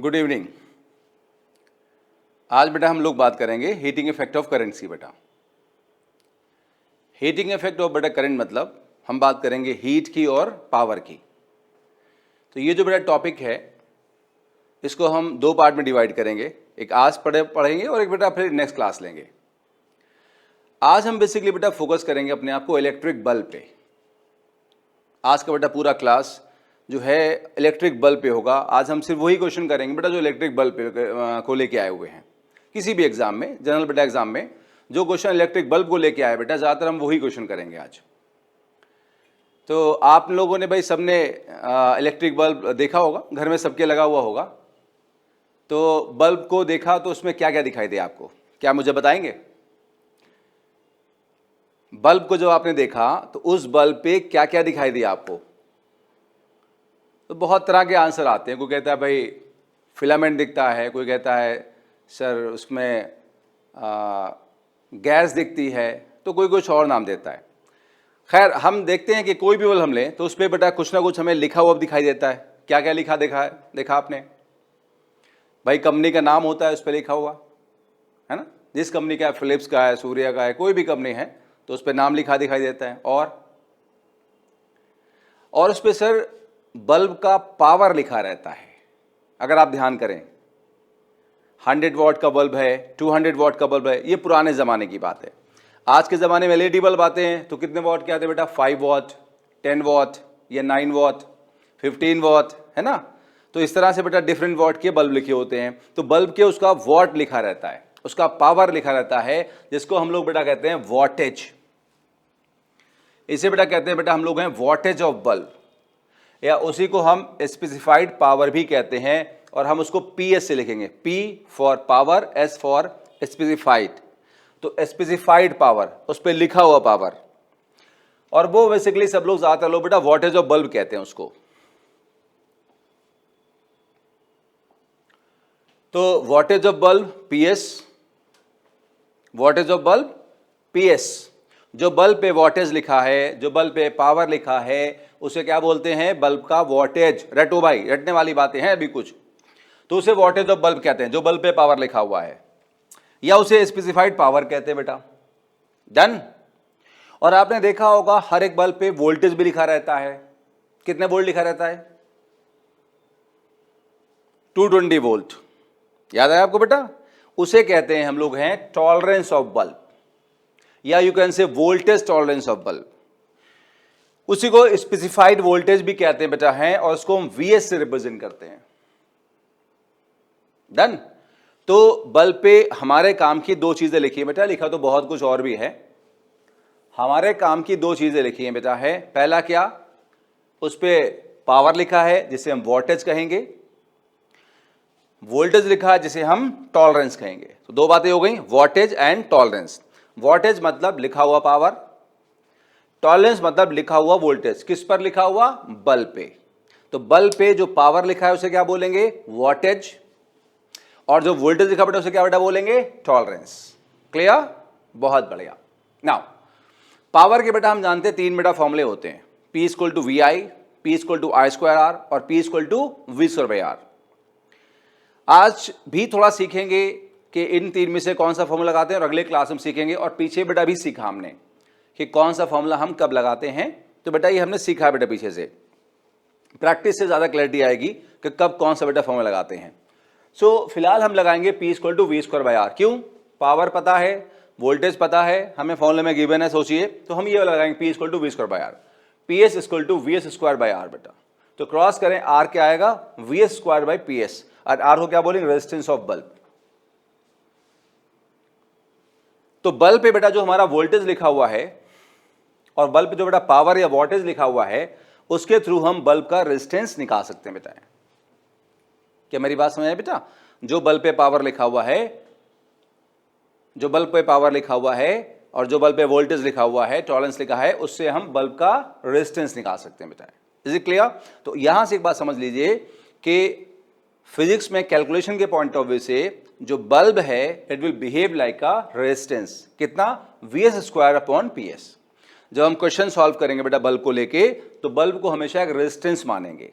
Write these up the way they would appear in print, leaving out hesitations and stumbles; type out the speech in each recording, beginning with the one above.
Good evening. आज बेटा हम लोग बात करेंगे हीटिंग इफेक्ट ऑफ करंट्स की। बेटा हीटिंग इफेक्ट ऑफ बेटा करंट मतलब हम बात करेंगे हीट की और पावर की। तो ये जो बेटा टॉपिक है इसको हम दो पार्ट में डिवाइड करेंगे, एक आज पढ़ेंगे और एक बेटा फिर नेक्स्ट क्लास लेंगे। आज हम बेसिकली बेटा फोकस करेंगे अपने आप को इलेक्ट्रिक बल्ब पे। आज का बेटा पूरा क्लास जो है इलेक्ट्रिक बल्ब पे होगा। आज हम सिर्फ वही क्वेश्चन करेंगे बेटा जो इलेक्ट्रिक बल्ब पे को लेके आए हुए हैं किसी भी एग्जाम में, जनरल बेटा एग्जाम में जो क्वेश्चन इलेक्ट्रिक बल्ब को लेके आए बेटा ज़्यादातर हम वही क्वेश्चन करेंगे आज। तो आप लोगों ने भाई सबने इलेक्ट्रिक बल्ब देखा होगा, घर में सबके लगा हुआ होगा। तो बल्ब को देखा तो उसमें क्या क्या दिखाई दे आपको, क्या मुझे बताएंगे? बल्ब को जब आपने देखा तो उस बल्ब पे क्या क्या दिखाई दिया आपको? तो बहुत तरह के आंसर आते हैं। कोई कहता है भाई फिलामेंट दिखता है, कोई कहता है सर उसमें गैस दिखती है, तो कोई कुछ और नाम देता है। खैर हम देखते हैं कि कोई भी बल्ब हम लें तो उस पर बेटा कुछ ना कुछ हमें लिखा हुआ दिखाई देता है। क्या क्या लिखा देखा आपने? भाई कंपनी का नाम होता है उस पर लिखा हुआ, है ना। जिस कंपनी का है, फिलिप्स का है, सूर्य का है, कोई भी कंपनी है तो उस पर नाम लिखा दिखाई देता है। और उस पर सर बल्ब का पावर लिखा रहता है। अगर आप ध्यान करें 100 वॉट का बल्ब है, 200 वॉट का बल्ब है, ये पुराने ज़माने की बात है। आज के ज़माने में एलईडी बल्ब आते हैं तो कितने वॉट के आते हैं बेटा? 5 वॉट, 10 वॉट या 9 वॉट, 15 वॉट, है ना। तो इस तरह से बेटा डिफरेंट वॉट के बल्ब लिखे होते हैं। तो बल्ब के उसका वॉट लिखा रहता है, उसका पावर लिखा रहता है, जिसको हम लोग बेटा कहते हैं वॉटेज। इसे बेटा कहते हैं बेटा हम लोग हैं वॉटेज ऑफ बल्ब, या उसी को हम स्पेसिफाइड पावर भी कहते हैं। और हम उसको PS से लिखेंगे, P for power, S for specified. तो स्पेसिफाइड पावर, उस पर लिखा हुआ पावर, और वो बेसिकली सब लोग ज्यादातर लोग बेटा वॉटेज ऑफ बल्ब कहते हैं उसको। तो wattage of bulb PS, wattage of bulb PS। जो बल्ब पे वॉटेज लिखा है, जो बल्ब पे पावर लिखा है, उसे क्या बोलते हैं? बल्ब का वॉटेज। रटो भाई, रटने वाली बातें हैं अभी कुछ। तो उसे वॉटेज ऑफ बल्ब कहते हैं जो बल्ब पे पावर लिखा हुआ है, या उसे स्पेसिफाइड पावर कहते हैं बेटा। डन। और आपने देखा होगा हर एक बल्ब पे वोल्टेज भी लिखा रहता है। कितने वोल्ट लिखा रहता है? 220 वोल्ट। याद है आपको बेटा? उसे कहते हैं हम लोग हैं टॉलरेंस ऑफ बल्ब, या you can say voltage tolerance of bulb. उसी को स्पेसिफाइड वोल्टेज भी कहते हैं बेटा हैं, और उसको हम VS से रिप्रेजेंट करते हैं। डन। तो बल्ब पे हमारे काम की दो चीजें लिखी है बेटा, लिखा तो बहुत कुछ और भी है। हमारे काम की दो चीजें लिखी हैं बेटा है, पहला क्या? उस पे पावर लिखा है जिसे हम वोल्टेज कहेंगे, वोल्टेज लिखा है जिसे हम टॉलरेंस कहेंगे। तो दो बातें हो गई, वोल्टेज एंड टॉलरेंस। वोल्टेज मतलब लिखा हुआ पावर, टॉलरेंस मतलब लिखा हुआ वोल्टेज। किस पर लिखा हुआ? बल्ब पे। तो बल्ब पे जो पावर लिखा है उसे क्या बोलेंगे? वोल्टेज। और जो वोल्टेज लिखा बेटा उसे क्या बेटा बोलेंगे? टॉलरेंस। क्लियर? बहुत बढ़िया। नाउ पावर के बेटा हम जानते हैं तीन बेटा फॉर्मूले होते हैं, P equal to VI, P equal to I²R और P इक्वल टू V²R। आज भी थोड़ा सीखेंगे कि इन तीन में से कौन सा फॉर्मूला लगाते हैं, और अगले क्लास में सीखेंगे। और पीछे बेटा भी सीखा हमने कि कौन सा फॉर्मूला हम कब लगाते हैं। तो बेटा ये हमने सीखा है बेटा पीछे से। प्रैक्टिस से ज्यादा क्लैरिटी आएगी कि कब कौन सा बेटा फॉर्मूला लगाते हैं। सो फिलहाल हम लगाएंगे P इक्वल टू V²R। क्यों? पावर पता है, वोल्टेज पता है, हमें फॉर्मूले में गिवन है, सोचिए। तो हम ये वाला लगाएंगे P equal to V²R, PS equal to VS²R बेटा। तो क्रॉस करें, R क्या आएगा? VS²/PS। और R को क्या बोलेंगे? Resistance of bulb. तो बल्ब पे बेटा जो हमारा वोल्टेज लिखा हुआ है, और बल्ब पे जो बेटा पावर या वोल्टेज लिखा हुआ है, उसके थ्रू हम बल्ब का रेजिस्टेंस निकाल सकते हैं बेटा। क्या मेरी बात समझ आई बेटा? जो बल्ब पे पावर लिखा हुआ है, जो बल्ब पे पावर लिखा हुआ है और जो बल्ब पे वोल्टेज लिखा हुआ है, टॉलरेंस लिखा है, उससे हम बल्ब का रेजिस्टेंस निकाल सकते हैं बेटा। Is it clear? तो यहां से एक बात समझ लीजिए कि फिजिक्स में कैलकुलेशन के पॉइंट ऑफ व्यू से जो बल्ब है it will behave like a resistance. कितना? VS²/PS। जब हम क्वेश्चन सॉल्व करेंगे बेटा बल्ब को लेके, तो बल्ब को हमेशा एक रेजिस्टेंस मानेंगे।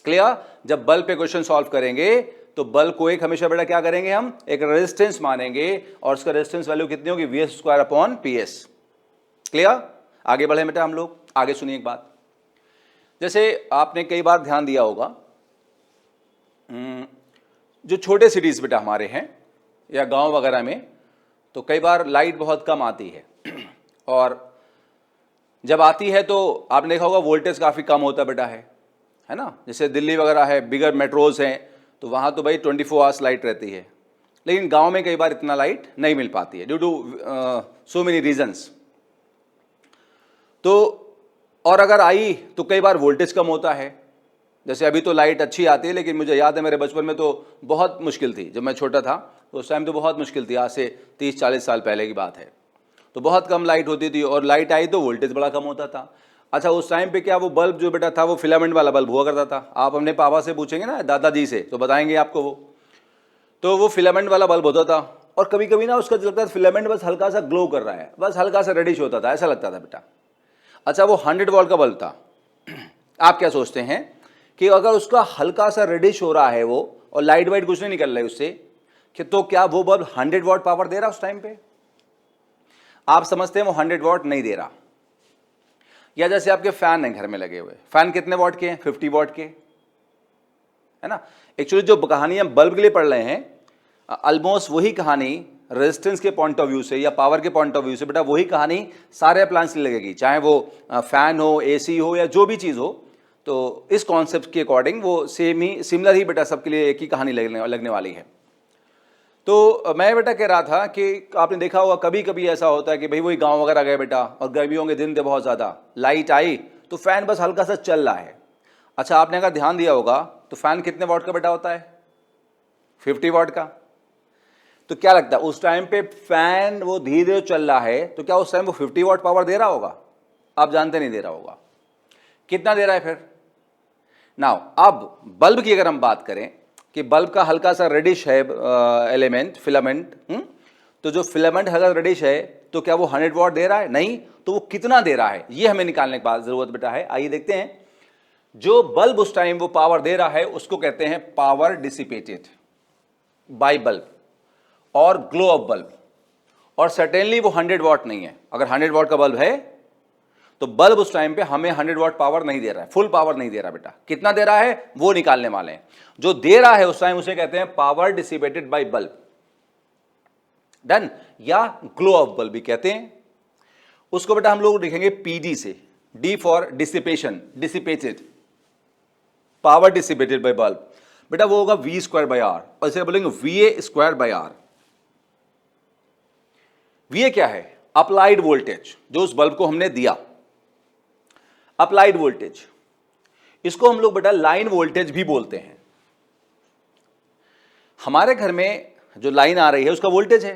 क्लियर? जब बल्ब पे क्वेश्चन सॉल्व करेंगे तो बल्ब को एक हमेशा बेटा क्या करेंगे, हम एक रेजिस्टेंस मानेंगे और उसका रेजिस्टेंस वैल्यू कितनी होगी, VS² अपॉन PS। क्लियर? आगे बढ़े बेटा हम लोग, आगे सुनिए एक बात। जैसे आपने कई बार ध्यान दिया होगा, जो छोटे सिटीज बेटा हमारे हैं या गांव वगैरह में, तो कई बार लाइट बहुत कम आती है और जब आती है तो आपने देखा होगा वोल्टेज काफ़ी कम होता बेटा है ना। जैसे दिल्ली वगैरह है, बिगर मेट्रोज हैं, तो वहाँ तो भाई 24 आवर्स लाइट रहती है, लेकिन गांव में कई बार इतना लाइट नहीं मिल पाती है due to so many reasons. तो और अगर आई तो कई बार वोल्टेज कम होता है। जैसे अभी तो लाइट अच्छी आती है, लेकिन मुझे याद है मेरे बचपन में तो बहुत मुश्किल थी, जब मैं छोटा था तो उस टाइम तो बहुत मुश्किल थी, आज से 30-40 साल पहले की बात है। तो बहुत कम लाइट होती थी और लाइट आई तो वोल्टेज बड़ा कम होता था। अच्छा, उस टाइम पे क्या वो बल्ब जो बेटा था वो फिलामेंट वाला बल्ब हुआ करता था। आप अपने पापा से पूछेंगे ना, दादाजी से, तो बताएंगे आपको वो फिलामेंट वाला बल्ब होता था। और कभी कभी ना उसका लगता था फिलामेंट बस हल्का सा ग्लो कर रहा है, बस हल्का सा रेडिश होता था, ऐसा लगता था बेटा। अच्छा, वो 100 वॉट का बल्ब था। आप क्या सोचते हैं कि अगर उसका हल्का सा रेडिश हो रहा है वो और लाइट वाइट कुछ नहीं निकल रहा है उससे, कि तो क्या वो बल्ब 100 वॉट पावर दे रहा उस टाइम पे? आप समझते हैं वो 100 वॉट नहीं दे रहा। या जैसे आपके फैन हैं घर में लगे हुए, फैन कितने वॉट के हैं? 50 वॉट के, है ना। एक्चुअली जो कहानी हम बल्ब के लिए पढ़ रहे हैं, ऑलमोस्ट वही कहानी रेजिस्टेंस के पॉइंट ऑफ व्यू से या पावर के पॉइंट ऑफ व्यू से बेटा वही कहानी सारे अप्लायंस से लगेगी, चाहे वो फैन हो, AC हो या जो भी चीज़ हो। तो इस कॉन्सेप्ट के अकॉर्डिंग वो सिमिलर ही बेटा सबके लिए एक ही कहानी लगने वाली है। तो मैं बेटा कह रहा था कि आपने देखा होगा कभी कभी ऐसा होता है कि भाई वही गांव वगैरह गए बेटा और गर्मियों के दिन थे बहुत ज़्यादा, लाइट आई तो फैन बस हल्का सा चल रहा है। अच्छा, आपने अगर ध्यान दिया होगा तो फैन कितने वॉट का बेटा होता है? 50 वॉट का। तो क्या लगता है उस टाइम पे फैन वो धीरे धीरे चल रहा है तो क्या उस टाइम वो 50 वॉट पावर दे रहा होगा? आप जानते नहीं दे रहा होगा। कितना दे रहा है फिर? नाउ अब बल्ब की अगर हम बात करें कि बल्ब का हल्का सा रेडिश है एलिमेंट फिलामेंट, तो जो फिलामेंट हल्का रेडिश है तो क्या वो 100 वॉट दे रहा है? नहीं। तो वो कितना दे रहा है ये हमें निकालने की बात जरूरत बेटा है। आइए देखते हैं। जो बल्ब उस टाइम वो पावर दे रहा है उसको कहते हैं पावर डिसिपेटेड बाय बल्ब और ग्लो ऑफ बल्ब। और सर्टेनली वो 100 वॉट नहीं है। अगर 100 वॉट का बल्ब है तो बल्ब उस टाइम पे हमें 100 वॉट पावर नहीं दे रहा है, फुल पावर नहीं दे रहा बेटा। कितना दे रहा है वो निकालने वाले हैं। जो दे रहा है उस टाइम उसे कहते हैं power dissipated by bulb, done, या ग्लो ऑफ बल्ब भी कहते हैं उसको बेटा। हम लोग लिखेंगे PD से, D for dissipation, dissipated, power dissipated by bulb बेटा वो होगा V²/R और इसे बोलेंगे VA²/R। VA क्या है? अप्लाइड वोल्टेज, जो उस बल्ब को हमने दिया, अप्लाइड वोल्टेज। इसको हम लोग बेटा लाइन वोल्टेज भी बोलते हैं। हमारे घर में जो लाइन आ रही है उसका वोल्टेज है,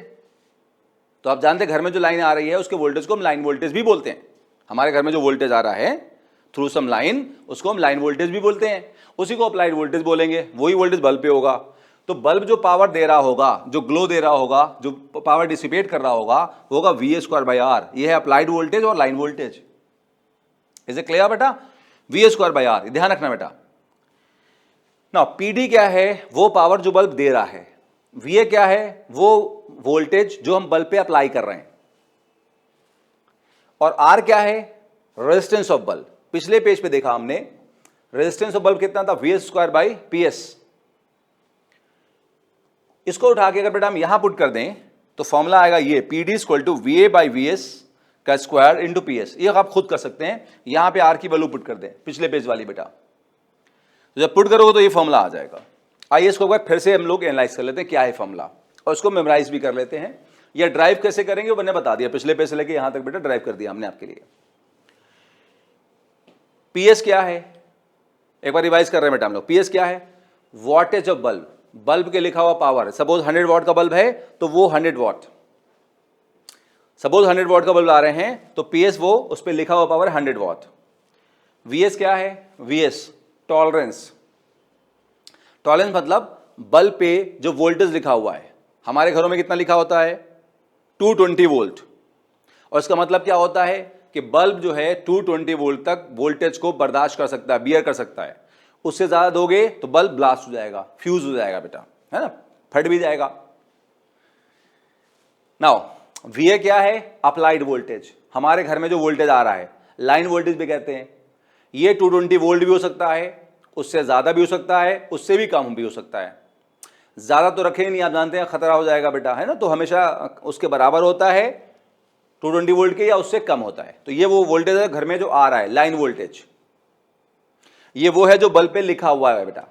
तो आप जानते हैं घर में जो लाइन आ रही है उसके वोल्टेज को हम लाइन वोल्टेज भी बोलते हैं। हमारे घर में जो वोल्टेज आ रहा है थ्रू सम लाइन उसको हम लाइन वोल्टेज भी बोलते हैं, उसी को अप्लाइड वोल्टेज बोलेंगे। वही वोल्टेज बल्ब पे होगा। तो बल्ब जो पावर दे रहा होगा, जो ग्लो दे रहा होगा, जो पावर डिसिपेट कर रहा होगा वो होगा VA²/R। ये है अप्लाइड वोल्टेज और line voltage. Is it clear बेटा? VA²/R, ध्यान रखना बेटा। ना PD क्या है? वो पावर जो बल्ब दे रहा है। VA क्या है? वो वोल्टेज जो हम बल्ब पे अप्लाई कर रहे हैं। और R क्या है? Resistance of bulb. पिछले पेज पे देखा हमने रेजिस्टेंस ऑफ बल्ब कितना था? VS²/PS। इसको उठा के अगर बेटा हम यहां पुट कर दें तो फॉर्मूला आएगा ये PD = VA/VS का स्क्वायर इंटू PS। ये आप खुद कर सकते हैं। यहां पे R की वैल्यू पुट कर दें, पिछले पेज वाली बेटा। तो जब पुट करोगे तो ये फॉर्मूला आ जाएगा। आइए इसको एक बार फिर से हम लोग एनालाइज कर लेते हैं क्या है फॉर्मूला, और इसको मेमोराइज भी कर लेते हैं। या ड्राइव कैसे करेंगे वो मैंने बता दिया, पिछले पेज से लेके यहां तक बेटा ड्राइव कर दिया हमने आपके लिए। PS क्या है? एक बार रिवाइज कर रहे हैं बेटा हम लोग। PS क्या है? Wattage of bulb. बल्ब के लिखा हुआ पावर, सपोज 100 वॉट का बल्ब है तो वो 100 वॉट। सपोज 100 वॉट का बल्ब आ रहे हैं तो PS वो उस पर लिखा हुआ पावर 100 वॉट। VS क्या है? VS tolerance. टॉलरेंस मतलब बल्ब पे जो वोल्टेज लिखा हुआ है। हमारे घरों में कितना लिखा होता है? 220 वोल्ट। और इसका मतलब क्या होता है कि बल्ब जो है 220 वोल्ट तक वोल्टेज को बर्दाश्त कर सकता है, बियर कर सकता है। उससे ज्यादा दोगे तो बल्ब ब्लास्ट हो जाएगा, फ्यूज हो जाएगा बेटा, है ना, फट भी जाएगा। नाउ VA क्या है? Applied voltage. हमारे घर में जो वोल्टेज आ रहा है लाइन वोल्टेज भी कहते हैं। ये 220 वोल्ट भी हो सकता है, उससे ज्यादा भी हो सकता है, उससे भी कम भी हो सकता है। ज्यादा तो रखे नहीं, आप जानते हैं खतरा हो जाएगा बेटा, है ना, तो हमेशा उसके बराबर होता है 220 वोल्ट के या उससे कम होता है। तो ये वो वोल्टेज है घर में जो आ रहा है, लाइन वोल्टेज। ये वो है जो बल्ब पे लिखा हुआ है बेटा,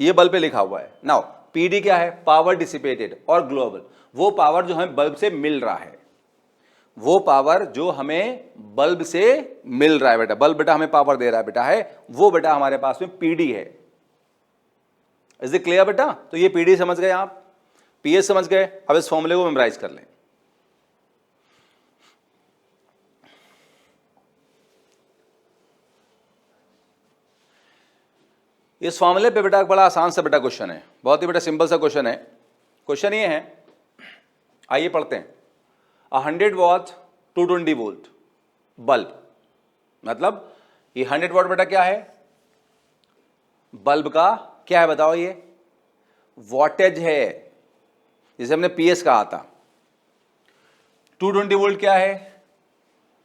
ये बल्ब पे लिखा हुआ है। नाउ PD क्या है? पावर डिसिपेटेड और ग्लोबल, वो पावर जो हमें बल्ब से मिल रहा है, वो पावर जो हमें बल्ब से मिल रहा है बेटा, बल्ब बेटा हमें पावर दे रहा है बेटा, है वो बेटा हमारे पास में PD है। इज इट क्लियर बेटा? तो ये PD समझ गए आप, PS समझ गए। अब इस फॉर्मूले को मेमोराइज कर लें। इस फॉर्मूले पे बेटा बड़ा आसान सा बेटा क्वेश्चन है, बहुत ही बेटा सिंपल सा क्वेश्चन है। क्वेश्चन ये है, आइए पढ़ते हैं। 100 वॉट 220 वोल्ट बल्ब, मतलब ये 100 वॉट बेटा क्या है? बल्ब का क्या है बताओ? ये वॉटेज है, जिसे हमने PS कहा था। 220 वोल्ट क्या है?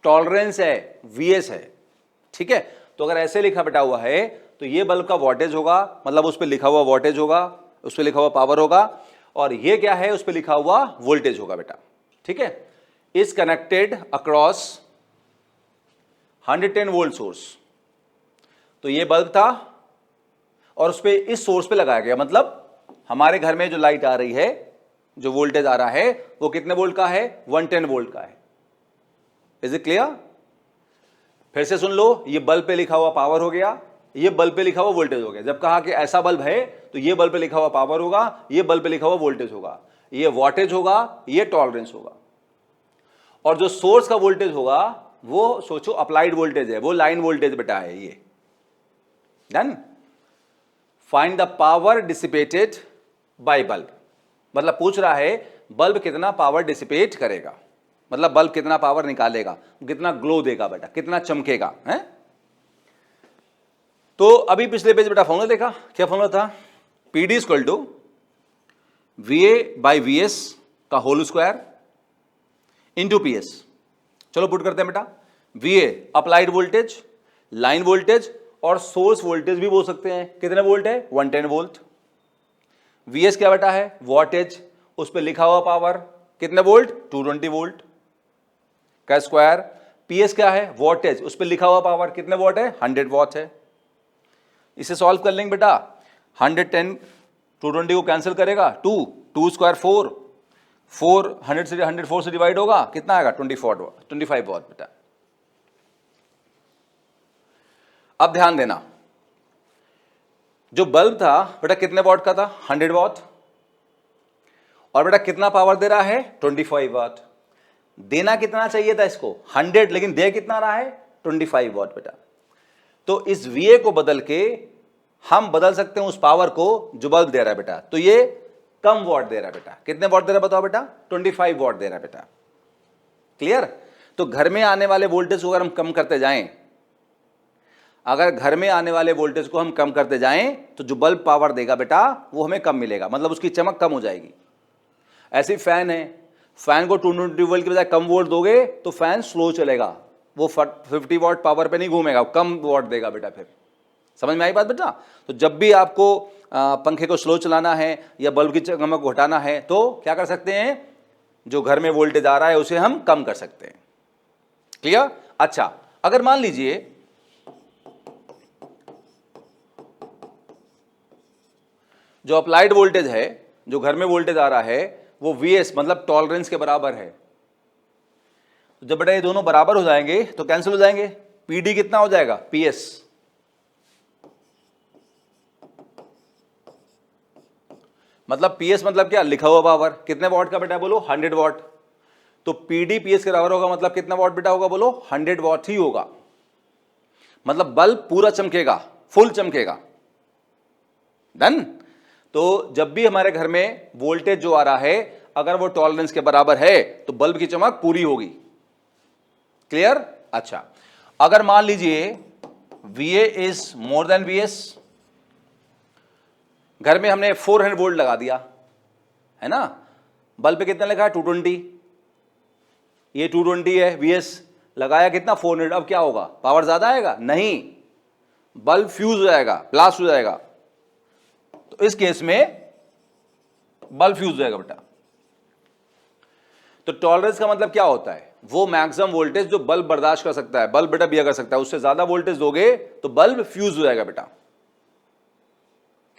टॉलरेंस है, VS है, ठीक है। तो अगर ऐसे लिखा बेटा हुआ है तो ये बल्ब का वॉटेज होगा, मतलब उस पर लिखा हुआ वॉटेज होगा, उस पर लिखा हुआ पावर होगा, और ये क्या है? उस पर लिखा हुआ वोल्टेज होगा बेटा, ठीक है। Is connected across 110 volt source. तो ये बल्ब था और उस पर इस सोर्स पे लगाया गया, मतलब हमारे घर में जो लाइट आ रही है, जो वोल्टेज आ रहा है, वो कितने वोल्ट का है? 110 वोल्ट का है। Is it clear? फिर से सुन लो, ये बल्ब पे लिखा हुआ पावर हो गया, ये बल्ब पे लिखा हुआ वोल्टेज हो गया। जब कहा कि ऐसा बल्ब है तो ये बल्ब पे लिखा हुआ पावर होगा, ये बल्ब पे लिखा हुआ वोल्टेज होगा, ये वॉटेज होगा, ये टॉलरेंस होगा, और जो सोर्स का वोल्टेज होगा वो सोचो अप्लाइड वोल्टेज है, वो लाइन वोल्टेज बेटा है ये। Done? Find the power dissipated by bulb, मतलब पूछ रहा है बल्ब कितना पावर डिसिपेट करेगा, मतलब बल्ब कितना पावर निकालेगा, कितना ग्लो देगा बेटा, कितना चमकेगा, है। तो अभी पिछले पेज बेटा फॉर्मूला देखा, क्या फॉर्मूला था? PD equal to VA by VS का होल स्क्वायर इंटू PS। चलो पुट करते हैं बेटा। VA applied voltage, line voltage और सोर्स वोल्टेज भी बोल सकते हैं। कितने वोल्ट है? 110 वोल्ट। VS क्या बेटा है? वॉटेज, उस पर लिखा हुआ पावर कितने वोल्ट? 220 वोल्ट का स्क्वायर। PS क्या है? वॉटेज, उस पर लिखा हुआ पावर कितने वॉट है? 100 वॉट है। इसे सॉल्व कर लेंगे बेटा। 110 220 को कैंसिल करेगा, 2 स्क्वायर 4 100 से 104 से डिवाइड होगा, कितना आएगा? 25 वॉट बेटा। अब ध्यान देना, जो बल्ब था बेटा कितने वॉट का था? 100 वॉट, और बेटा कितना पावर दे रहा है? 25 वॉट। देना कितना चाहिए था इसको? 100, लेकिन दे कितना रहा है? 25 वॉट बेटा। तो इस VA को बदल के हम बदल सकते हैं उस पावर को जो बल्ब दे रहा है बेटा। तो ये कम वॉट दे रहा है बेटा। कितने वॉट दे रहा है बताओ बेटा? 25 वॉट दे रहा है बेटा। क्लियर? तो घर में आने वाले वोल्टेज को अगर हम कम करते जाएं, अगर घर में आने वाले वोल्टेज को हम कम करते जाएं तो जो बल्ब पावर देगा बेटा वो हमें कम मिलेगा, मतलब उसकी चमक कम हो जाएगी। ऐसे फैन है, फैन को 220 वोल्ट की बजाय कम वोल्ट दोगे तो फैन स्लो चलेगा, वो 50 वॉट पावर पे नहीं घूमेगा, कम वॉट देगा बेटा। फिर समझ में आई बात बेटा? तो जब भी आपको पंखे को स्लो चलाना है या बल्ब की चमक को घटाना है तो क्या कर सकते हैं? जो घर में वोल्टेज आ रहा है उसे हम कम कर सकते हैं। क्लियर? अच्छा, अगर मान लीजिए जो अप्लाइड वोल्टेज है, जो घर में वोल्टेज आ रहा है, वो VS मतलब टॉलरेंस के बराबर है। जब बेटा ये दोनों बराबर हो जाएंगे तो कैंसिल हो जाएंगे। PD कितना हो जाएगा? PS। मतलब PS मतलब क्या? लिखा हुआ पावर। कितने वॉट का बेटा बोलो? 100 वॉट। तो PD PS के बराबर होगा, मतलब कितना वॉट बेटा होगा बोलो? 100 वॉट ही होगा। मतलब बल्ब पूरा चमकेगा, फुल चमकेगा। डन? तो जब भी हमारे घर में वोल्टेज जो आ रहा है अगर वो टॉलरेंस के बराबर है तो बल्ब की चमक पूरी होगी। क्लियर? अच्छा, अगर मान लीजिए VA is more than VS, घर में हमने 400 वोल्ट लगा दिया, है ना, बल्ब पे कितना लिखा है 220, ये 220 है, VS लगाया कितना 400, अब क्या होगा, पावर ज्यादा आएगा, नहीं, बल्ब फ्यूज हो जाएगा, ब्लास्ट हो जाएगा। तो इस केस में बल्ब फ्यूज हो जाएगा बेटा। तो टॉलरेंस का मतलब क्या होता है, वो मैक्सिमम वोल्टेज जो बल्ब बर्दाश्त कर सकता है, बल्ब बेटा बियर कर सकता है, उससे ज्यादा वोल्टेज दोगे तो बल्ब फ्यूज हो जाएगा बेटा।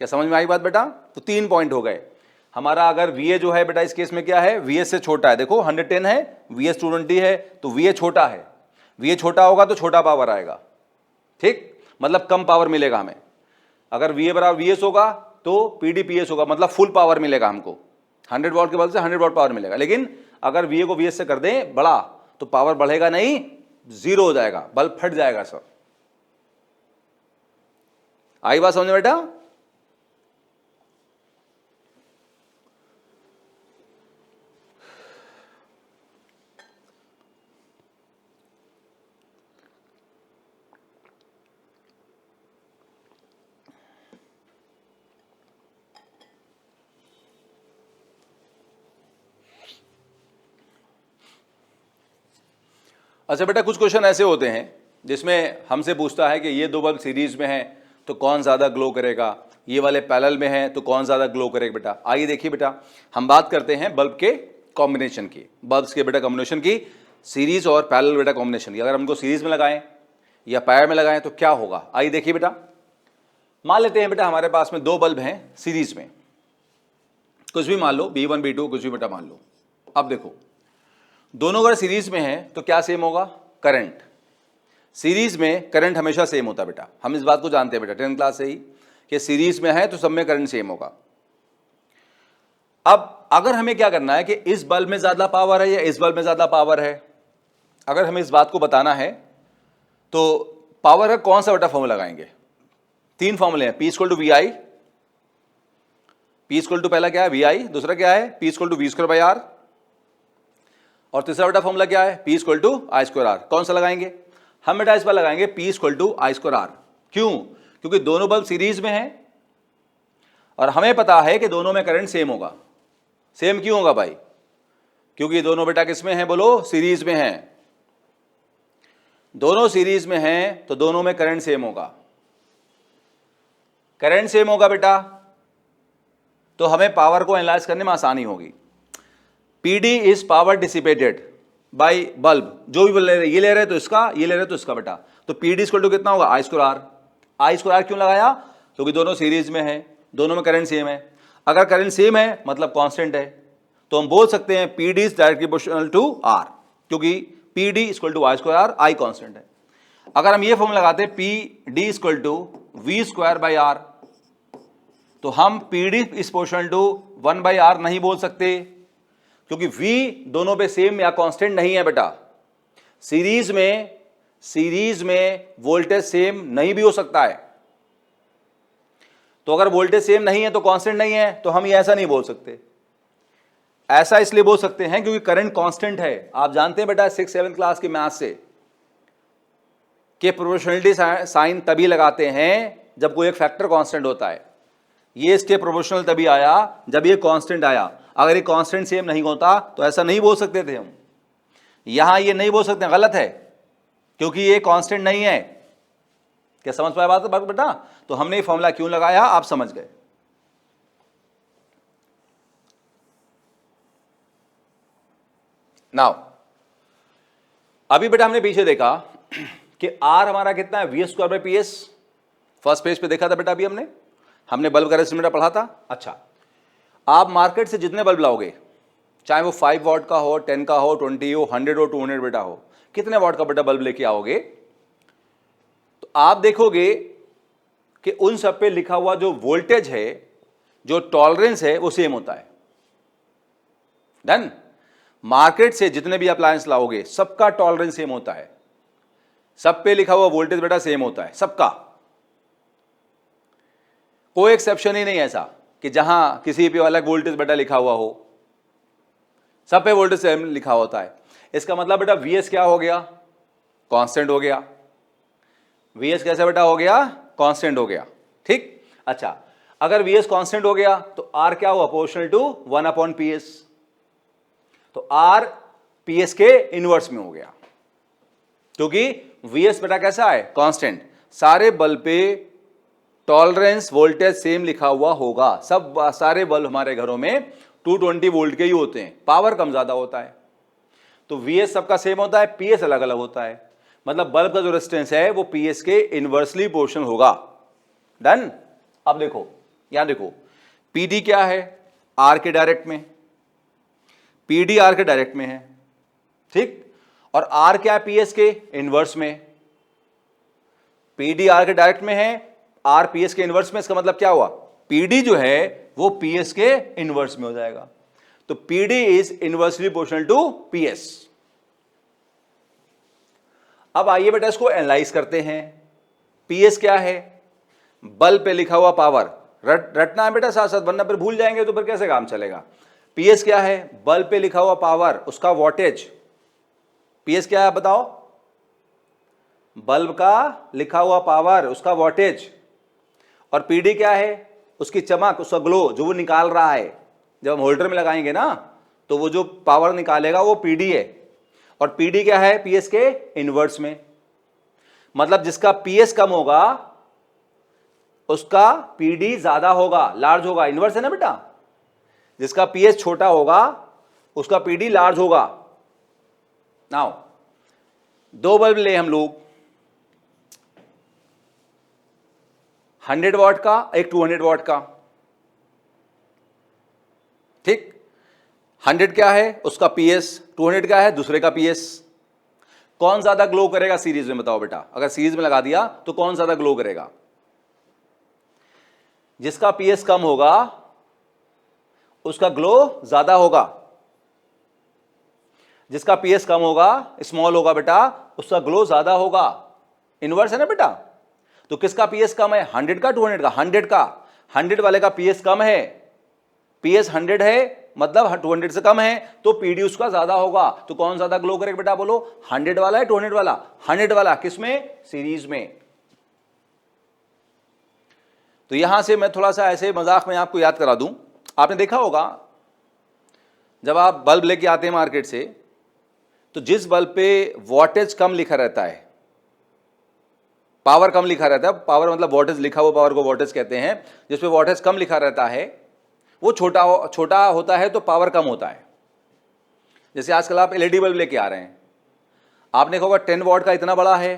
क्या समझ में आई बात बेटा? तो 3 पॉइंट हो गए हमारा। अगर VA जो है बेटा इस केस में क्या है, VS से छोटा है, देखो 110 है, VS 220 है, तो VA छोटा है, VA छोटा होगा तो छोटा पावर आएगा, ठीक, मतलब कम पावर मिलेगा हमें। अगर VA बराबर VS होगा तो PD PS होगा, मतलब फुल पावर मिलेगा हमको, 100 वॉट के बल्ब से 100 वॉट पावर मिलेगा। लेकिन अगर VA को VS से कर दें बड़ा तो पावर बढ़ेगा नहीं, 0 हो जाएगा, बल्ब फट जाएगा सर। आई बात समझ में बेटा? अच्छा बेटा, कुछ क्वेश्चन ऐसे होते हैं जिसमें हमसे पूछता है कि ये दो बल्ब सीरीज में हैं तो कौन ज़्यादा ग्लो करेगा, ये वाले पैरेलल में हैं तो कौन ज़्यादा ग्लो करेगा। बेटा आइए देखिए बेटा, हम बात करते हैं बल्ब के कॉम्बिनेशन की, बल्ब्स के बेटा कॉम्बिनेशन की, सीरीज और पैरेलल बेटा कॉम्बिनेशन की। अगर हमको सीरीज में लगाएं या पैरेलल में लगाएं तो क्या होगा, आइए देखिए बेटा। मान लेते हैं बेटा हमारे पास में दो बल्ब हैं सीरीज में, कुछ भी मान लो, B1 B2 कुछ भी बेटा मान लो। अब देखो दोनों अगर सीरीज में है तो क्या सेम होगा, करंट। सीरीज में करंट हमेशा सेम होता है बेटा, हम इस बात को जानते हैं बेटा 10th क्लास से ही कि सीरीज में है तो सब में करंट सेम होगा। अब अगर हमें क्या करना है कि इस बल्ब में ज्यादा पावर है या इस बल्ब में ज्यादा पावर है, अगर हमें इस बात को बताना है तो पावर का कौन सा बेटा फॉर्मूला लगाएंगे, 3 फॉर्मूले हैं, P = VI, P = पहला क्या है VI, दूसरा क्या है P = V²/R, और तीसरा बेटा फॉर्मूला क्या है P = I²R। कौन सा लगाएंगे हम बेटा, इस पर लगाएंगे P = I²R। क्यों? क्योंकि दोनों बल्ब सीरीज में हैं और हमें पता है कि दोनों में करंट सेम होगा। सेम क्यों होगा भाई? क्योंकि दोनों बेटा किस में हैं बोलो, सीरीज में हैं। दोनों सीरीज में हैं तो दोनों में करंट सेम होगा। करंट सेम होगा बेटा तो हमें पावर को एनालाइज करने में आसानी होगी। PD is power dissipated by bulb, जो भी ले रहे, ये ले रहे तो इसका, ये ले रहे तो इसका बेटा, तो PD = कितना होगा I²R। I² क्यों लगाया? क्योंकि दोनों सीरीज में है, दोनों में करंट सेम है। अगर करंट सेम है मतलब कांस्टेंट है, तो हम बोल सकते हैं PD is directly proportional to R, क्योंकि PD = I²R, I कांस्टेंट है। अगर हम ये फॉर्मूला लगाते PD = V²/R, तो हम PD is proportional to 1/R नहीं बोल सकते, क्योंकि V दोनों पे सेम या कांस्टेंट नहीं है बेटा। सीरीज में वोल्टेज सेम नहीं भी हो सकता है, तो अगर वोल्टेज सेम नहीं है तो कांस्टेंट नहीं है, तो हम ये ऐसा नहीं बोल सकते। ऐसा इसलिए बोल सकते हैं क्योंकि करंट कांस्टेंट है। आप जानते हैं बेटा 6th 7th क्लास की मैथ से कि प्रोपोर्शनलिटी साइन तभी लगाते हैं जब कोई एक फैक्टर कांस्टेंट होता है। ये स्टेप प्रोपोर्शनल तभी आया जब ये कांस्टेंट आया। अगर ये कांस्टेंट सेम नहीं होता तो ऐसा नहीं बोल सकते थे हम। यहां ये नहीं बोल सकते, गलत है, क्योंकि ये कांस्टेंट नहीं है। क्या समझ पाया बात बेटा? तो हमने ये फॉर्मूला क्यों लगाया आप समझ गए। नाउ अभी बेटा हमने पीछे देखा कि R हमारा कितना है V²/PS, फर्स्ट पेज पे देखा था बेटा, अभी हमने बल्ब का रेसिस्टेंस पढ़ा था। अच्छा, आप मार्केट से जितने बल्ब लाओगे, चाहे वो 5 वॉट का हो, 10 का हो, 20 हो, 100 हो, 200 बेटा हो, कितने वॉट का बेटा बल्ब लेके आओगे, तो आप देखोगे कि उन सब पे लिखा हुआ जो वोल्टेज है, जो टॉलरेंस है, वो सेम होता है। डन। मार्केट से जितने भी अप्लायंस लाओगे सबका टॉलरेंस सेम होता है, सब पे लिखा हुआ वोल्टेज बेटा सेम होता है, सबका। कोई एक्सेप्शन ही नहीं ऐसा कि जहां किसी पे अलग वोल्टेज बेटा लिखा हुआ हो, सब पे वोल्टेज सेम लिखा होता है। इसका मतलब बेटा VS क्या हो गया, कांस्टेंट हो गया। VS कैसे बेटा हो गया, कांस्टेंट हो गया, ठीक। अच्छा, अगर वी एस कॉन्स्टेंट हो गया तो आर क्या हुआ, प्रोपोर्शनल टू 1/PS, तो आर पी एस के इनवर्स में हो गया, क्योंकि वी एस बेटा कैसा है, कांस्टेंट। सारे बल्ब पे टॉलरेंस वोल्टेज सेम लिखा हुआ होगा, सब सारे बल्ब हमारे घरों में 220 वोल्ट के ही होते हैं, पावर कम ज्यादा होता है, तो वी एस सबका सेम होता है, पी एस अलग अलग होता है, मतलब बल्ब का जो रेजिस्टेंस है वो पी एस के इनवर्सली प्रोपोर्शनल होगा। डन। अब देखो यहां देखो, पी डी क्या है, आर के डायरेक्ट में, पी डी आर के डायरेक्ट में है, ठीक, और आर क्या है, पी एस के इनवर्स में, पी डी आर के डायरेक्ट में है, आर पी एस के इनवर्स में, इसका मतलब क्या हुआ, पी डी जो है वो पी एस के इनवर्स में हो जाएगा, तो P D is inversely proportional to P S. अब आइए बेटा इसको एनालाइज करते हैं। पी एस क्या है, बल्ब पे लिखा हुआ पावर, रटना है बेटा साथ साथ, वरना फिर भूल जाएंगे तो फिर कैसे काम चलेगा। पी एस क्या है, बल्ब पे लिखा हुआ पावर, उसका वोल्टेज, पी एस क्या है बताओ, बल्ब का लिखा हुआ पावर, उसका वोल्टेज, और पी डी क्या है, उसकी चमक, उसका ग्लो जो वो निकाल रहा है, जब हम होल्डर में लगाएंगे ना तो वो जो पावर निकालेगा वो पी डी है, और पी डी क्या है, पी एस के इनवर्स में, मतलब जिसका पी एस कम होगा उसका पी डी ज्यादा होगा, लार्ज होगा, इनवर्स है ना बेटा, जिसका पी एस छोटा होगा उसका पी डी लार्ज होगा। नाउ दो बल्ब ले हम लोग, 100 वॉट का, एक 200 वॉट का, ठीक, 100 क्या है उसका पीएस, 200 क्या है दूसरे का पीएस, कौन ज्यादा ग्लो करेगा सीरीज में बताओ बेटा, अगर सीरीज में लगा दिया तो कौन ज्यादा ग्लो करेगा, जिसका पीएस कम होगा उसका ग्लो ज्यादा होगा, जिसका पीएस कम होगा, स्मॉल होगा बेटा, उसका ग्लो ज्यादा होगा, इनवर्स है ना बेटा। तो किसका पीएस कम है, 100 का 200 का, 100 का, 100 वाले का पीएस कम है, पीएस 100 है मतलब 200 से कम है, तो पीडी उसका ज्यादा होगा, तो कौन ज्यादा ग्लो करेगा बेटा बोलो, 100 वाला है 200 वाला, 100 वाला, किसमें, सीरीज में। तो यहां से मैं थोड़ा सा ऐसे मजाक में आपको याद करा दूं, आपने देखा होगा जब आप बल्ब लेके आते हैं मार्केट से, तो जिस बल्ब पे वोल्टेज कम लिखा रहता है, पावर कम लिखा रहता है, पावर मतलब वोल्टेज लिखा हुआ पावर को वोल्टेज कहते हैं, जिसपे वोल्टेज कम लिखा रहता है वो छोटा होता है तो पावर कम होता है। जैसे आजकल आप एलईडी बल्ब लेके आ रहे हैं, आपने कहा 10 वॉट का इतना बड़ा है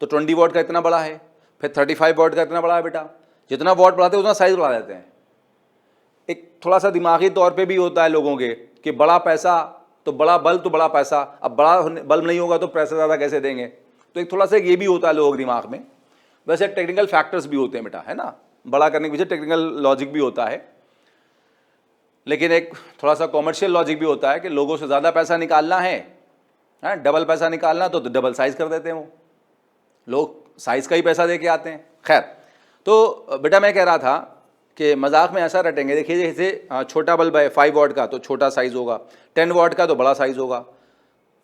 तो 20 वॉट का इतना बड़ा है, फिर 35 वॉट का इतना बड़ा है बेटा, जितना वॉट बढ़ाते हैं उतना साइज बढ़ा देते हैं। एक थोड़ा सा दिमागी तौर पे भी होता है लोगों के कि बड़ा पैसा तो बड़ा बल्ब तो बड़ा पैसा, अब बड़ा बल्ब नहीं होगा तो पैसा ज़्यादा कैसे देंगे, तो एक थोड़ा सा ये भी होता है लोगों के दिमाग में। वैसे टेक्निकल फैक्टर्स भी होते हैं बेटा, है ना, बड़ा करने के पीछे टेक्निकल लॉजिक भी होता है, लेकिन एक थोड़ा सा कॉमर्शियल लॉजिक भी होता है कि लोगों से ज़्यादा पैसा निकालना है, डबल पैसा निकालना तो डबल साइज कर देते हैं, वो लोग साइज का ही पैसा दे के आते हैं। खैर, तो बेटा मैं कह रहा था कि मजाक में ऐसा रटेंगे, देखिए जैसे छोटा बल्ब है 5 वॉट का तो छोटा साइज होगा, 10 वॉट का तो बड़ा साइज होगा,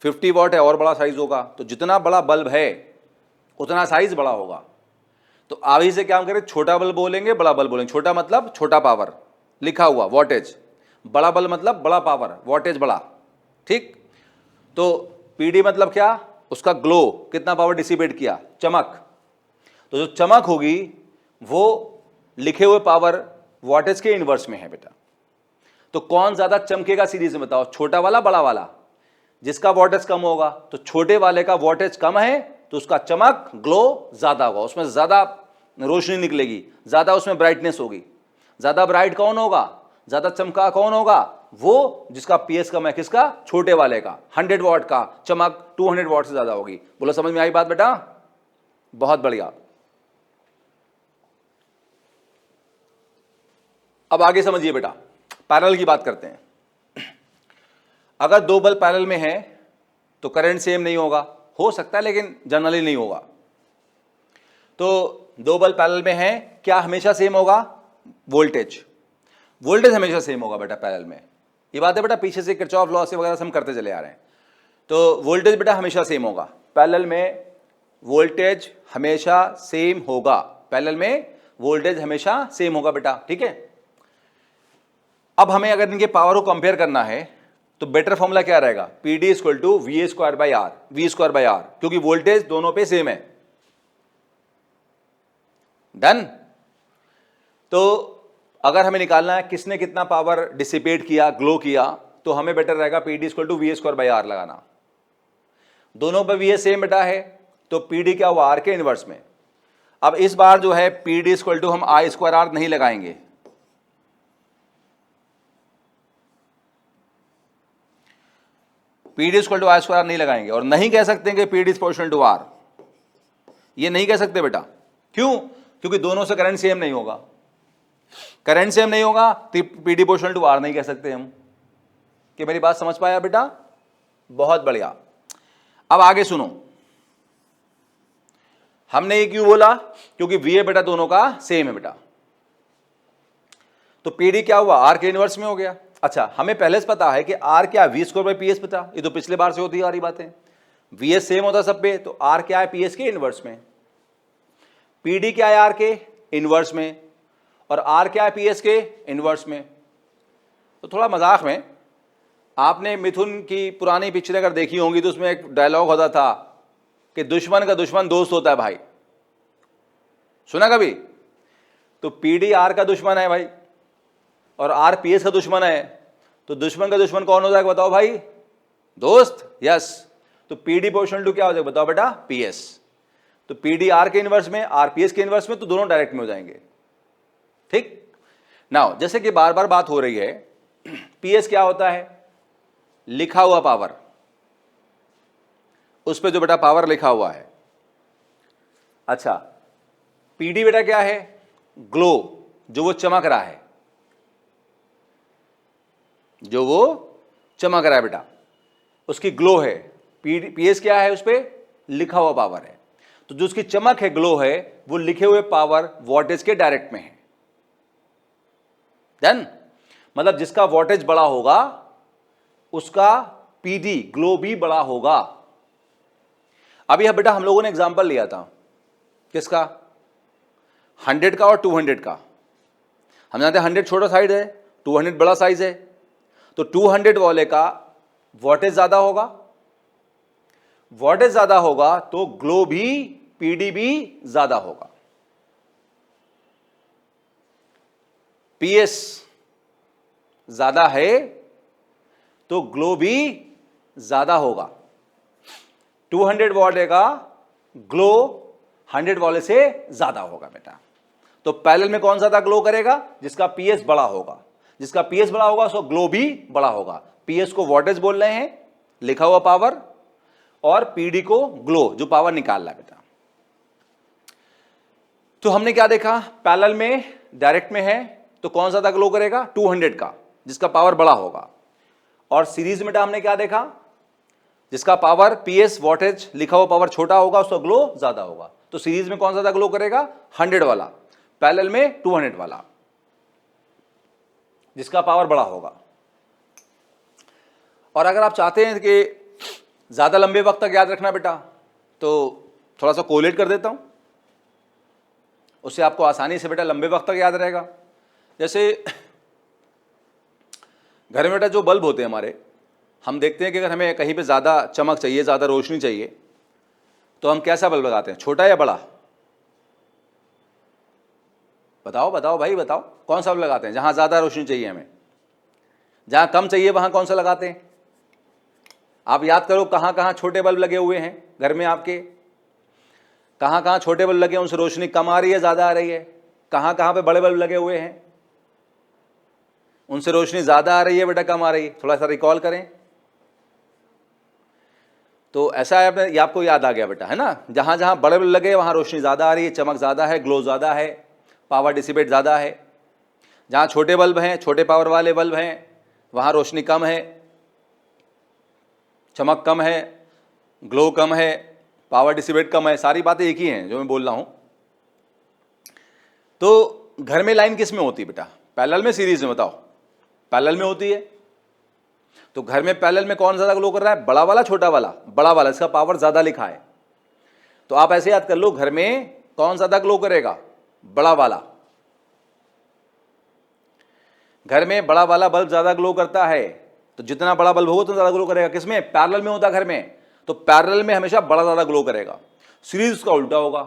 50 वॉट है और बड़ा साइज होगा, तो जितना बड़ा बल्ब है उतना साइज बड़ा होगा। तो अभी से क्या हम करें, छोटा बल्ब बोलेंगे बड़ा बल्ब बोलेंगे, छोटा मतलब छोटा पावर लिखा हुआ वोल्टेज, बड़ा बल्ब मतलब बड़ा पावर वोल्टेज बड़ा, ठीक। तो पीडी मतलब क्या, उसका ग्लो, कितना पावर डिसिपेट किया, चमक, तो जो चमक होगी वो लिखे हुए पावर वोल्टेज के इनवर्स में है बेटा। तो कौन ज्यादा चमकेगा सीरीज में बताओ, छोटा वाला बड़ा वाला, जिसका वोल्टेज कम होगा तो छोटे वाले का वोल्टेज कम है तो उसका चमक ग्लो ज्यादा होगा, उसमें ज्यादा रोशनी निकलेगी, ज्यादा उसमें ब्राइटनेस होगी। ज्यादा ब्राइट कौन होगा, ज्यादा चमका कौन होगा, वो जिसका पीएस कम है, किसका, छोटे वाले का। 100 वॉट का चमक 200 वॉट से ज्यादा होगी। बोलो समझ में आई बात बेटा, बहुत बढ़िया। अब आगे समझिए बेटा, पैरेलल की बात करते हैं। अगर दो बल्ब पैरेलल में है तो करंट सेम नहीं होगा, हो सकता है लेकिन जनरली नहीं होगा। तो दो बल्ब पैरेलल में है, क्या हमेशा सेम होगा, वोल्टेज हमेशा सेम होगा बेटा पैरेलल में। ये बात है बेटा, पीछे से किरचॉफ लॉ से वगैरह से हम करते चले आ रहे हैं। तो वोल्टेज बेटा हमेशा सेम होगा, पैरेलल में वोल्टेज हमेशा सेम होगा, पैरेलल में वोल्टेज हमेशा सेम होगा बेटा, ठीक है। अब हमें अगर इनके पावर को कंपेयर करना है तो बेटर फॉर्मूला क्या रहेगा, P D equal to V square by R, V square by R, क्योंकि वोल्टेज दोनों पे सेम है। डन। तो अगर हमें निकालना है किसने कितना पावर डिसिपेट किया, ग्लो किया, तो हमें बेटर रहेगा P D equal to V square by R लगाना। दोनों पे वी सेम बेटा है, तो पी डी क्या हुआ, आर के इनवर्स में। अब इस बार जो है पी डी इक्वल टू हम आई स्क्वायर आर नहीं लगाएंगे, P D equal to I square R नहीं लगाएंगे, और नहीं कह सकते कि P D is proportional to R, ये नहीं कह सकते बेटा। क्यों? क्योंकि दोनों से करंट सेम नहीं होगा, करंट सेम नहीं होगा तो P D proportional to R नहीं कह सकते हम। कि मेरी बात समझ पाया बेटा? बहुत बढ़िया। अब आगे सुनो, हमने ये क्यों बोला, क्योंकि वी ए बेटा दोनों का सेम है बेटा, तो पी डी क्या हुआ, आर के इनवर्स में हो गया। अच्छा, हमें पहले से पता है कि आर क्या, V square by P S पता, ये तो पिछले बार से होती आ रही बातें। वी एस सेम होता सब पे, तो आर क्या है, पी एस के इनवर्स में। पी डी क्या है, आर के इनवर्स में, और आर क्या है, पी एस के इनवर्स में। तो थोड़ा मजाक में, आपने मिथुन की पुरानी पिक्चर अगर देखी होंगी तो उसमें एक डायलॉग होता था कि दुश्मन का दुश्मन दोस्त होता है भाई, सुना कभी? तो पी डी आर का दुश्मन है भाई, और आर पी एस का दुश्मन है, तो दुश्मन का दुश्मन कौन हो जाएगा बताओ भाई, दोस्त। यस, तो पी डी प्रोपोर्शनल टू क्या हो जाएगा बताओ बेटा, पी एस। तो पी डी आर के इनवर्स में, आर पी एस के इनवर्स में, तो दोनों डायरेक्ट में हो जाएंगे। ठीक। नाउ जैसे कि बार बार बात हो रही है, पी एस क्या होता है, लिखा हुआ पावर, उस पे जो बेटा पावर लिखा हुआ है। अच्छा, पी डी बेटा क्या है, ग्लो, जो वो चमक रहा है, जो वो चमक रहा है बेटा, उसकी ग्लो है। पी एस क्या है, उस पर लिखा हुआ पावर है, तो जो उसकी चमक है, ग्लो है, वो लिखे हुए पावर वोल्टेज के डायरेक्ट में है। देन मतलब जिसका वोल्टेज बड़ा होगा उसका पीडी ग्लो भी बड़ा होगा। अब यह बेटा हम लोगों ने एग्जांपल लिया था किसका, 100 का और 200 का। हम जानते हैं 100 छोटा साइज है, 200 बड़ा साइज है, तो 200 वाले का वोल्टेज ज्यादा होगा, वोल्टेज ज्यादा होगा तो ग्लो भी, पीडी भी ज्यादा होगा। पीएस ज्यादा है तो ग्लो भी ज्यादा होगा। 200 वाले का ग्लो 100 वाले से ज्यादा होगा बेटा। तो पैरेलल में कौन ज्यादा ग्लो करेगा, जिसका पीएस बड़ा होगा, जिसका पीएस बड़ा होगा उसका ग्लो भी बड़ा होगा। पीएस को वोल्टेज बोल रहे हैं, लिखा हुआ पावर, और पीडी को ग्लो, जो पावर निकाल रहा है बेटा। तो हमने क्या देखा, पैरेलल में डायरेक्ट में है तो कौन ज्यादा ग्लो करेगा, 200 का, जिसका पावर बड़ा होगा। और सीरीज में हमने क्या देखा, जिसका पावर पीएस वोल्टेज लिखा हुआ पावर छोटा होगा उसका ग्लो ज्यादा होगा। तो सीरीज में कौन ज्यादा ग्लो करेगा, 100 वाला, पैरेलल में 200 वाला, जिसका पावर बड़ा होगा। और अगर आप चाहते हैं कि ज्यादा लंबे वक्त तक याद रखना बेटा, तो थोड़ा सा कोलेट कर देता हूं, उससे आपको आसानी से बेटा लंबे वक्त तक याद रहेगा। जैसे घर में बेटा जो बल्ब होते हैं हमारे, हम देखते हैं कि अगर हमें कहीं पे ज़्यादा चमक चाहिए, ज़्यादा रोशनी चाहिए, तो हम कैसा बल्ब लगाते हैं, छोटा या बड़ा? बताओ बताओ भाई बताओ, कौन सा बल्ब लगाते हैं जहाँ ज़्यादा रोशनी चाहिए हमें? जहाँ कम चाहिए वहाँ कौन सा लगाते हैं? आप याद करो कहाँ कहाँ छोटे बल्ब लगे हुए हैं घर में आपके, कहाँ कहाँ छोटे बल्ब लगे हैं उनसे रोशनी कम आ रही है, ज़्यादा आ रही है? कहाँ कहाँ पे बड़े बल्ब लगे हुए हैं उनसे रोशनी ज़्यादा आ रही है बेटा, कम आ रही है? थोड़ा सा रिकॉल करें। तो ऐसा है, ये आपको याद आ गया बेटा, है ना? जहाँ जहाँ बड़े बल्ब लगे वहाँ रोशनी ज़्यादा आ रही है, चमक ज़्यादा है, ग्लो ज़्यादा है, पावर डिसिपेट ज़्यादा है। जहाँ छोटे बल्ब हैं, छोटे पावर वाले बल्ब हैं, वहाँ रोशनी कम है, चमक कम है, ग्लो कम है, पावर डिसिपेट कम है। सारी बातें एक ही हैं जो मैं बोल रहा हूँ। तो घर में लाइन किस में होती है बेटा, पैरेलल में, सीरीज में? बताओ। पैरेलल में होती है। तो घर में पैरेलल में कौन ज़्यादा ग्लो कर रहा है, बड़ा वाला छोटा वाला? बड़ा वाला, इसका पावर ज़्यादा लिखा है। तो आप ऐसे याद कर लो, घर में कौन ज़्यादा ग्लो करेगा, बड़ा वाला। घर में बड़ा वाला बल्ब ज्यादा ग्लो करता है, तो जितना बड़ा बल्ब होगा उतना ज्यादा ग्लो करेगा। किसमें? पैरेलल में होता है घर में, तो पैरेलल में हमेशा बड़ा ज्यादा ग्लो करेगा। सीरीज का उल्टा होगा,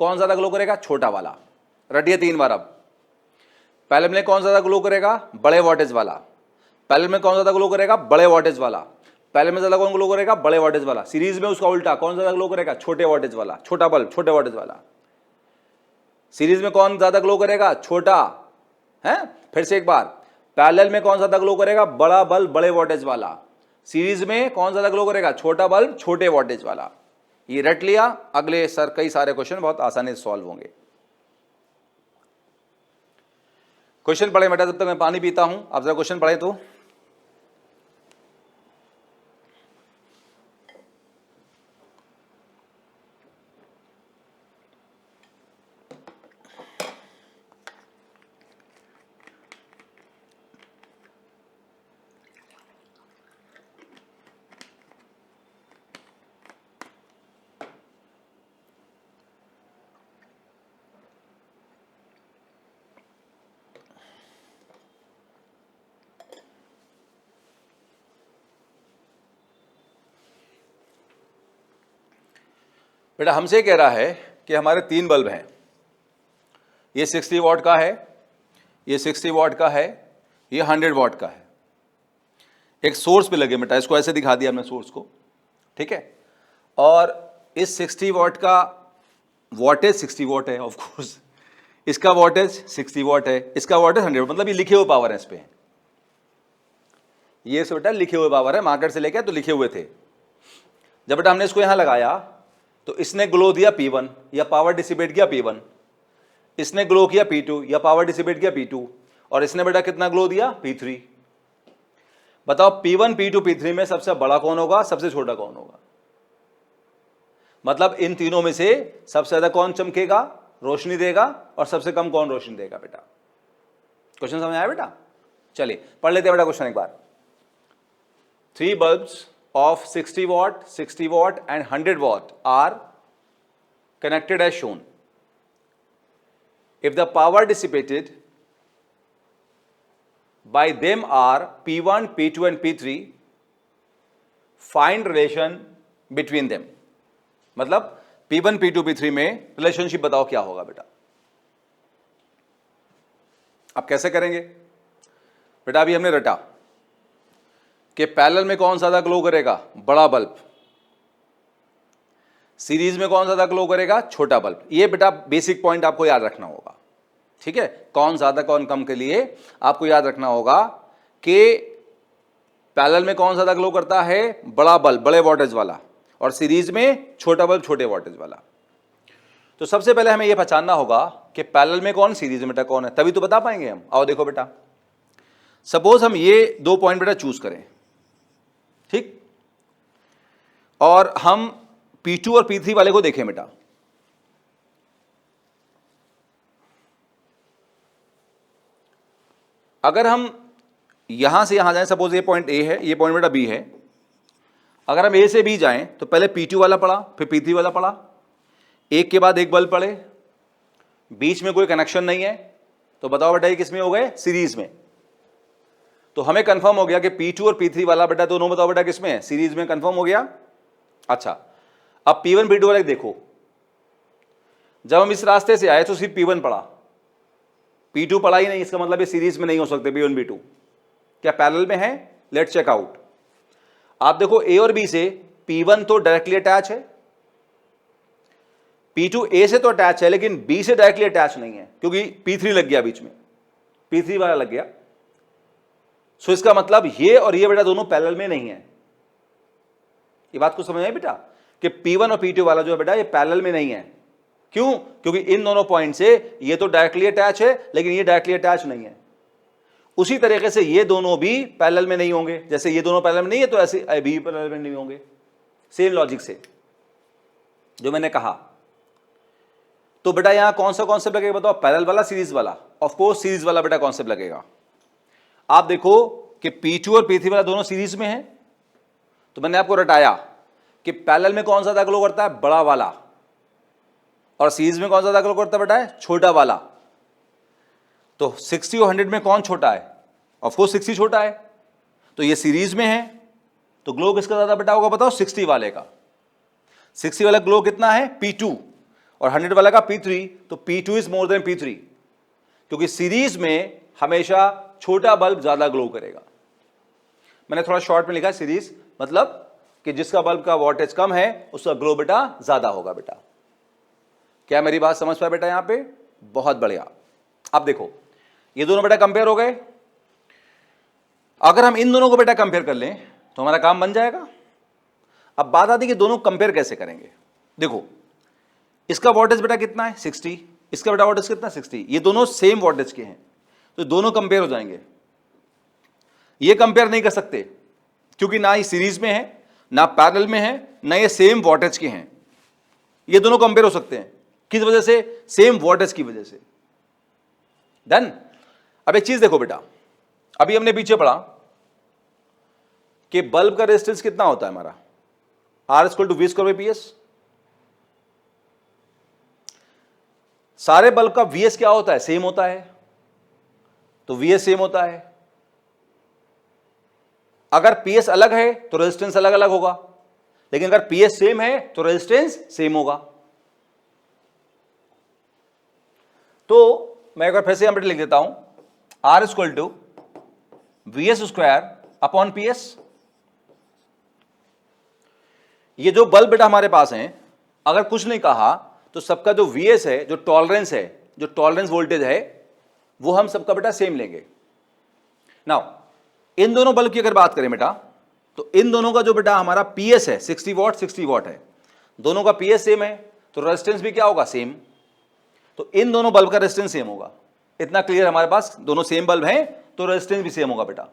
कौन ज्यादा ग्लो करेगा? छोटा वाला। रटिए 3 बार। अब पैरेलल में कौन ज्यादा ग्लो करेगा? बड़े वोल्टेज वाला। पैरेलल में कौन ज्यादा ग्लो करेगा? बड़े वोल्टेज वाला। पैरेलल में ज्यादा कौन ग्लो करेगा? बड़े वोल्टेज वाला। सीरीज में उसका उल्टा, कौन ज्यादा ग्लो करेगा? छोटे वोल्टेज वाला, छोटा बल्ब, छोटे वोल्टेज वाला। सीरीज में कौन ज्यादा ग्लो करेगा? छोटा है। फिर से एक बार, पैरेलल में कौन ज्यादा ग्लो करेगा? बड़ा बल्ब, बड़े वोल्टेज वाला। सीरीज में कौन ज्यादा ग्लो करेगा? छोटा बल्ब, छोटे वोल्टेज वाला। ये रट लिया, अगले सर कई सारे क्वेश्चन बहुत आसानी से सॉल्व होंगे। क्वेश्चन पढ़े बेटा, जब तक मैं पानी पीता हूं आप जरा क्वेश्चन पढ़े तो। बेटा हमसे कह रहा है कि हमारे 3 बल्ब हैं, ये 60 वॉट का है, ये 60 वॉट का है, ये 100 वॉट का है। एक सोर्स पे लगे बेटा, इसको ऐसे दिखा दिया हमने सोर्स को, ठीक है। और इस 60 वॉट का वॉटेज 60 वॉट है ऑफ कोर्स, इसका वॉटेज 60 वॉट है, इसका वॉटेज 100, मतलब ये लिखे हुए पावर है इस पे। ये बेटा लिखे हुए पावर है, मार्केट से लेके तो लिखे हुए थे। जब बेटा हमने इसको यहां लगाया तो इसने ग्लो दिया P1 या पावर डिसिपेट किया P1, इसने ग्लो किया P2 या पावर डिसिपेट किया P2, और इसने बेटा कितना ग्लो दिया? P3। बताओ P1 P2 P3 में सबसे बड़ा कौन होगा, सबसे छोटा कौन होगा? मतलब इन तीनों में से सबसे ज्यादा कौन चमकेगा, रोशनी देगा, और सबसे कम कौन रोशनी देगा? बेटा क्वेश्चन समझ आया बेटा? चलिए पढ़ लेते हैं बेटा क्वेश्चन एक बार। 3 bulbs of 60 watt and 100 watt are connected as shown. If the power dissipated by them are P1, P2 and P3, find relation between them. मतलब P1, P2, P3 में रिलेशनशिप बताओ क्या होगा बेटा। अब कैसे करेंगे बेटा? अभी हमने रटा कि पैरेलल में कौन ज्यादा ग्लो करेगा? बड़ा बल्ब। सीरीज में कौन ज्यादा ग्लो करेगा? छोटा बल्ब। ये बेटा बेसिक पॉइंट आपको याद रखना होगा, ठीक है। कौन ज्यादा कौन कम के लिए आपको याद रखना होगा कि पैरेलल में कौन ज्यादा ग्लो करता है? बड़ा बल्ब, बड़े वोल्टेज वाला, और सीरीज में छोटा बल्ब, छोटे वोल्टेज वाला। तो सबसे पहले हमें यह पहचानना होगा कि पैरेलल में कौन, सीरीज में बेटा कौन है, तभी तो बता पाएंगे हम। आओ देखो बेटा, सपोज हम ये 2 पॉइंट बेटा चूज करें, ठीक, और हम P2 और P3 वाले को देखें बेटा। अगर हम यहां से यहां जाएं, सपोज ये पॉइंट A है, ये पॉइंट बेटा B है। अगर हम A से B जाएं तो पहले P2 वाला पढ़ा, फिर P3 वाला पढ़ा, एक के बाद एक बल्ब पढ़े, बीच में कोई कनेक्शन नहीं है, तो बताओ बेटा ये किस में हो गए? सीरीज में। तो हमें कंफर्म हो गया कि P2 और P3 वाला बेटा दोनों बताओ बेटा किस में है? सीरीज में। कंफर्म हो गया। अच्छा, अब P1 P2 वाले देखो, जब हम इस रास्ते से आए तो सिर्फ P1 पढ़ा, P2 पढ़ा ही नहीं, इसका मतलब ये सीरीज में नहीं हो सकते P1 P2। क्या पैरेलल में है? Let's check out. आप देखो A और B से P1 तो डायरेक्टली अटैच है, P2 A से तो अटैच है, लेकिन B से डायरेक्टली अटैच नहीं है, क्योंकि P3 लग गया बीच में, P3 वाला लग गया। सो इसका मतलब ये और ये बेटा दोनों पैरेलल में नहीं है। ये बात को समझ आई बेटा कि P1 और P2 वाला जो है बेटा ये पैरेलल में नहीं है। क्यों? क्योंकि इन दोनों पॉइंट से ये तो डायरेक्टली अटैच है, लेकिन ये डायरेक्टली अटैच नहीं है। उसी तरीके से ये दोनों भी पैरेलल में नहीं होंगे, जैसे ये दोनों पैरेलल में नहीं है तो ऐसे भी पैरेलल में नहीं होंगे। सेम लॉजिक से जो मैंने कहा। तो बेटा यहां कौन सा कॉन्सेप्ट लगेगा बताओ? पैरेलल वाला, सीरीज वाला? ऑफ कोर्स सीरीज वाला बेटा कॉन्सेप्ट लगेगा। आप देखो कि P2 और P3 वाला दोनों सीरीज में है, तो मैंने आपको रटाया कि पैरेलल में कौन सा ज्यादा ग्लो करता है? बड़ा वाला। और सीरीज में कौन ज्यादा ग्लो करता है बेटा? छोटा वाला। तो 60 और 100 में कौन छोटा है? ऑफ कोर्स 60 छोटा है। तो ये सीरीज में है, तो ग्लो किसका ज्यादा बेटा होगा बताओ? 60 वाले का। 60 वाला ग्लो कितना है? P2, और 100 वाला का P3। तो P2 is more than P3, क्योंकि सीरीज में हमेशा छोटा बल्ब ज्यादा ग्लो करेगा। मैंने थोड़ा शॉर्ट में लिखा है सीरीज, मतलब कि जिसका बल्ब का वोल्टेज कम है उसका ग्लो बेटा ज्यादा होगा बेटा। क्या मेरी बात समझ पाए बेटा यहां पे? बहुत बढ़िया। अब देखो ये दोनों बेटा कंपेयर हो गए। अगर हम इन दोनों को बेटा कंपेयर कर लें तो हमारा काम बन जाएगा। अब बात आती है कि दोनों कंपेयर कैसे करेंगे। देखो इसका वोल्टेज बेटा कितना है? 60। इसका बेटा वोल्टेज कितना? 60। ये दोनों सेम वोल्टेज के हैं, तो दोनों कंपेयर हो जाएंगे। ये कंपेयर नहीं कर सकते क्योंकि ना ही सीरीज में है, ना पैरेलल में है, ना ये सेम वोल्टेज के हैं। ये दोनों कंपेयर हो सकते हैं किस वजह से? सेम वोल्टेज की वजह से। डन। अब एक चीज देखो बेटा, अभी हमने पीछे पढ़ा कि बल्ब का रेजिस्टेंस कितना होता है हमारा? R = V²/PS। सारे बल्ब का VS क्या होता है? सेम होता है। तो VS सेम होता है। अगर PS अलग है तो रेजिस्टेंस अलग अलग होगा, लेकिन अगर PS सेम है तो रेजिस्टेंस सेम होगा। तो मैं एक बार फिर से यहां पर लिख देता हूं, R = VS²/PS। ये जो बल्ब बेटा हमारे पास हैं, अगर कुछ नहीं कहा तो सबका जो VS है, जो टॉलरेंस है, जो टॉलरेंस वोल्टेज है, वो हम सबका बेटा सेम लेंगे। नाउ इन दोनों बल्ब की अगर बात करें बेटा, तो इन दोनों का जो बेटा हमारा PS है 60 वॉट 60 वॉट है, दोनों का PS सेम है, तो रेजिस्टेंस भी क्या होगा? सेम। तो इन दोनों बल्ब का रेजिस्टेंस सेम होगा। इतना क्लियर? हमारे पास दोनों सेम बल्ब हैं तो रेजिस्टेंस भी सेम होगा बेटा।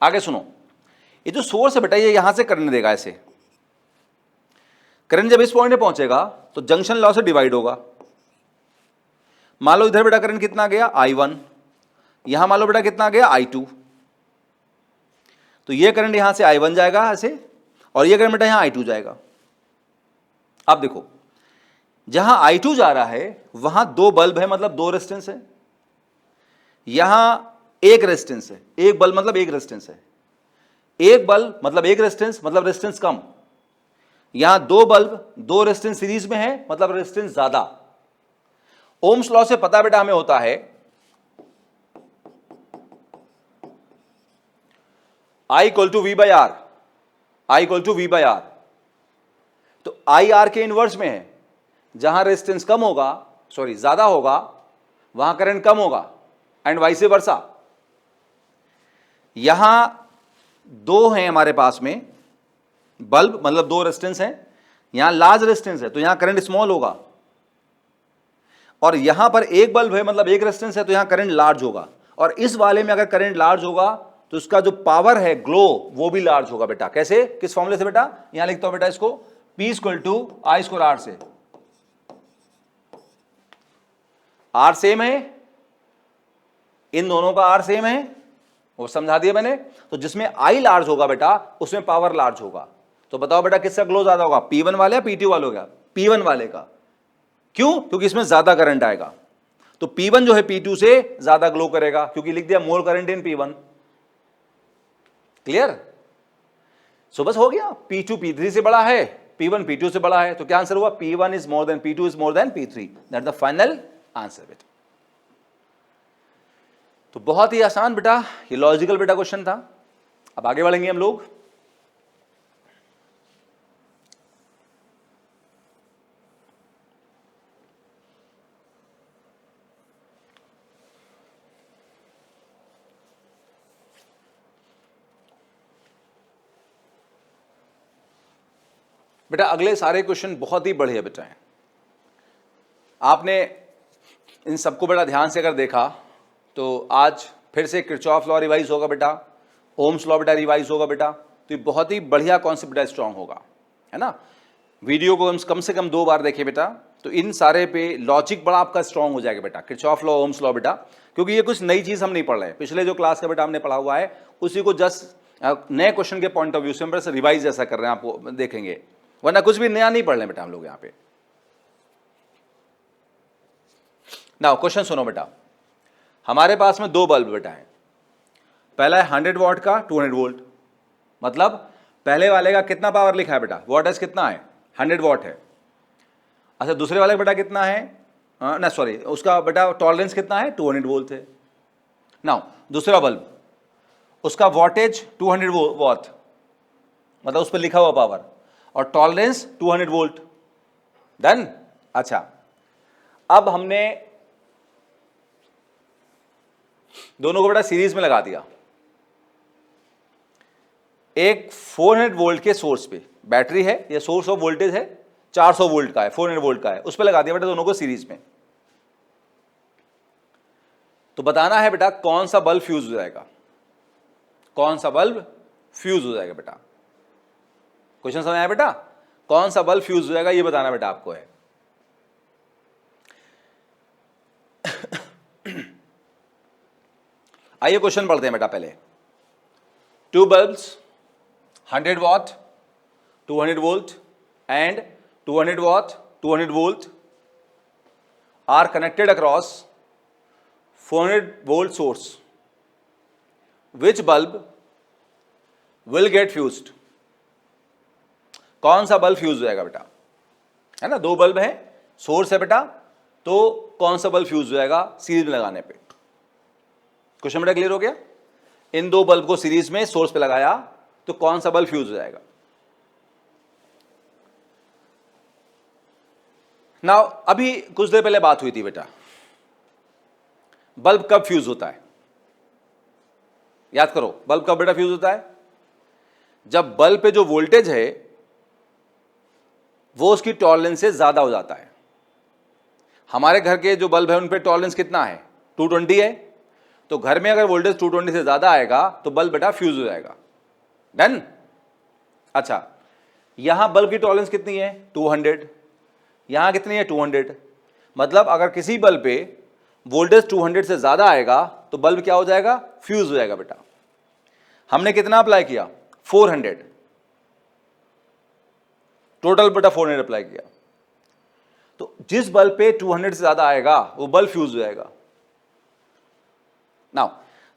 आगे सुनो, ये जो सोर्स है बेटा ये यहां से करंट देगा। ऐसे करंट जब इस पॉइंट पे पहुंचेगा तो जंक्शन लॉ से डिवाइड होगा। मान लो इधर बेटा करंट कितना गया? I1। यहां मान लो बेटा कितना गया? I2। तो ये करंट यहां से I1 जाएगा ऐसे, और ये करंट बेटा यहां I2 जाएगा। अब देखो जहां I2 जा रहा है वहां दो बल्ब है, मतलब दो रेजिस्टेंस है। यहां एक रेजिस्टेंस है, एक बल्ब मतलब एक रेजिस्टेंस है। एक बल्ब मतलब एक रेजिस्टेंस, मतलब रेजिस्टेंस कम। यहां दो बल्ब, दो रेजिस्टेंस सीरीज में है, मतलब रेजिस्टेंस ज्यादा। ओम्स लॉ से पता बेटा हमें होता है I = V/R। I = V/R। तो IR के इनवर्स में है, जहां रेजिस्टेंस कम होगा, सॉरी ज्यादा होगा, वहां करंट कम होगा, एंड वाइस वर्सा। यहां दो हैं हमारे पास में बल्ब, मतलब दो रेजिस्टेंस हैं। यहां लार्ज रेजिस्टेंस है तो यहां करंट स्मॉल होगा, और यहां पर एक बल्ब है मतलब एक रेजिस्टेंस है तो यहां करंट लार्ज होगा। और इस वाले में अगर करंट लार्ज होगा तो उसका जो पावर है ग्लो वो भी लार्ज होगा बेटा। कैसे? किस फॉर्मूले से बेटा? यहां लिखता हूं बेटा इसको, P = I²R से। R सेम है, इन दोनों का R सेम है, वो समझा दिया मैंने। तो जिसमें I लार्ज होगा बेटा उसमें पावर लार्ज होगा। तो बताओ बेटा किसका ग्लो ज्यादा होगा? P1 वाले या P2 वाले का? P1 वाले का। क्यों? क्योंकि इसमें ज्यादा करंट आएगा। तो P1 जो है P2 से ज्यादा ग्लो करेगा, क्योंकि लिख दिया मोर करंट इन P1। क्लियर? सो बस हो गया। P2 P3 से बड़ा है, P1 P2 से बड़ा है, तो क्या आंसर हुआ? P1 is more than P2 is more than P3। That the final answer बेटा। तो बहुत ही आसान बेटा, ये लॉजिकल बेटा क्वेश्चन था। अब आगे बढ़ेंगे हम लोग। बेटा अगले सारे क्वेश्चन बहुत ही बढ़िया बेटा हैं। आपने इन सबको बेटा ध्यान से अगर देखा तो आज फिर से किरचॉफ लॉ रिवाइज होगा बेटा, ओम्स लॉ बेटा रिवाइज होगा बेटा। तो ये बहुत ही बढ़िया कॉन्सेप्ट बेटा स्ट्रांग होगा, है ना। वीडियो को कम से कम 2 बार देखें बेटा, तो इन सारे पे लॉजिक बड़ा आपका स्ट्रांग हो जाएगा बेटा। किरचॉफ लॉ, ओम्स लॉ बेटा, क्योंकि ये कुछ नई चीज हम नहीं पढ़ रहे हैं। पिछले जो क्लास का बेटा हमने पढ़ा हुआ है उसी को जस्ट नए क्वेश्चन के पॉइंट ऑफ व्यू से हम बस रिवाइज जैसा कर रहे हैं, आपको देखेंगे, वरना कुछ भी नया नहीं पढ़ रहे बेटा हम लोग यहाँ पे। नाउ क्वेश्चन सुनो बेटा, हमारे पास में दो बल्ब बेटा है, पहला है 100 वॉट का 200 वोल्ट, मतलब पहले वाले का कितना पावर लिखा है बेटा, वॉटेज कितना है 100 वॉट है। अच्छा दूसरे वाले का बेटा कितना है, ना सॉरी उसका बेटा टॉलरेंस कितना है 200 वोल्ट है। नाउ दूसरा बल्ब उसका वॉटेज 200 वॉट, मतलब उस पर लिखा हुआ पावर, और टॉलरेंस 200 वोल्ट। डन। अच्छा अब हमने दोनों को बेटा सीरीज में लगा दिया, एक 400 वोल्ट के सोर्स पे बैटरी है, ये सोर्स ऑफ वोल्टेज है 400 वोल्ट का है, 400 वोल्ट का है, उस पे लगा दिया बेटा दोनों को सीरीज में। तो बताना है बेटा कौन सा बल्ब फ्यूज हो जाएगा, कौन सा बल्ब फ्यूज हो जाएगा बेटा। क्वेश्चन समझ आया बेटा, कौन सा बल्ब फ्यूज हो जाएगा ये बताना बेटा आपको है। आइए क्वेश्चन पढ़ते हैं बेटा पहले। Two bulbs 100 watt 200 volt and 200 watt 200 volt are connected across 400 volt source. Which bulb will get fused? कौन सा बल्ब फ्यूज हो जाएगा बेटा, है ना, दो बल्ब है, सोर्स है बेटा, तो कौन सा बल्ब फ्यूज हो जाएगा सीरीज में लगाने पे। क्वेश्चन बेटा क्लियर हो गया, इन दो बल्ब को सीरीज में सोर्स पे लगाया तो कौन सा बल्ब फ्यूज हो जाएगा। नाउ अभी कुछ देर पहले बात हुई थी बेटा, बल्ब कब फ्यूज होता है, याद करो बल्ब कब बेटा फ्यूज होता है, जब बल्ब पे जो वोल्टेज है वो उसकी टॉलरेंस से ज्यादा हो जाता है। हमारे घर के जो बल्ब है उन पे टॉलरेंस कितना है 220 है, तो घर में अगर वोल्टेज 220 से ज्यादा आएगा तो बल्ब बेटा फ्यूज हो जाएगा। डन। अच्छा यहां बल्ब की टॉलरेंस कितनी है 200, यहां कितनी है 200, मतलब अगर किसी बल्ब पे वोल्टेज 200 से ज्यादा आएगा तो बल्ब क्या हो जाएगा, फ्यूज हो जाएगा बेटा। हमने कितना अप्लाई किया 400, टोटल बेटा 400 अप्लाई किया, तो जिस बल्ब पे 200 से ज्यादा आएगा वो बल्ब फ्यूज हो जाएगा। नाउ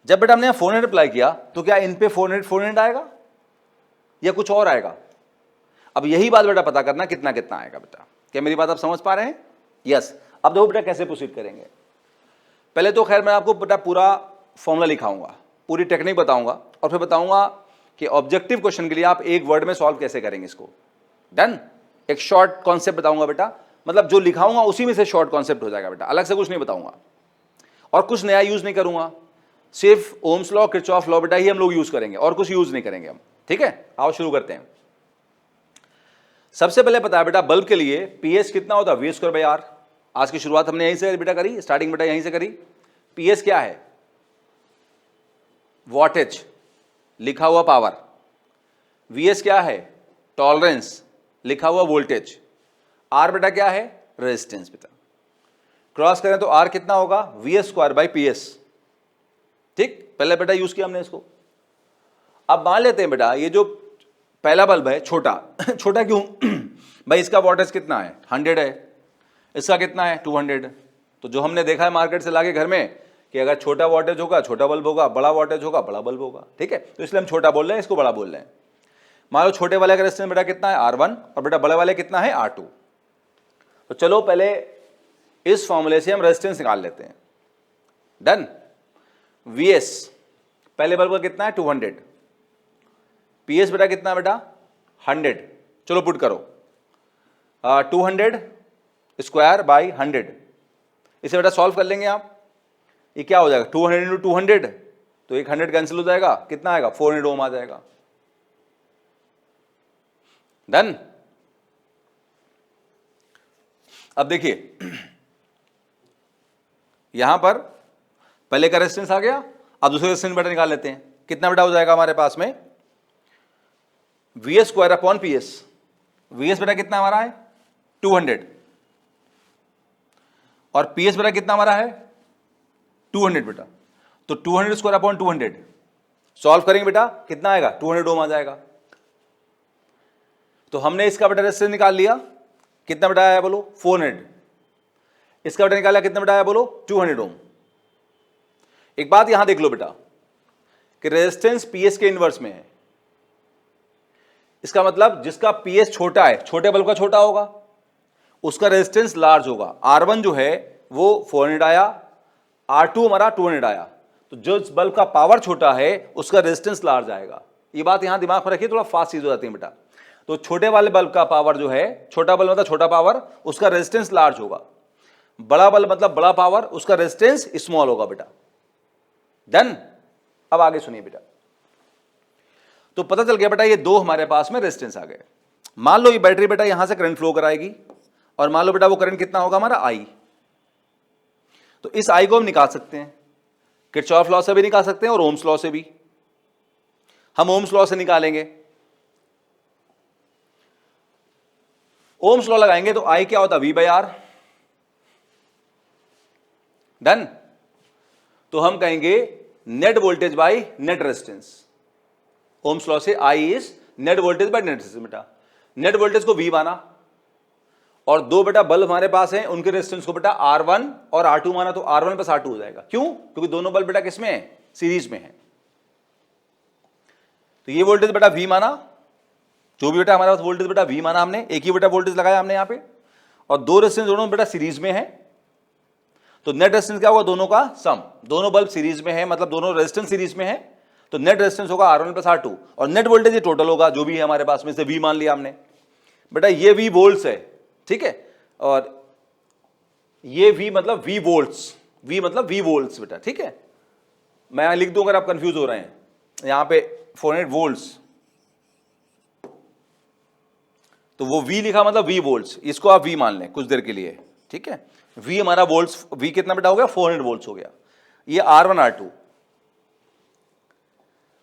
जब बेटा हमने 400 अप्लाई किया तो क्या इन पे 400 आएगा या कुछ और आएगा। अब यही बात बेटा पता करना कितना कितना आएगा बेटा। क्या मेरी बात आप समझ पा रहे हैं? यस। अब देखो बेटा कैसे प्रोसीड करेंगे। पहले तो खैर मैं आपको बेटा पूरा फॉर्मूला लिखाऊंगा, पूरी टेक्निक बताऊंगा, और फिर बताऊंगा कि ऑब्जेक्टिव क्वेश्चन के लिए आप एक वर्ड में सॉल्व कैसे करेंगे इसको। डन। एक शॉर्ट कॉन्सेप्ट बताऊंगा बेटा, मतलब जो लिखाऊंगा उसी में से शॉर्ट कॉन्सेप्ट हो जाएगा बेटा, अलग से कुछ नहीं बताऊंगा और कुछ नया यूज नहीं करूंगा, सिर्फ ओम्स लॉ किरचॉफ लॉ बेटा ही हम लोग यूज करेंगे और कुछ यूज नहीं करेंगे हम। ठीक है, आओ शुरू करते हैं। सबसे पहले पता है बेटा बल्ब के लिए पीएस कितना होता है V²/R। आज की शुरुआत हमने यहीं से बेटा करी, स्टार्टिंग बेटा यहीं से करी। पीएस क्या है, वॉटेज लिखा हुआ पावर, वीएस क्या है टॉलरेंस लिखा हुआ वोल्टेज, आर बेटा क्या है रेजिस्टेंस बेटा। क्रॉस करें तो आर कितना होगा V²/PS। ठीक, पहले बेटा यूज किया हमने इसको। अब मान लेते हैं बेटा ये जो पहला बल्ब है छोटा छोटा क्यों भाई, इसका वोल्टेज कितना है 100 है, इसका कितना है 200। तो जो हमने देखा है मार्केट से लाके घर में कि अगर छोटा वोल्टेज होगा छोटा बल्ब होगा, बड़ा वोल्टेज होगा बड़ा बल्ब होगा। ठीक है, तो इसलिए हम छोटा बोल रहे हैं, इसको बड़ा बोल रहे हैं। मान लो छोटे वाले का रेजिस्टेंस बेटा कितना है R1 और बेटा बड़े वाले कितना है R2। तो चलो पहले इस फॉर्मूले से हम रेजिस्टेंस निकाल लेते हैं। डन। VS पहले बल्ब का कितना है 200, PS बेटा कितना बेटा 100। चलो पुट करो 200² 100, इसे बेटा सॉल्व कर लेंगे आप। ये क्या हो जाएगा 200 × 200, तो एक 100 कैंसिल हो जाएगा, कितना आएगा 400 ओम आ जाएगा। डन। अब देखिए यहां पर पहले का रेजिस्टेंस आ गया, अब दूसरे रेजिस्टेंस बेटा निकाल लेते हैं। कितना बेटा हो जाएगा हमारे पास में V²/PS। VS बेटा कितना हमारा है 200 और PS बेटा कितना हमारा है 200 बेटा, तो 200² सॉल्व करेंगे बेटा कितना आएगा 200 ओम आ जाएगा। तो हमने इसका बेटा रेजिस्टेंस निकाल लिया, कितना बेटा आया बोलो 400। इसका बेटा निकाला कितना बेटा आया बोलो 200 ओम। एक बात यहां देख लो बेटा कि रेजिस्टेंस पीएस के इनवर्स में है, इसका मतलब जिसका पीएस छोटा है, छोटे बल्ब का छोटा होगा, उसका रेजिस्टेंस लार्ज होगा। R1 जो है वो 400 आया, R2 हमारा 200 आया, तो जो बल्ब का पावर छोटा है उसका रेजिस्टेंस लार्ज आएगा। ये बात यहां दिमाग में रखिए, थोड़ा फास्ट चीज हो जाती है बेटा। तो छोटे वाले बल्ब का पावर जो है, छोटा बल्ब मतलब छोटा पावर, उसका रेजिस्टेंस लार्ज होगा। बड़ा बल्ब मतलब बड़ा पावर, उसका रेजिस्टेंस स्मॉल होगा बेटा। डन। अब आगे सुनिए बेटा, तो पता चल गया बेटा ये दो हमारे पास में रेजिस्टेंस आ गए। मान लो ये बैटरी बेटा यहां से करंट फ्लो कराएगी, और मान लो बेटा वो करंट कितना होगा हमारा आई। तो इस आई को हम निकाल सकते हैं, किरचॉफ लॉ से भी निकाल सकते हैं और ओम्स लॉ से भी। हम ओम्स लॉ से निकालेंगे। ओम्स लॉ लगाएंगे तो आई क्या होता है, V/R। डन। तो हम कहेंगे net voltage by net resistance. Ohm's law से I is net voltage by net resistance बेटा। नेट वोल्टेज को V माना, और दो बेटा बल्ब हमारे पास हैं, उनके रेजिस्टेंस को बेटा R1 और R2 माना, तो R1 प्लस R2 हो जाएगा। क्यों? क्योंकि दोनों बल्ब बेटा किसमें है, सीरीज में है। तो ये वोल्टेज बेटा V माना, जो भी बेटा हमारे पास वोल्टेज बेटा V माना हमने, एक ही बेटा वोल्टेज लगाया हमने यहां पे, और दो रेजिस्टेंस दोनों बेटा सीरीज में है, तो नेट रेजिस्टेंस क्या होगा, दोनों का सम। दोनों बल्ब सीरीज में है मतलब दोनों रेजिस्टेंस सीरीज में है, तो नेट रेजिस्टेंस होगा R1 प्लस R2, और नेट वोल्टेज ये टोटल होगा जो भी है हमारे पास में, से V मान लिया हमने बेटा। ये V वोल्ट्स है, ठीक है, और ये V मतलब V वोल्ट्स, V मतलब V वोल्ट्स बेटा, ठीक है। मैं यहां लिख दूं अगर आप कंफ्यूज हो रहे हैं, यहां पे 400 वोल्ट्स, तो वो V लिखा मतलब V वोल्ट्स, इसको आप V मान लें कुछ देर के लिए, ठीक है। V हमारा वोल्ट्स, V कितना बेटा हो गया, 400 वोल्ट्स हो गया। ये R1 R2,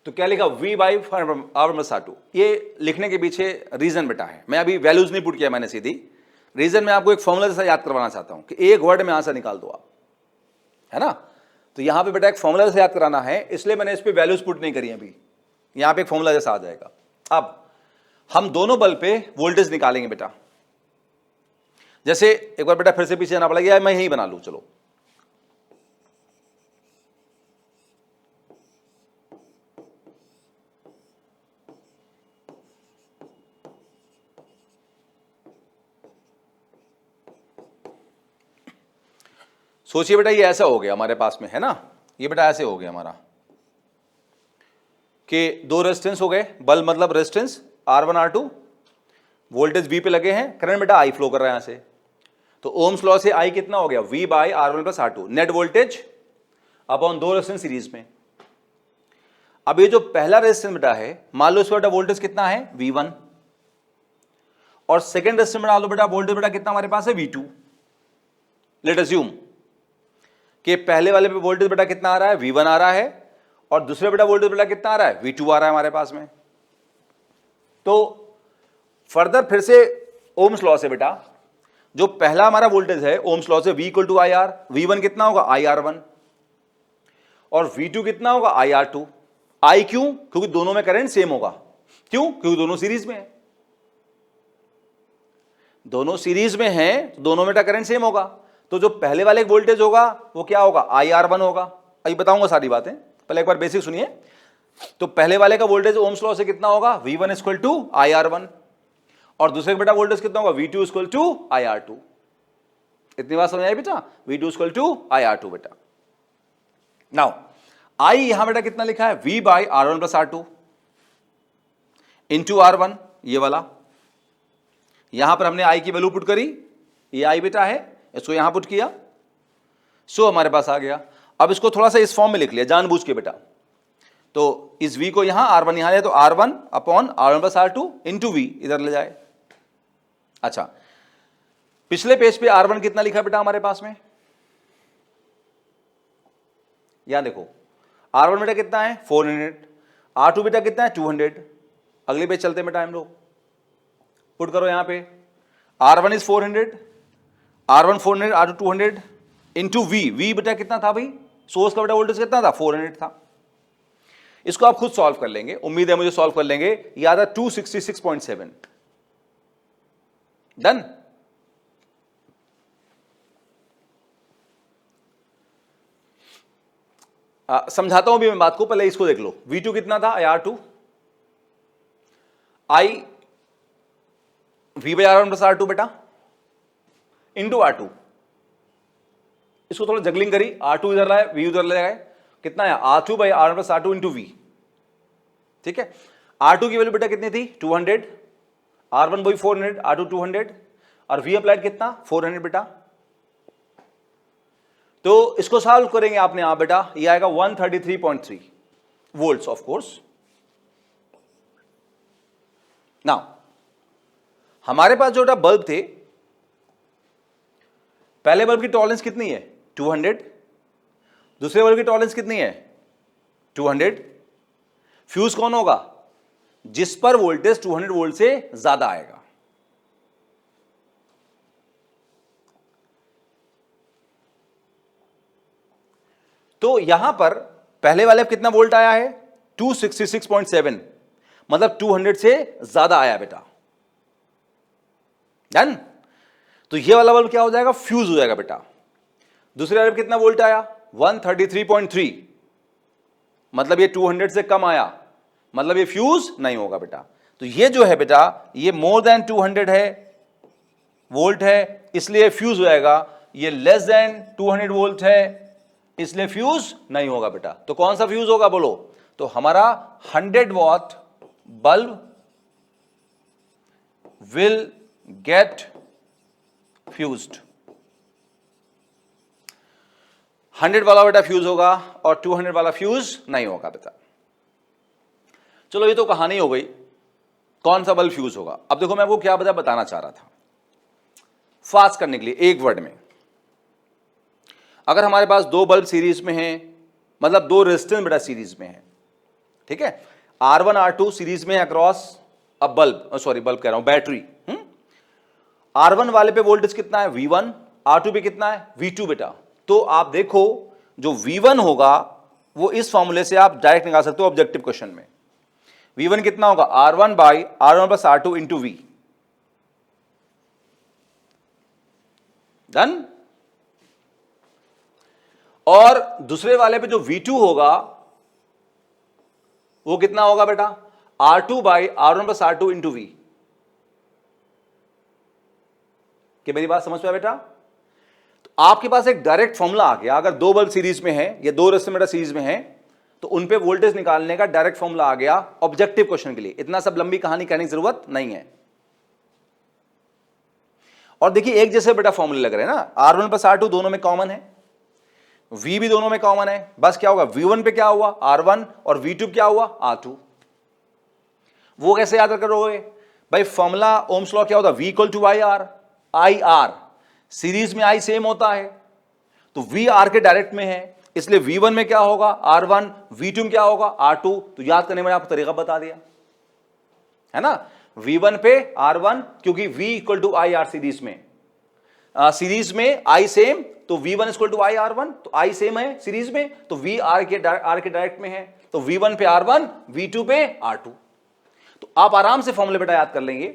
तो क्या लिखा, V बाई R1 R2। ये लिखने के पीछे रीजन बेटा है, मैं अभी वैल्यूज नहीं पुट किया मैंने सीधी, रीजन मैं आपको एक फॉर्मूला जैसा याद करवाना चाहता हूं कि एक वर्ड में आंसर निकाल दो आप, है ना। तो यहां पे बेटा एक फॉर्मूला जैसा याद कराना है, इसलिए मैंने इस पे वैल्यूज पुट नहीं करी अभी, यहां पे एक फॉर्मूला जैसा आ जाएगा। अब हम दोनों बल्ब पे वोल्टेज निकालेंगे बेटा। जैसे एक बार बेटा फिर से पीछे जाना पड़ेगा, मैं यही बना लूं, चलो। सोचिए बेटा ये ऐसा हो गया हमारे पास में, है ना, ये बेटा ऐसे हो गया हमारा कि दो रेजिस्टेंस हो गए, बल्ब मतलब resistance R1 R2, voltage V पे लगे हैं, करंट बेटा I फ्लो कर रहा है यहां से। तो ओम्स लॉ से I कितना हो गया, V by R1 plus R2, net voltage upon दो रेजिस्टेंस सीरीज में। अब ये जो पहला रेजिस्टेंस बेटा है, मान लो इस बेटा वोल्टेज कितना है, V1, और सेकंड रेजिस्टेंस में डाल दो बेटा वोल्टेज बेटा कितना हमारे पास है, V2। लेट अज्यूम कि पहले वाले पे वोल्टेज बेटा कितना आ रहा है, V1 आ रहा है, और दूसरे बेटा वोल्टेज बेटा कितना आ रहा है, V2 आ रहा है हमारे पास में। तो फर्दर फिर से ओम्स लॉ से बेटा जो पहला हमारा वोल्टेज है, ओम्स लॉ से V equal to IR, V1 कितना होगा, IR1, और V2 कितना होगा, IR2। I क्यों? क्योंकि दोनों में करंट सेम होगा। क्यों? क्योंकि दोनों सीरीज में है, दोनों सीरीज में हैं, तो दोनों में करंट सेम होगा। तो जो पहले वाले वोल्टेज होगा वो क्या होगा, IR1 होगा। अभी बताऊंगा सारी बातें, पहले एक बार बेसिक सुनिए। तो पहले वाले का वोल्टेज ओम्स लॉ से कितना होगा, V1 इक्वल टू IR1, और दूसरे का बेटा वोल्टेज कितना होगा, V2 इक्वल टू IR2। इतनी बात समझ आई बेटा, V2 इक्वल टू IR2 बेटा। नाउ I यहां बेटा कितना लिखा है, V by R1 plus R2 into R1, ये वाला। यहां पर हमने I की वैल्यू पुट करी, ये I बेटा है, इसको यहां पुट किया, सो हमारे पास आ गया। अब इसको थोड़ा सा इस फॉर्म में लिख लिया जानबूझ के बेटा। तो इस V को यहां R1 यहां ले, तो R1 upon R1 plus R2 into V इधर ले जाए। अच्छा, पिछले पेज पे R1 कितना लिखा बेटा हमारे पास में, यहां देखो R1 बेटा कितना है, 400, R2 बेटा कितना है, 200। अगले पेज चलते बेटा हम लोग, पुट करो यहां पे, R1 is 400, R1 400, R2 200 into V बेटा कितना था भाई, सोर्स का बेटा वोल्टेज कितना था, 400 था। इसको आप खुद सॉल्व कर लेंगे, उम्मीद है मुझे सॉल्व कर लेंगे। याद है 266.7। डन। समझाता हूं भी मैं बात को, पहले इसको देख लो। V2 कितना था, R2 I V/R1 plus R2 बेटा इंटू R2। इसको थोड़ा जगलिंग करी, R2 इधर लाए, V उधर ले गए, कितना है R2/R1 plus R2 into V। ठीक है, R2 की वैल्यू बेटा कितनी थी 200, R1 वही 400, R2 200 और V अप्लाइड कितना 400 बेटा। तो इसको सॉल्व करेंगे आपने आप बेटा, ये आएगा 133.3 वोल्ट्स ऑफ कोर्स। नाउ हमारे पास जो बल्ब थे, पहले बल्ब की टॉलरेंस कितनी है 200, दूसरे बल्ब की टॉलरेंस कितनी है 200। फ्यूज कौन होगा, जिस पर वोल्टेज 200 वोल्ट से ज्यादा आएगा। तो यहां पर पहले वाले कितना वोल्ट आया है 266.7, मतलब 200 से ज्यादा आया बेटा। डन। तो ये वाला बल्ब क्या हो जाएगा, फ्यूज हो जाएगा बेटा। दूसरे वाले कितना वोल्ट आया 133.3, मतलब ये 200 से कम आया, मतलब ये फ्यूज नहीं होगा बेटा। तो ये जो है बेटा, ये मोर देन 200 है वोल्ट है, इसलिए फ्यूज हो जाएगा। ये लेस देन 200 वोल्ट है, इसलिए फ्यूज नहीं होगा बेटा। तो कौन सा फ्यूज होगा बोलो, तो हमारा 100 what bulb will get fused. 100 वाला बेटा फ्यूज होगा और 200 वाला फ्यूज नहीं होगा बेटा। चलो ये तो कहानी हो गई, कौन सा बल्ब फ्यूज होगा। अब देखो मैं आपको क्या बताना चाह रहा था फास्ट करने के लिए एक वर्ड में। अगर हमारे पास दो बल्ब सीरीज में हैं, मतलब दो रेजिस्टेंस बेटा सीरीज में है, ठीक है, R1 R2 सीरीज में अक्रॉस अब बल्ब, सॉरी बल्ब कह रहा हूं बैटरी। R1 वाले पे वोल्टेज कितना है V1, R2 पे कितना है V2 बेटा। तो आप देखो जो V1 होगा वो इस फॉर्मूले से आप डायरेक्ट निकाल सकते हो ऑब्जेक्टिव क्वेश्चन में। V1 कितना होगा R1/R1 plus R2 into V। Done. और दूसरे वाले पे जो V2 होगा वो कितना होगा बेटा R2/R1 plus R2 into V। कि मेरी बात समझ में बेटा। तो आपके पास एक डायरेक्ट फॉर्मूला आ गया, अगर दो बल्ब सीरीज में है या दो रेजिस्टर सीरीज में है तो उन पे वोल्टेज निकालने का डायरेक्ट फॉर्मूला आ गया ऑब्जेक्टिव क्वेश्चन के लिए। इतना सब लंबी कहानी कहने की जरूरत नहीं है। और देखिए एक जैसे बेटा फॉर्मूले लग रहे हैं ना, R1 प्लस R2 दोनों में कॉमन है, V भी दोनों में कॉमन है। बस क्या होगा V1 पे क्या हुआ R1 और V2 क्या हुआ R2। वो कैसे याद करोगे भाई, फॉर्मूला ओम्स लॉ क्या होता है V equal to I R, series में I सेम होता है तो V R के डायरेक्ट में है, इसलिए V1 में क्या होगा R1, V2 में क्या होगा R2। तो याद करने में आपको तरीका बता दिया है ना, V1 पे R1 क्योंकि V equal to I R series में, सीरीज में I सेम तो V1 equal to I R1, तो I सेम है सीरीज में तो V R के डायरेक्ट में है, तो V1 पे R1 V2 पे R2। तो आप आराम से फॉर्मूले बेटा याद कर लेंगे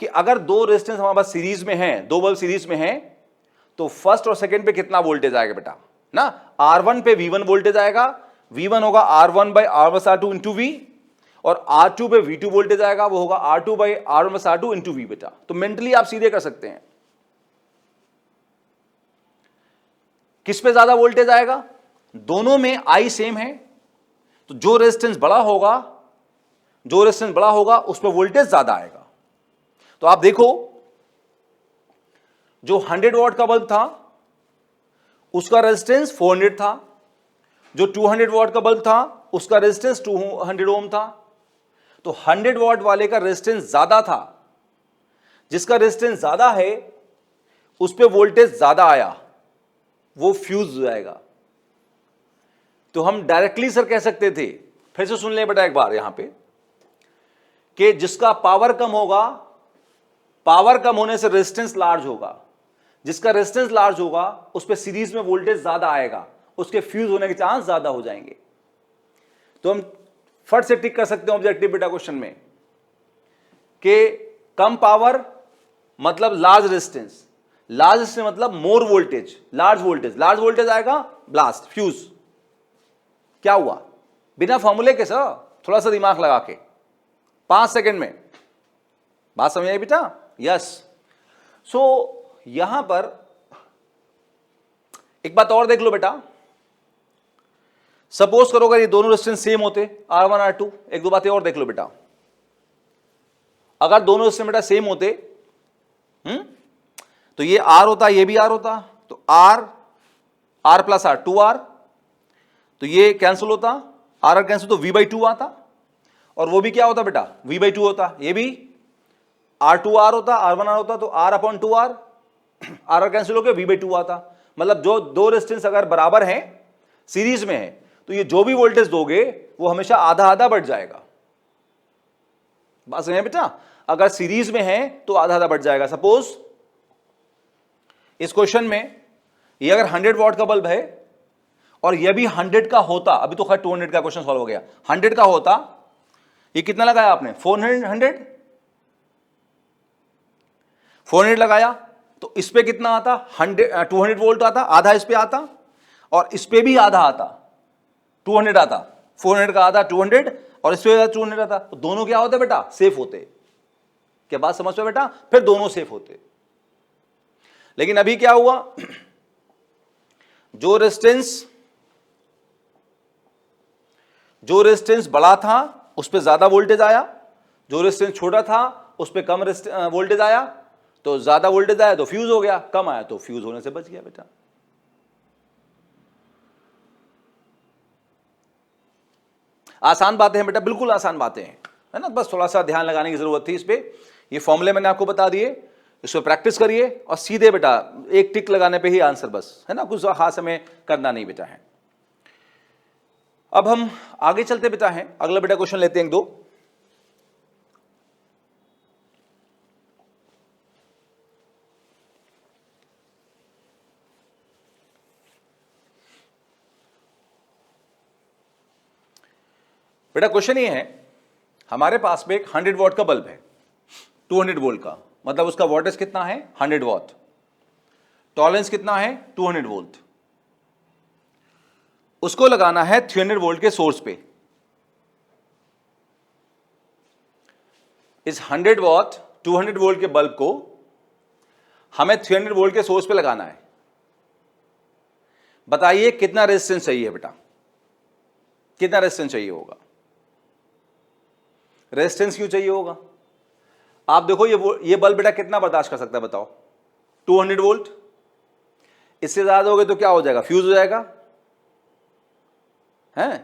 कि अगर दो रेजिस्टेंस हमारे पास सीरीज में हैं, दो बल्ब सीरीज में हैं, तो फर्स्ट और सेकंड पे कितना वोल्टेज आएगा बेटा ना, R1 पे V1 वोल्टेज आएगा, V1 होगा R1/R1 R2 इंटू V, और R2 पे V2 वोल्टेज आएगा, वो होगा R2/R1 R2 इंटू V बेटा। तो मेंटली आप सीधे कर सकते हैं किस पे ज्यादा वोल्टेज आएगा, दोनों में I सेम है तो जो रेजिस्टेंस बड़ा होगा उस पर वोल्टेज ज्यादा आएगा। तो आप देखो जो 100 वॉट का बल्ब था उसका रेजिस्टेंस 400 था, जो 200 वॉट का बल्ब था उसका रेजिस्टेंस 200 ओम था। तो 100 वॉट वाले का रेजिस्टेंस ज्यादा था, जिसका रेजिस्टेंस ज्यादा है उस पे वोल्टेज ज्यादा आया, वो फ्यूज हो जाएगा। तो हम डायरेक्टली सर कह सकते थे, फिर से सुन ले बेटा एक बार यहां पे, कि जिसका पावर कम होगा, पावर कम होने से रेजिस्टेंस लार्ज होगा, जिसका रेजिस्टेंस लार्ज होगा उस पे सीरीज में वोल्टेज ज्यादा आएगा, उसके फ्यूज होने के चांस ज्यादा हो जाएंगे। तो हम फट से टिक कर सकते हैं ऑब्जेक्टिव बेटा क्वेश्चन में कि कम पावर मतलब लार्ज रेजिस्टेंस, लार्ज से मतलब मोर वोल्टेज, लार्ज वोल्टेज आएगा ब्लास्ट फ्यूज। क्या हुआ? बिना फॉर्मूले के सर, थोड़ा सा दिमाग लगा के 5 सेकंड में बात समझ आई बेटा? यस। सो यहां पर एक बात और देख लो बेटा, सपोज करो अगर ये दोनों रेजिस्टेंस सेम होते R1 R2, एक दो बातें और देख लो बेटा, अगर दोनों रेजिस्टेंस बेटा सेम होते तो ये R होता, ये भी R होता, तो R प्लस R 2R, तो ये कैंसिल होता, R कैंसिल, तो V/2 आता, और वो भी क्या होता बेटा? V/2 होता, ये भी R2R होता, R1R होता, तो R/2R, R कैंसिल हो गया, V/2 आता। मतलब जो दो रेजिस्टेंस अगर बराबर हैं, सीरीज में है, तो ये जो भी वोल्टेज दोगे वो हमेशा आधा आधा बढ़ जाएगा। बात समझे बेटा? अगर सीरीज में है तो आधा आधा बढ़ जाएगा। सपोज इस क्वेश्चन में ये अगर 100 वॉट का बल्ब है और ये भी 100 का होता, अभी तो खैर 200 का क्वेश्चन सॉल्व हो गया, 100 का होता, ये कितना लगाया आपने? 400 लगाया, तो इस पे कितना आता? 200 वोल्ट आता, आधा इस पे आता, और इस पे भी आधा आता, 200 आता, 400 का आधा 200, और इस पे 200 आता, तो दोनों क्या होते बेटा? सेफ होते। क्या बात समझ में बेटा? फिर दोनों सेफ होते। लेकिन अभी क्या हुआ, जो रेजिस्टेंस बड़ा था उस पे ज्यादा वोल्टेज आया, जो रेजिस्टेंस छोटा था उस पे कम वोल्टेज आया, तो ज्यादा वोल्टेज आया तो फ्यूज हो गया, कम आया तो फ्यूज होने से बच गया बेटा। आसान बातें हैं बेटा, बिल्कुल आसान बातें हैं, है ना? बस थोड़ा सा ध्यान लगाने की जरूरत थी इस पे। ये फॉर्मूले मैंने आपको बता दिए, इस पर प्रैक्टिस करिए और सीधे बेटा एक टिक लगाने पे ही आंसर, बस, है ना? कुछ खास हमें करना नहीं बेटा है। अब हम आगे चलते बेटा हैं, अगला बेटा क्वेश्चन लेते हैं एक दो। बेटा क्वेश्चन ये है, हमारे पास में एक 100 वॉट का बल्ब है, 200 वोल्ट का, मतलब उसका वोल्टेज कितना है? 100 वॉट, टॉलरेंस कितना है? 200 वोल्ट। उसको लगाना है 300 वोल्ट के सोर्स पे। इस 100 वॉट 200 वोल्ट के बल्ब को हमें 300 वोल्ट के सोर्स पे लगाना है। बताइए कितना रेजिस्टेंस चाहिए बेटा? कितना रेजिस्टेंस चाहिए होगा? रेजिस्टेंस क्यों चाहिए होगा? आप देखो ये बल्ब बेटा कितना बर्दाश्त कर सकता है बताओ? 200 वोल्ट। इससे ज्यादा हो गए तो क्या हो जाएगा? फ्यूज हो जाएगा, है?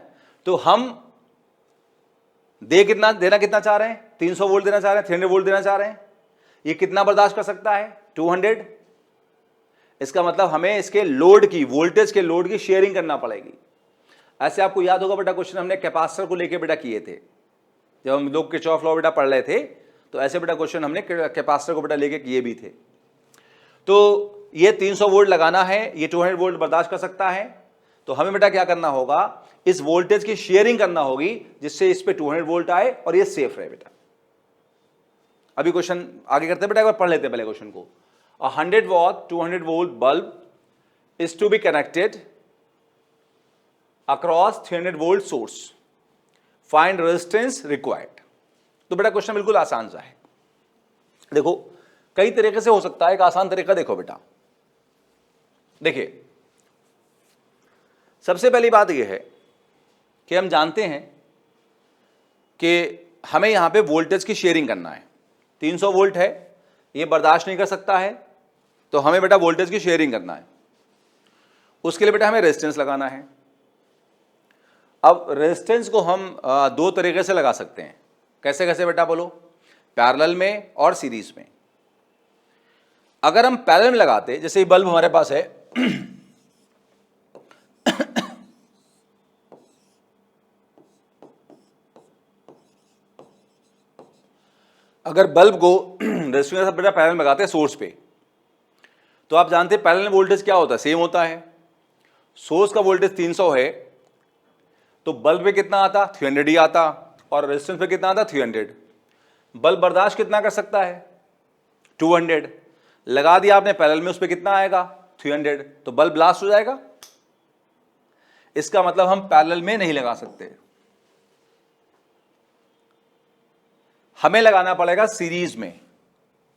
तो हम देना कितना चाह रहे हैं? 300 वोल्ट देना चाह रहे हैं, 300 वोल्ट देना चाह रहे हैं। ये कितना बर्दाश्त कर सकता है? 200। इसका मतलब हमें इसके लोड की, वोल्टेज के लोड की शेयरिंग करना पड़ेगी। ऐसे आपको याद होगा बेटा क्वेश्चन हमने कैपेसिटर को लेके बेटा किए थे, जब हम लोग किरचॉफ लॉ बेटा पढ़ रहे थे, तो ऐसे बेटा क्वेश्चन हमने कैपेसिटर को बेटा लेके किए भी थे। तो ये 300 वोल्ट लगाना है, ये 200 वोल्ट बर्दाश्त कर सकता है, तो हमें बेटा क्या करना होगा? इस वोल्टेज की शेयरिंग करना होगी जिससे इस पे 200 वोल्ट आए और ये सेफ रहे बेटा। अभी क्वेश्चन आगे करते बेटा, एक बार पढ़ लेते पहले क्वेश्चन को। 100 watt 200 volt bulb is to be connected across 300 volt source, find resistance required. तो बेटा क्वेश्चन बिल्कुल आसान सा है। देखो कई तरीके से हो सकता है, एक आसान तरीका देखो बेटा। देखिए सबसे पहली बात यह है कि हम जानते हैं कि हमें यहां पे वोल्टेज की शेयरिंग करना है। 300 वोल्ट है, ये बर्दाश्त नहीं कर सकता है, तो हमें बेटा वोल्टेज की शेयरिंग करना है। उसके लिए बेटा हमें रेजिस्टेंस लगाना है। अब रेजिस्टेंस को हम दो तरीके से लगा सकते हैं। कैसे कैसे बेटा बोलो? पैरेलल में और सीरीज में। अगर हम पैरेलल में लगाते, जैसे ये बल्ब हमारे पास है, अगर बल्ब को रेजिस्टेंस के साथ बेटा पैरेलल में लगाते हैं सोर्स पे, तो आप जानते हैं पैरेलल में वोल्टेज क्या होता है? सेम होता है। सोर्स का वोल्टेज 300 है, तो बल्ब पे कितना आता? 300 ही आता, और रेजिस्टेंस पे कितना आता? 300। बल्ब बर्दाश्त कितना कर सकता है? 200। लगा दिया आपने पैरेलल में, उस पे कितना आएगा? 300, तो बल्ब ब्लास्ट हो जाएगा। इसका मतलब हम पैरेलल में नहीं लगा सकते, हमें लगाना पड़ेगा सीरीज में।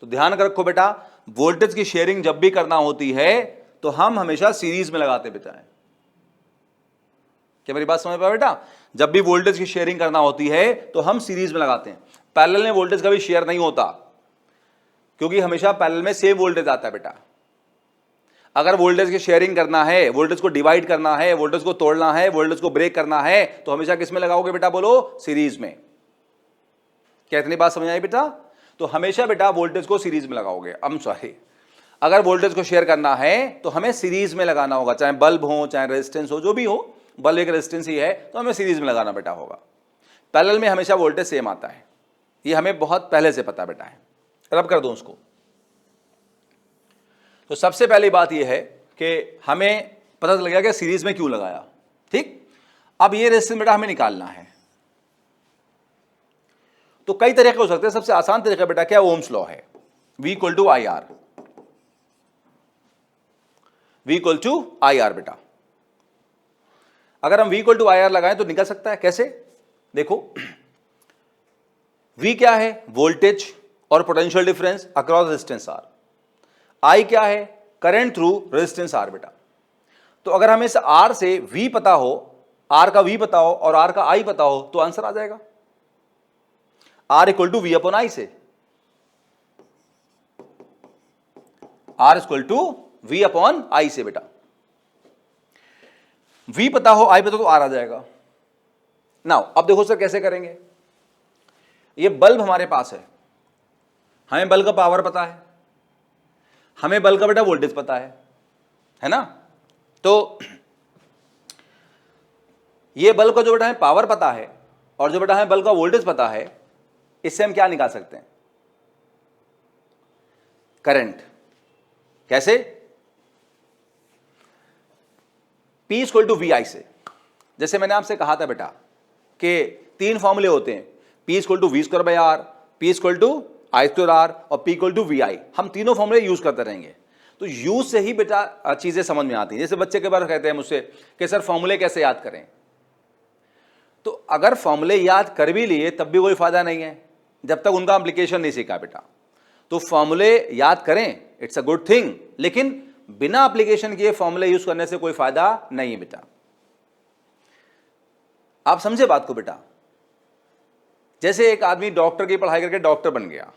तो ध्यान रखो बेटा, वोल्टेज की शेयरिंग जब भी करना होती है तो हम हमेशा सीरीज में लगाते बेटा है। क्या मेरी बात समझ पाए बेटा? जब भी वोल्टेज की शेयरिंग करना होती है तो हम सीरीज में लगाते हैं। पैरेलल में वोल्टेज कभी शेयर नहीं होता, क्योंकि हमेशा पैरेलल में सेम वोल्टेज आता है बेटा। अगर वोल्टेज की शेयरिंग करना है, वोल्टेज को डिवाइड करना है, वोल्टेज को तोड़ना है, वोल्टेज को ब्रेक करना है, तो हमेशा किस में लगाओगे बेटा? बोलो, सीरीज में। क्या इतनी बात समझ आई बेटा? तो हमेशा बेटा वोल्टेज को सीरीज में लगाओगे। अगर वोल्टेज को शेयर करना है तो हमें सीरीज में लगाना होगा, चाहे बल्ब हो चाहे रेजिस्टेंस हो, जो भी हो, बल्ब एक रेजिस्टेंस ही है तो हमें सीरीज में लगाना बेटा होगा। पैरेलल में हमेशा वोल्टेज सेम आता है, ये हमें बहुत पहले से पता बेटा है। रब कर दो उसको। तो सबसे पहली बात यह है कि हमें पता चल गया कि सीरीज में क्यों लगाया, ठीक। अब ये रेजिस्टेंस बेटा हमें निकालना है, तो कई तरीके हो सकते हैं। सबसे आसान तरीका बेटा क्या? ओम्स लॉ है, V equal to I R, V equal to I R बेटा। अगर हम V equal to I R लगाएं तो निकल सकता है। कैसे? देखो, V क्या है? वोल्टेज और potential difference across resistance R। I क्या है? करंट थ्रू रेजिस्टेंस R बेटा। तो अगर हमें इस R से V पता हो, R का V पता हो और R का I पता हो, तो आंसर आ जाएगा R equal to V upon I से। R equal to V upon I से बेटा। V पता हो, I पता तो R आ जाएगा। नाउ अब देखो सर कैसे करेंगे। ये बल्ब हमारे पास है, हमें बल्ब का पावर पता है, हमें बल्ब का बेटा वोल्टेज पता है ना। तो ये बल्ब का जो बेटा है पावर पता है और जो बेटा है बल्ब का वोल्टेज पता है, इससे हम क्या निकाल सकते हैं? करंट। कैसे? P इक्वल टू वी आई से। जैसे मैंने आपसे कहा था बेटा कि तीन फॉर्मूले होते हैं, P equal to V square by R, P equal to I square R और P equal to V I. हम तीनों फॉर्मूले यूज करते रहेंगे, तो यूज से ही बेटा चीजें समझ में आती हैं। जैसे बच्चे के बार कहते हैं मुझसे कि सर फॉर्मूले कैसे याद करें, तो अगर फॉर्मूले याद कर भी लिए तब भी कोई फायदा नहीं है जब तक उनका एप्लीकेशन नहीं सीखा बेटा। तो फॉर्मूले याद करें, इट्स अ गुड थिंग, लेकिन बिना एप्लीकेशन किए फॉर्मूले यूज करने से कोई फायदा नहीं है बेटा। आप समझे बात को बेटा? जैसे एक आदमी डॉक्टर की पढ़ाई करके डॉक्टर बन गया,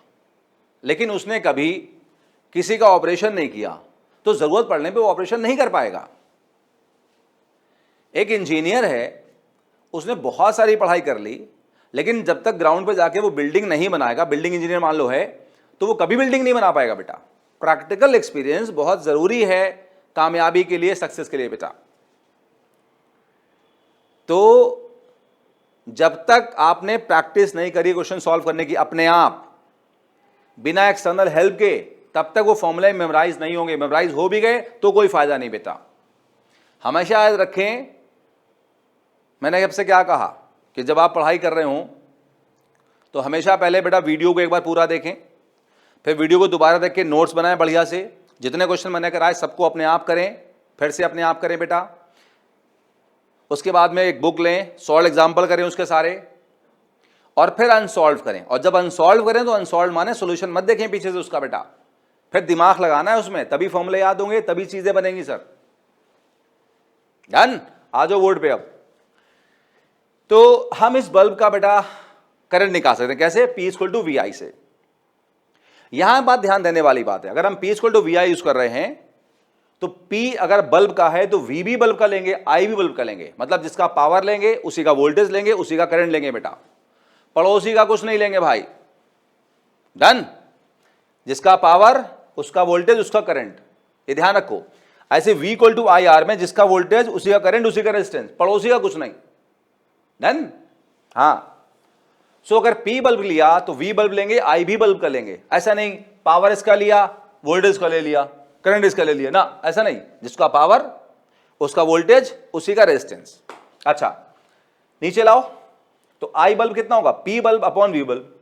लेकिन उसने कभी किसी का ऑपरेशन नहीं किया, तो जरूरत पड़ने पे वो ऑपरेशन नहीं कर पाएगा। एक इंजीनियर है, उसने बहुत सारी पढ़ाई कर ली, लेकिन जब तक ग्राउंड पे जाके वो बिल्डिंग नहीं बनाएगा, बिल्डिंग इंजीनियर मान लो है, तो वो कभी बिल्डिंग नहीं बना पाएगा बेटा। प्रैक्टिकल एक्सपीरियंस बहुत जरूरी है कामयाबी के लिए, सक्सेस के लिए बेटा। तो जब तक आपने प्रैक्टिस नहीं करी क्वेश्चन सॉल्व करने की अपने आप, बिना एक्सटर्नल हेल्प के, तब तक वो फॉर्मूले मेमोराइज नहीं होंगे। मेमोराइज हो भी गए तो कोई फायदा नहीं बेटा। हमेशा याद रखें, मैंने आपसे क्या कहा कि जब आप पढ़ाई कर रहे हो तो हमेशा पहले बेटा वीडियो को एक बार पूरा देखें, फिर वीडियो को दोबारा देख के नोट्स बनाएं बढ़िया से। जितने क्वेश्चन मैंने कराए सबको अपने आप करें, फिर से अपने आप करें बेटा। उसके बाद में एक बुक लें, सॉल्व एग्जाम्पल करें उसके सारे, और फिर अनसॉल्व करें। और जब अनसॉल्व करें तो अनसॉल्व माने सोल्यूशन मत देखें पीछे से उसका बेटा, फिर दिमाग लगाना है उसमें, तभी फॉर्मूले याद होंगे, तभी चीजें बनेंगी सर। डन? आ जाओ बोर्ड पे। अब तो हम इस बल्ब का बेटा करंट निकाल सकते हैं। कैसे? P इक्वल टू वी आई से। यहां बात ध्यान देने वाली बात है, अगर हम P equal to V I use कर रहे हैं तो P अगर बल्ब का है तो V भी बल्ब का लेंगे, I भी बल्ब का लेंगे। मतलब जिसका पावर लेंगे उसी का वोल्टेज लेंगे, उसी का करंट लेंगे बेटा, पड़ोसी का कुछ नहीं लेंगे भाई। डन? जिसका पावर उसका वोल्टेज उसका करंट, ये ध्यान रखो। ऐसे V equal to I R में जिसका वोल्टेज उसी का करंट उसी का रेजिस्टेंस, पड़ोसी का कुछ नहीं। डन? हाँ। सो अगर P बल्ब लिया तो V बल्ब लेंगे, I भी बल्ब का लेंगे। ऐसा नहीं पावर इसका लिया, वोल्टेज का ले लिया, करंट इसका ले लिया ना, ऐसा नहीं। जिसका पावर उसका वोल्टेज उसी का रेजिस्टेंस। अच्छा नीचे लाओ, तो I बल्ब कितना होगा? P bulb upon V bulb.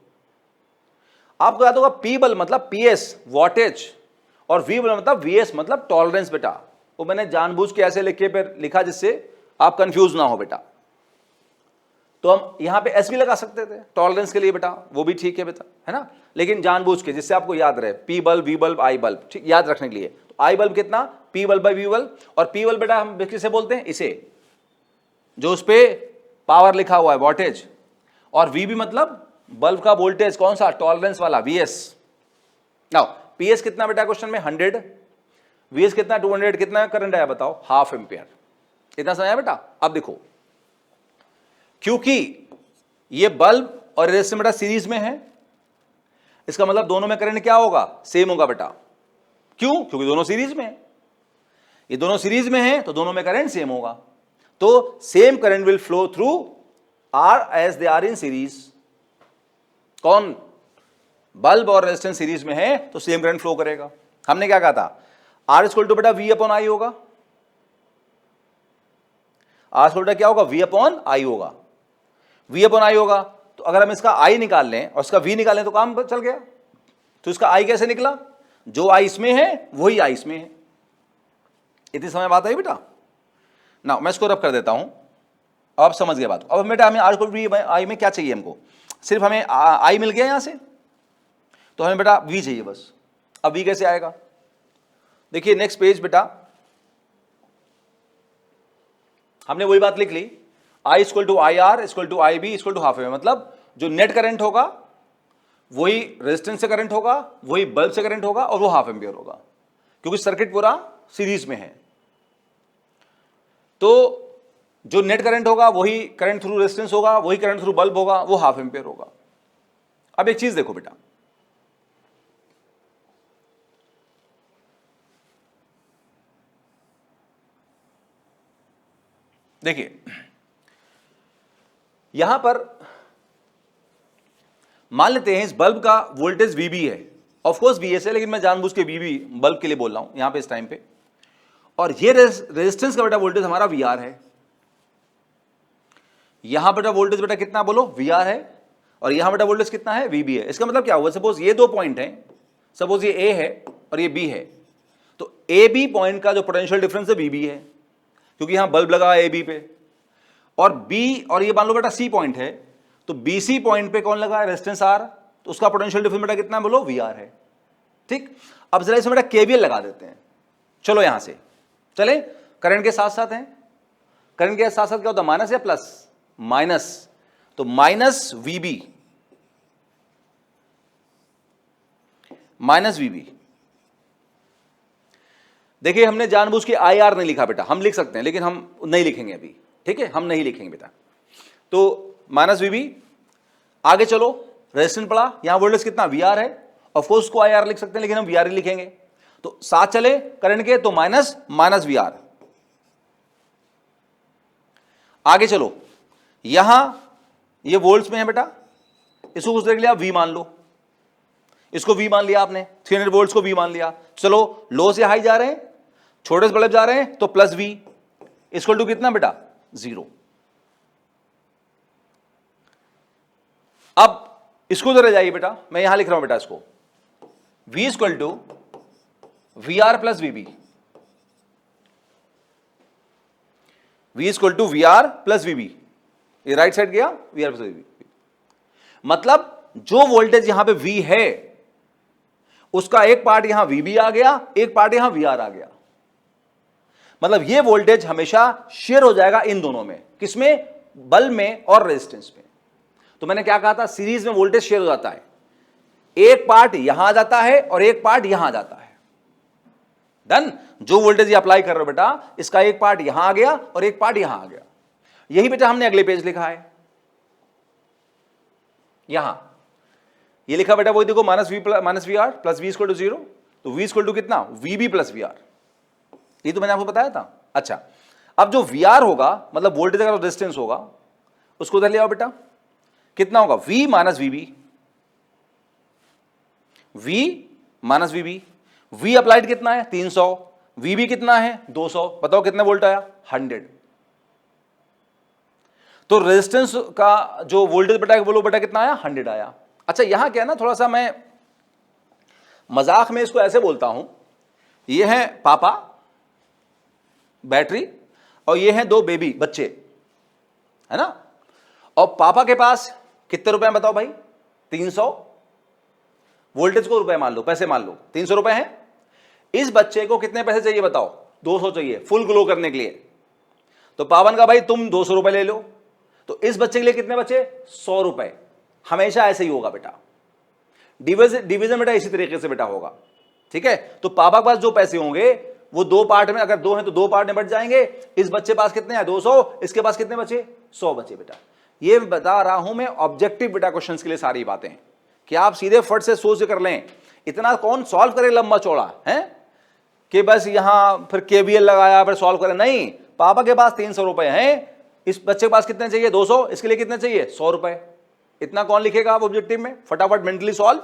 आपको याद होगा P बल्ब मतलब PS वॉटेज, और V बल्ब मतलब VS मतलब टॉलरेंस बेटा। वो मैंने जानबूझ के ऐसे लिख के फिर लिखा जिससे आप कंफ्यूज ना हो बेटा। तो हम यहां पे एस भी लगा सकते थे टॉलरेंस के लिए बेटा, वो भी ठीक है बेटा, है ना, लेकिन जानबूझ के जिससे आपको याद रहे, P bulb, V bulb, I bulb, ठीक याद रखने के लिए। तो आई बल्ब कितना, P bulb by V bulb, और पी बल्ब बेटा हम किसे बोलते हैं, इसे जो उस पे पावर लिखा हुआ है वोल्टेज, और वी भी मतलब बल्ब का वोल्टेज कौन सा, टॉलरेंस वाला V S. Now P S कितना बेटा क्वेश्चन में 100, वी एस कितना 200, कितना करंट आया बताओ, हाफ एम्पियर। इतना समझ आया बेटा। अब देखो, क्योंकि ये बल्ब और रेजिस्टर बेटा सीरीज में है, इसका मतलब दोनों में करंट क्या होगा, सेम होगा बेटा। क्यों, क्योंकि दोनों सीरीज में है, ये दोनों सीरीज में है तो दोनों में करंट सेम होगा। तो same current will flow through R as they are in series. कौन, बल्ब और रेजिस्टेंस सीरीज में है तो सेम करंट फ्लो करेगा। हमने क्या कहा था, आर इक्वल टू बेटा वी अपॉन आई होगा, आर इक्वल टू क्या होगा, वी अपॉन आई होगा, वी अपॉन आई होगा। तो अगर हम इसका आई निकाल लें और इसका वी निकाल लें तो काम चल गया। तो इसका आई कैसे निकला, जो आई इसमें है वही आई इसमें है। इतनी समय बात आई बेटा ना, मैं इसको रब कर देता हूं, अब समझ गया बात। अब बेटा हमें आर इक्वल टू आई में क्या चाहिए, हमको सिर्फ हमें आई मिल गया यहां से, तो हमें बेटा वी चाहिए बस। अब वी कैसे आएगा, देखिए नेक्स्ट पेज बेटा, हमने वही बात लिख ली, I equal to I R equal to I B equal to half ampere. मतलब जो नेट करंट होगा वही रेजिस्टेंस से करंट होगा, वही बल्ब से करंट होगा, और वो हाफ एम्पियर होगा, क्योंकि सर्किट पूरा सीरीज में है। तो जो नेट करंट होगा वही करंट थ्रू रेजिस्टेंस होगा, वही करंट थ्रू बल्ब होगा, वो हाफ एम्पियर होगा। अब एक चीज देखो बेटा, देखिए यहां पर मान लेते हैं इस बल्ब का वोल्टेज वीबी है, ऑफ कोर्स वीएस है, लेकिन मैं जानबूझ के वीबी बल्ब के लिए बोल रहा हूं यहां पे इस टाइम पे। और ये रेजिस्टेंस का बेटा वोल्टेज हमारा वीआर है, यहां बेटा वोल्टेज बेटा कितना बोलो, वीआर है, और यहां बेटा वोल्टेज कितना है, वीबी है। इसका मतलब क्या हुआ, सपोज ये दो पॉइंट है, सपोज ये ए है और ये बी है, तो ए बी पॉइंट का जो पोटेंशियल डिफरेंस है वीबी है, क्योंकि यहां बल्ब लगा है ए बी पे, और बी और ये मान लो बेटा सी पॉइंट है, तो बी सी पॉइंट पे कौन लगा है, रेजिस्टेंस आर, तो उसका पोटेंशियल डिफरेंस बेटा कितना बोलो, वी आर है। ठीक, अब जरा इसमें बेटा केवीएल लगा देते हैं। चलो यहां से चले, करंट के साथ साथ हैं, करंट के साथ साथ क्या होता है, माइनस या प्लस, माइनस, तो माइनस वीबी, माइनस वीबी। देखिए हमने जानबूझ के आई आर नहीं लिखा बेटा, हम लिख सकते हैं लेकिन हम नहीं लिखेंगे अभी, ठीक है, हम नहीं लिखेंगे बेटा। तो माइनस वीबी, आगे चलो रेजिस्टेंस पड़ा, यहां वोल्टेज कितना, वीआर है, ऑफ कोर्स उसको आई आर लिख सकते हैं लेकिन हम वीआर ही लिखेंगे। तो साथ चले करंट के, तो माइनस माइनस वीआर। आगे चलो, यहां ये वोल्ट्स में है बेटा, इसको कुछ देख लिया वी मान लो, इसको वी मान लिया आपने, 300 वोल्ट्स को वी मान लिया। चलो लो से हाई जा रहे हैं, छोटे से बड़े जा रहे हैं, तो प्लस वी इक्वल टू कितना बेटा, 0। अब इसको जरा जाइए बेटा, मैं यहां लिख रहा हूं बेटा इसको, v equal to V R plus VB, v equal to V R plus VB, ये राइट साइड गया, वी आर प्लस वीबी। मतलब जो वोल्टेज यहां पे v है उसका एक पार्ट यहां वीबी आ गया, एक पार्ट यहां वी आर आ गया। मतलब ये वोल्टेज हमेशा शेयर हो जाएगा इन दोनों में, किसमें, बल्ब में और रेजिस्टेंस में। तो मैंने क्या कहा था, सीरीज में वोल्टेज शेयर हो जाता है, एक पार्ट यहां आ जाता है और एक पार्ट यहां आ जाता है। डन, जो वोल्टेज ये अप्लाई कर रहे हो बेटा, इसका एक पार्ट यहां आ गया और एक पार्ट यहां आ गया। यही बेटा हमने अगले पेज लिखा है, यहां ये लिखा बेटा, वही देखो, minus V R plus V equal to 0, तो वी इक्वल टू कितना, V B plus V R. ये तो मैंने आपको बताया था। अच्छा, अब जो वी आर होगा मतलब वोल्टेज का रेजिस्टेंस होगा, उसको उधर ले आओ बेटा, कितना होगा, v माइनस वीबी, v माइनस वीबी, v अप्लाइड कितना है 300, वीबी कितना है 200, बताओ कितने वोल्ट आया, 100। तो रेजिस्टेंस का जो वोल्टेज बेटा बोलो बेटा कितना आया, 100 आया। अच्छा यहां क्या है ना, थोड़ा सा मैं मजाक में इसको ऐसे बोलता हूं, ये है पापा बैटरी और ये हैं दो बेबी बच्चे, है ना, और पापा के पास कितने रुपए हैं बताओ भाई, 300, वोल्टेज को रुपए मान लो, पैसे मान लो, 300 रुपए हैं। इस बच्चे को कितने पैसे चाहिए बताओ, 200 चाहिए फुल ग्लो करने के लिए। तो पावन का भाई तुम 200 रुपए ले लो, तो इस बच्चे के लिए कितने बचे, 100 रुपए। हमेशा ऐसे ही होगा बेटा, डिवीजन बेटा इसी तरीके से बेटा होगा, ठीक है। तो पापा के पास जो पैसे होंगे वो दो पार्ट में, अगर दो हैं तो दो पार्ट में बट जाएंगे। इस बच्चे पास कितने हैं, 200, इसके पास कितने बचे, 100 बचे बेटा। ये बता रहा हूं मैं ऑब्जेक्टिव बेटा क्वेश्चंस के लिए सारी बातें, कि आप सीधे फट से सोच कर लें। इतना कौन सॉल्व करे लंबा चौड़ा है कि बस यहां फिर केवीएल लगाया फिर सॉल्व करे, नहीं। पापा के पास 300 रुपए हैं, इस बच्चे के पास कितने चाहिए, 200, इसके लिए कितने चाहिए, 100 रुपए। इतना कौन लिखेगा आप ऑब्जेक्टिव में, फटाफट मेंटली सॉल्व।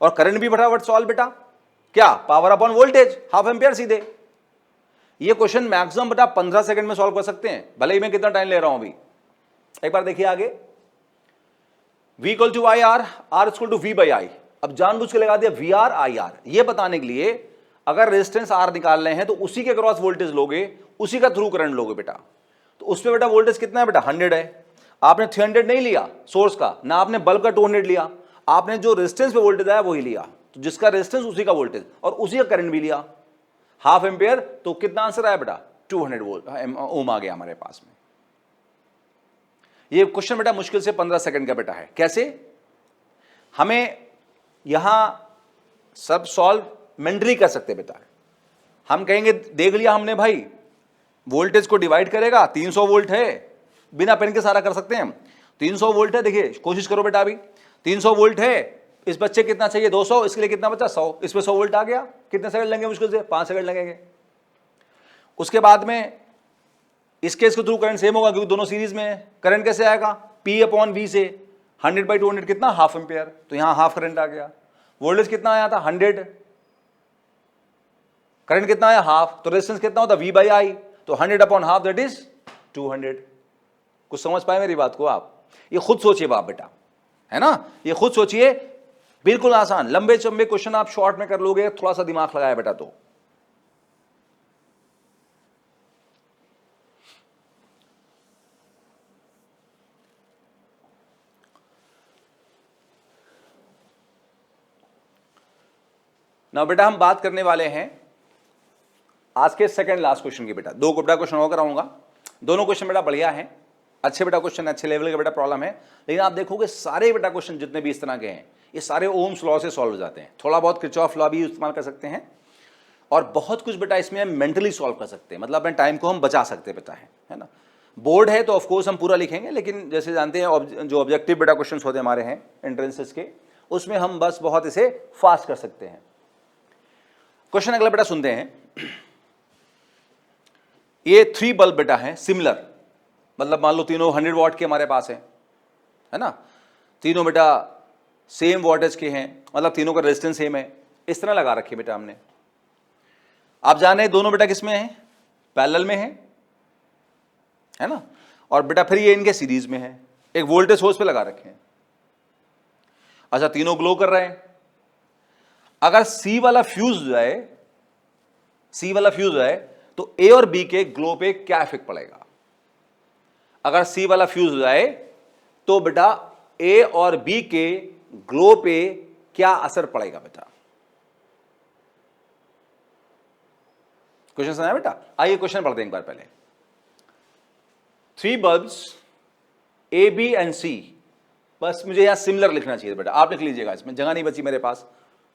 और करंट भी फटाफट सॉल्व बेटा, क्या, power upon voltage, half ampere सीधे। ये क्वेश्चन मैक्सिमम बेटा 15 सेकंड में सॉल्व कर सकते हैं, भले ही मैं कितना टाइम ले रहा हूं अभी। एक बार देखिए आगे, V equal to I R, R equal to V by I. अब जानबूझ के लगा दिया VR IR, ये बताने के लिए अगर रेजिस्टेंस R निकाल रहे हैं तो उसी के क्रॉस वोल्टेज लोगे, उसी का थ्रू करंट लोगे बेटा। तो उसमें बेटा वोल्टेज कितना है बेटा, 100 है। आपने 300 नहीं लिया सोर्स का, ना आपने बल्ब का 200 लिया, आपने जो रेजिस्टेंस पे वोल्टेज आया वही लिया। तो जिसका रेजिस्टेंस उसी का वोल्टेज और उसी का करंट भी लिया, हाफ एम्पियर। तो कितना आंसर आया बेटा, 200 वोल्ट ओम आ गया हमारे पास में। ये क्वेश्चन बेटा मुश्किल से 15 सेकंड का बेटा है। कैसे, हमें यहां सब सॉल्व मेंटली कर सकते बेटा। हम कहेंगे देख लिया हमने भाई, वोल्टेज को डिवाइड करेगा, 300 वोल्ट है, बिना पेन के सारा कर सकते हैं हम। 300 वोल्ट है, देखिए कोशिश करो बेटा अभी, 300 वोल्ट है। इस बच्चे कितना चाहिए, 200, इसके लिए कितना बचा, 100। इसमें 100 वोल्ट आ गया, कितने सेकंड लगेंगे, मुश्किल से 5 सेकंड लगेंगे। उसके बाद में इसके थ्रू करंट सेम होगा क्योंकि दोनों सीरीज में है। करंट कैसे आएगा, P अपॉन V से 100/200 कितना, हाफ एम्पियर। तो यहां हाफ करंट आ गया। वोल्टेज कितना आया था, 100, करंट कितना आया, हाफ। तो रेजिस्टेंस कितना होता, V बाई आई। तो 100 अपॉन हाफ दैट इज 200। कुछ समझ पाए मेरी बात को आप, ये खुद सोचिए बाप बेटा, है ना, ये खुद सोचिए। बिल्कुल आसान, लंबे चंबे क्वेश्चन आप शॉर्ट में कर लोगे, थोड़ा सा दिमाग लगाया बेटा तो। ना बेटा हम बात करने वाले हैं आज के सेकंड लास्ट क्वेश्चन की बेटा। दो बेटा क्वेश्चन और कराऊंगा, दोनों क्वेश्चन बेटा बढ़िया हैं, अच्छे बेटा क्वेश्चन, अच्छे लेवल के बेटा प्रॉब्लम है। लेकिन आप देखोगे सारे बेटा क्वेश्चन जितने भी इस तरह के हैं, ये सारे ओम्स लॉ से सॉल्व हो जाते हैं। थोड़ा बहुत किरचॉफ लॉ भी इस्तेमाल कर सकते हैं, और बहुत कुछ बेटा इसमें हम मेंटली सॉल्व कर सकते हैं, मतलब अपने टाइम को हम बचा सकते हैं बेटा, है ना। बोर्ड है तो ऑफकोर्स हम पूरा लिखेंगे, लेकिन जैसे जानते हैं जो ऑब्जेक्टिव बेटा क्वेश्चन होते हैं हमारे हैं एंट्रेंसेस के, उसमें हम बस बहुत इसे फास्ट कर सकते हैं। क्वेश्चन अगला बेटा सुनते हैं। ये 3 बल्ब बेटा है सिमिलर, मतलब मान लो तीनों 100 वॉट के हमारे पास है ना, तीनों बेटा सेम वोल्टेज के हैं, मतलब तीनों का रेजिस्टेंस सेम है। इस तरह लगा रखी बेटा हमने। आप जाने दोनों बेटा किस में है, पैरेलल में है ना, और बेटा फिर ये इनके सीरीज में है, एक वोल्टेज सोर्स पे लगा रखे हैं। अच्छा, तीनों ग्लो कर रहे हैं। अगर सी वाला फ्यूज हो जाए, सी वाला फ्यूज हो जाए तो ए और बी के ग्लो पे क्या इफेक्ट पड़ेगा। अगर सी वाला फ्यूज हो जाए तो बेटा ए और बी के ग्लो पे क्या असर पड़ेगा बेटा। क्वेश्चन सुना है बेटा, आइए क्वेश्चन पढ़ते हैं एक बार पहले। 3 बल्ब्स ए बी एंड सी, बस मुझे यहां सिमिलर लिखना चाहिए बेटा, आप लिख लीजिएगा, इसमें जगह नहीं बची मेरे पास,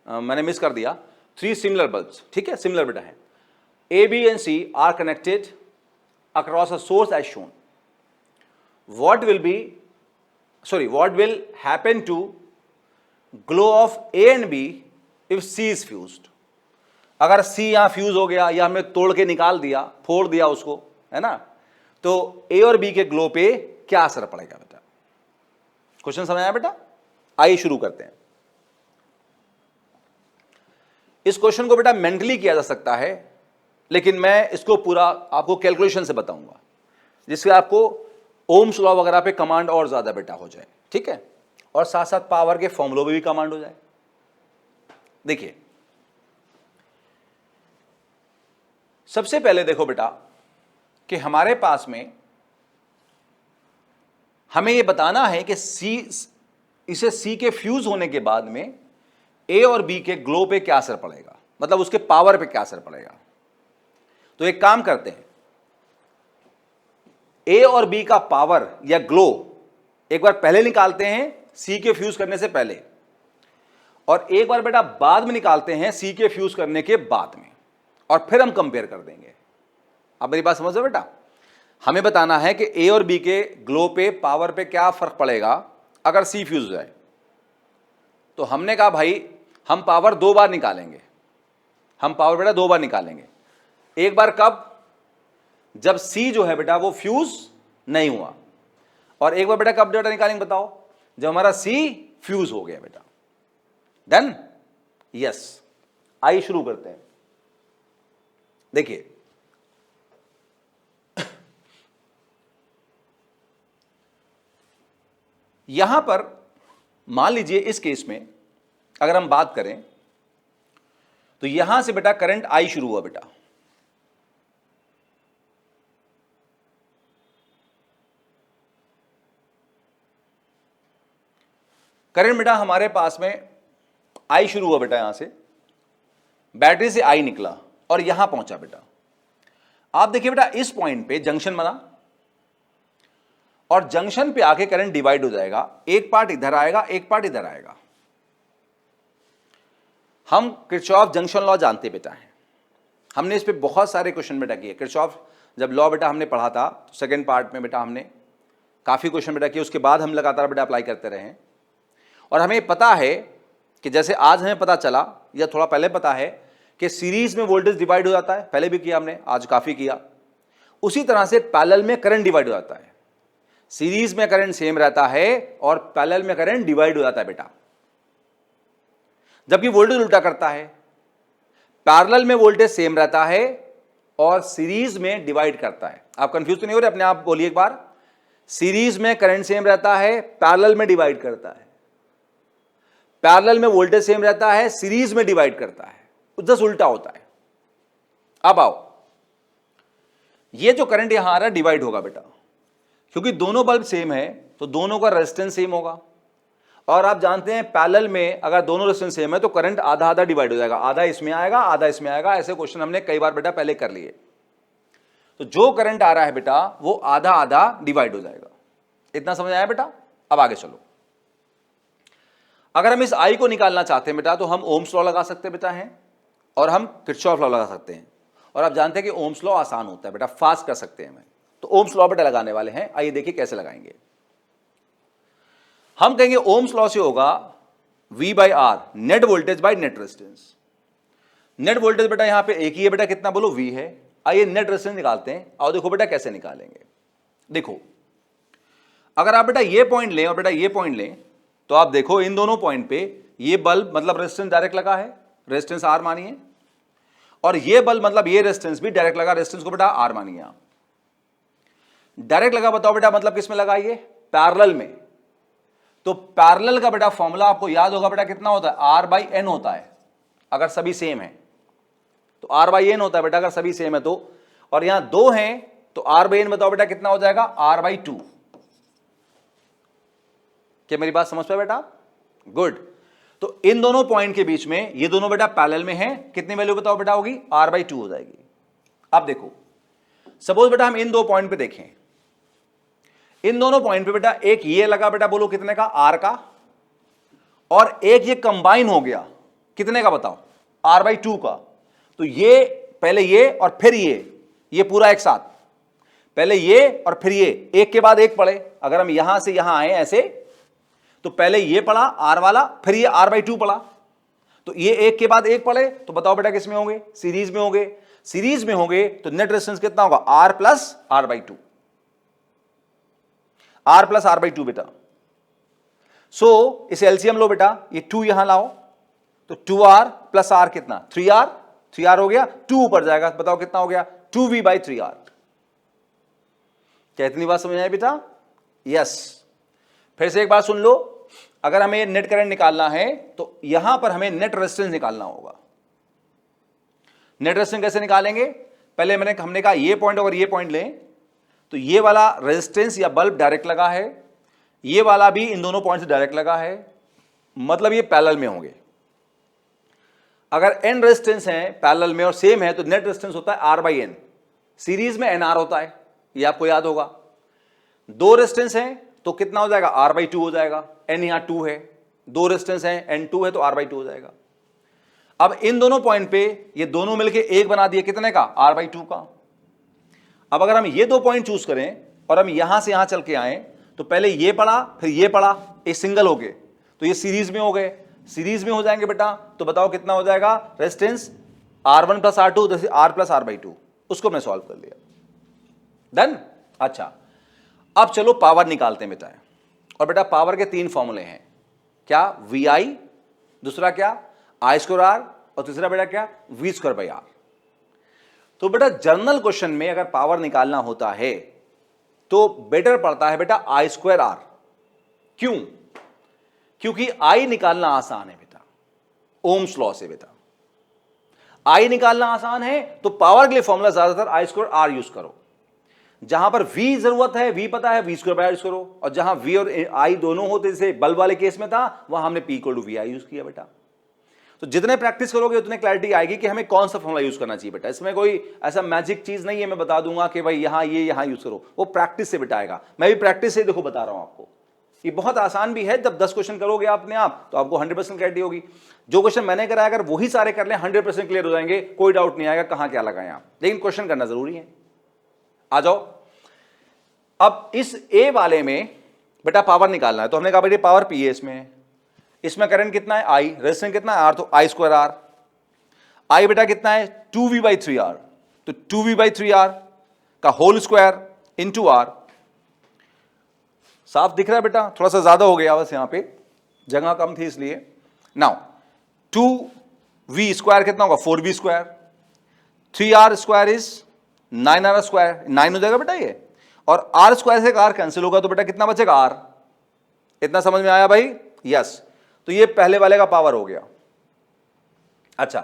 मैंने मिस कर दिया। 3 सिमिलर बल्ब्स, ठीक है, सिमिलर बेटा है। A, B and C are connected across a source as shown. What will happen to glow of A and B if C is fused? अगर C यहां फ्यूज हो गया या हमने तोड़ के निकाल दिया, फोड़ दिया उसको, है ना, तो A और B के ग्लो पे क्या असर पड़ेगा बेटा। क्वेश्चन समझ आया बेटा, आइए शुरू करते हैं। इस क्वेश्चन को बेटा मेंटली किया जा सकता है, लेकिन मैं इसको पूरा आपको कैलकुलेशन से बताऊंगा, जिससे आपको ओम्स लॉ वगैरह पे कमांड और ज्यादा बेटा हो जाए, ठीक है, और साथ साथ पावर के फॉर्मूलों में भी कमांड हो जाए। देखिए सबसे पहले देखो बेटा, कि हमारे पास में हमें यह बताना है कि इसे सी के फ्यूज होने के बाद में ए और बी के ग्लो पे क्या असर पड़ेगा, मतलब उसके पावर पे क्या असर पड़ेगा। तो एक काम करते हैं, ए और बी का पावर या ग्लो एक बार पहले निकालते हैं सी के फ्यूज करने से पहले, और एक बार बेटा बाद में निकालते हैं सी के फ्यूज करने के बाद में, और फिर हम कंपेयर कर देंगे। आप मेरी बात समझ रहे हो बेटा? हमें बताना है कि ए और बी के ग्लो पे, पावर पे क्या फर्क पड़ेगा अगर सी फ्यूज हो जाए। तो हमने कहा भाई हम पावर 2 बार निकालेंगे, हम पावर बेटा 2 बार निकालेंगे। एक बार कब? जब सी जो है बेटा वो फ्यूज नहीं हुआ, और एक बार बेटा कब बेटा निकालेंगे बताओ? जब हमारा सी फ्यूज हो गया बेटा। डन? यस। आइए शुरू करते हैं। देखिए यहां पर मान लीजिए इस केस में अगर हम बात करें तो यहां से बेटा करंट आई शुरू हुआ बेटा, करंट बेटा हमारे पास में आई शुरू हुआ बेटा, यहां से बैटरी से आई निकला और यहां पहुंचा बेटा। आप देखिए बेटा इस पॉइंट पे जंक्शन बना, और जंक्शन पे आके करंट डिवाइड हो जाएगा, एक पार्ट इधर आएगा एक पार्ट इधर आएगा। हम किरचॉफ जंक्शन लॉ जानते बेटा हैं, हमने इस पे बहुत सारे क्वेश्चन बेटा किए। किरचॉफ जब लॉ बेटा हमने पढ़ा था तो सेकेंड पार्ट में बेटा हमने काफ़ी क्वेश्चन बेटा किए, उसके बाद हम लगातार बेटा अप्लाई करते रहे हैं। और हमें पता है कि जैसे आज हमें पता चला या थोड़ा पहले पता है कि सीरीज में वोल्टेज डिवाइड हो जाता है, पहले भी किया हमने, आज काफ़ी किया। उसी तरह से पैरेलल में करंट डिवाइड हो जाता है। सीरीज में करंट सेम रहता है और पैरेलल में करंट डिवाइड हो जाता है बेटा, जबकि वोल्टेज उल्टा करता है। पैरेलल में वोल्टेज सेम रहता है और सीरीज में डिवाइड करता है। आप कंफ्यूज तो नहीं हो रहे? अपने आप बोलिए एक बार। सीरीज में करंट सेम रहता है, पैरेलल में डिवाइड करता है। पैरेलल में वोल्टेज सेम रहता है, सीरीज में डिवाइड करता है, जस्ट उल्टा होता है। अब आओ, ये जो करंट यहां आ रहा है डिवाइड होगा बेटा, क्योंकि दोनों बल्ब सेम है तो दोनों का रेजिस्टेंस सेम होगा। और आप जानते हैं पैरेलल में अगर दोनों रेजिस्टेंस सेम है तो करंट आधा आधा डिवाइड हो जाएगा, आधा इसमें आएगा आधा इसमें आएगा। ऐसे क्वेश्चन हमने कई बार बेटा पहले कर लिए। तो जो करंट आ रहा है बेटा वो आधा आधा डिवाइड हो जाएगा। इतना समझ आया बेटा? अब आगे चलो। अगर हम इस आई को निकालना चाहते हैं बेटा तो हम ओम्स लॉ लगा सकते बेटा हैं, और हम किरचॉफ लॉ लगा सकते हैं। और आप जानते हैं कि ओम्स लॉ आसान होता है बेटा, फास्ट कर सकते हैं। तो ओम्स लॉ बेटा लगाने वाले हैं, आइए देखिए कैसे लगाएंगे। हम कहेंगे ओम्स लॉ से होगा V by R, net voltage by net resistance. Net voltage बेटा यहां पे एक ही है बेटा, कितना बोलो? V है। आइए नेट रेजिस्टेंस निकालते हैं, और देखो बेटा कैसे निकालेंगे। देखो अगर आप बेटा ये पॉइंट लें और बेटा ये पॉइंट लें तो आप देखो इन दोनों पॉइंट पे ये बल्ब मतलब रेजिस्टेंस डायरेक्ट लगा है, रेजिस्टेंस R मानिए, और ये बल्ब मतलब ये रेजिस्टेंस भी डायरेक्ट लगा, रेजिस्टेंस को बेटा R मानिए। आप डायरेक्ट लगा बताओ बेटा मतलब किसमें लगा? ये पैरेलल में। तो पैरेलल का बेटा फॉर्मूला आपको याद होगा बेटा, कितना होता है? R बाई N होता है अगर सभी सेम है तो R बाई N होता है बेटा अगर सभी सेम है तो। और यहां 2 हैं तो R बाई N बताओ बेटा कितना हो जाएगा? R by 2। क्या मेरी बात समझ पाए बेटा? गुड। तो इन दोनों पॉइंट के बीच में ये दोनों बेटा पैरेलल में हैं, कितनी वैल्यू बताओ बेटा होगी? R बाई 2 हो जाएगी। अब देखो सपोज बेटा हम इन दो पॉइंट पे देखें, इन दोनों पॉइंट पे बेटा एक ये लगा बेटा, बोलो कितने का? R का, और एक ये कंबाइन हो गया कितने का बताओ? R बाई 2 का। तो ये पहले ये और फिर ये पूरा एक साथ, पहले ये और फिर ये, एक के बाद एक पढ़े। अगर हम यहां से यहां आए ऐसे तो पहले ये पढ़ा R वाला, फिर ये R बाई 2 पढ़ा, तो ये एक के बाद एक पढ़े। तो बताओ बेटा किस में होंगे? सीरीज में होंगे। सीरीज में होंगे तो नेट रेजिस्टेंस कितना होगा? R plus R by 2, R plus R by 2 बेटा। सो इसे एलसीएम लो बेटा, ये 2 यहां लाओ तो 2R प्लस R कितना? 3R, 3R हो गया, 2 ऊपर जाएगा, बताओ कितना हो गया? 2V by 3R। क्या इतनी बात समझ आई बेटा? यस। फिर से एक बात सुन लो, अगर हमें नेट करंट निकालना है तो यहां पर हमें नेट रेजिस्टेंस निकालना होगा। नेट रेजिस्टेंस कैसे निकालेंगे? पहले हमने कहा ये पॉइंट और ये पॉइंट लें तो ये वाला रेजिस्टेंस या बल्ब डायरेक्ट लगा है, ये वाला भी इन दोनों पॉइंट से डायरेक्ट लगा है, मतलब ये पैरेलल में होंगे। अगर n रेजिस्टेंस है पैरेलल में और सेम है तो नेट रेजिस्टेंस होता है R/n, सीरीज में NR होता है, ये आपको याद होगा। दो रेजिस्टेंस है तो कितना हो जाएगा, R/2 हो जाएगा, n यहां 2 है, दो रेजिस्टेंस है n2 है तो R/2 हो जाएगा। अब इन दोनों पॉइंट पे ये दोनों मिलके एक बना दिए कितने का, R/2 का। अब अगर हम ये दो पॉइंट चूज करें और हम यहां से यहां चल के आए तो पहले ये पढ़ा फिर ये पढ़ा, ये सिंगल हो गए तो ये सीरीज में हो गए, सीरीज में हो जाएंगे बेटा तो बताओ कितना हो जाएगा रेजिस्टेंस, R1 + R2 जैसे R + R/2, उसको मैं सॉल्व कर लिया, डन। अच्छा अब चलो पावर निकालते हैं बेटा, और बेटा पावर के तीन फॉर्मूले हैं, क्या, VI, दूसरा क्या I²R, और तीसरा बेटा क्या V²/R। तो बेटा जनरल क्वेश्चन में अगर पावर निकालना होता है तो बेटर पड़ता है बेटा I²R। क्यों, क्योंकि I निकालना आसान है बेटा, ओम्स लॉ से बेटा I निकालना आसान है, तो पावर के लिए फॉर्मूला ज्यादातर I²R यूज करो। जहां पर V जरूरत है, V पता है, V²/R यूज करो, और जहां V और I दोनों होते जैसे बल्ब वाले केस में था वहां हमने P = VI यूज किया बेटा। तो जितने प्रैक्टिस करोगे उतने क्लैरिटी आएगी कि हमें कौन सा फॉर्मूला यूज करना चाहिए बेटा। इसमें कोई ऐसा मैजिक चीज नहीं है मैं बता दूंगा कि भाई यहां ये यहां यूज करो, वो प्रैक्टिस से बेटा आएगा। मैं भी प्रैक्टिस से देखो बता रहा हूं आपको, ये बहुत आसान भी है। जब 10 क्वेश्चन करोगे अपने आप तो आपको 100% क्लैरिटी होगी। जो क्वेश्चन मैंने कराया अगर वही सारे कर लें 100% क्लियर हो जाएंगे, कोई डाउट नहीं आएगा कहां क्या लगाएं आप, लेकिन क्वेश्चन करना जरूरी है। आ जाओ, अब इस ए वाले में बेटा पावर निकालना है, तो हमने कहा बेटा पावर P है, इसमें करंट कितना है I, रेजिस्टेंस कितना है R, तो I²R। I बेटा कितना है 2V/3R, तो 2V/3R का होल स्क्वायर इंटू R। साफ दिख रहा है बेटा, थोड़ा सा ज्यादा हो गया बस, यहां पे जगह कम थी इसलिए। नाउ 2V² कितना होगा 4V², 3R² इज 9R², 9 हो जाएगा बेटा ये, और R² से R कैंसिल होगा तो बेटा कितना बचेगा R। इतना समझ में आया भाई, यस। तो ये पहले वाले का पावर हो गया। अच्छा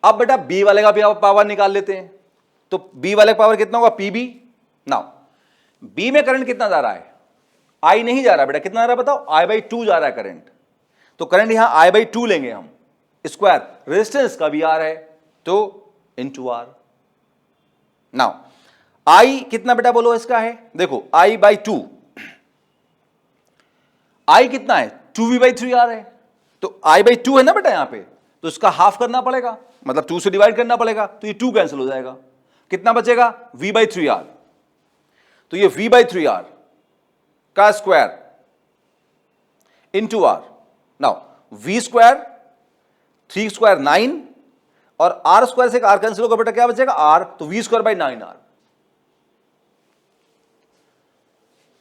अब बेटा बी वाले का भी पावर निकाल लेते हैं, तो बी वाले का पावर कितना होगा PB। नाउ बी में करंट कितना जा रहा है, I नहीं जा रहा बेटा, कितना जा रहा है बताओ, I/2 जा रहा है करंट, तो करंट यहां I/2 लेंगे हम, स्क्वायर रेजिस्टेंस का भी R है तो इंटू R। नाउ I कितना बेटा बोलो इसका है, देखो I/2, I कितना है 2V/3R है, तो I/2 है ना बेटा यहां पे, तो इसका हाफ करना पड़ेगा, मतलब 2 से डिवाइड करना पड़ेगा, तो ये 2 कैंसिल हो जाएगा, कितना बचेगा V/3R, तो ये V/3R का square into R। Now V², 3² 9, और R² से R कैंसिल होगा बेटा क्या बचेगा R, तो V²/9R।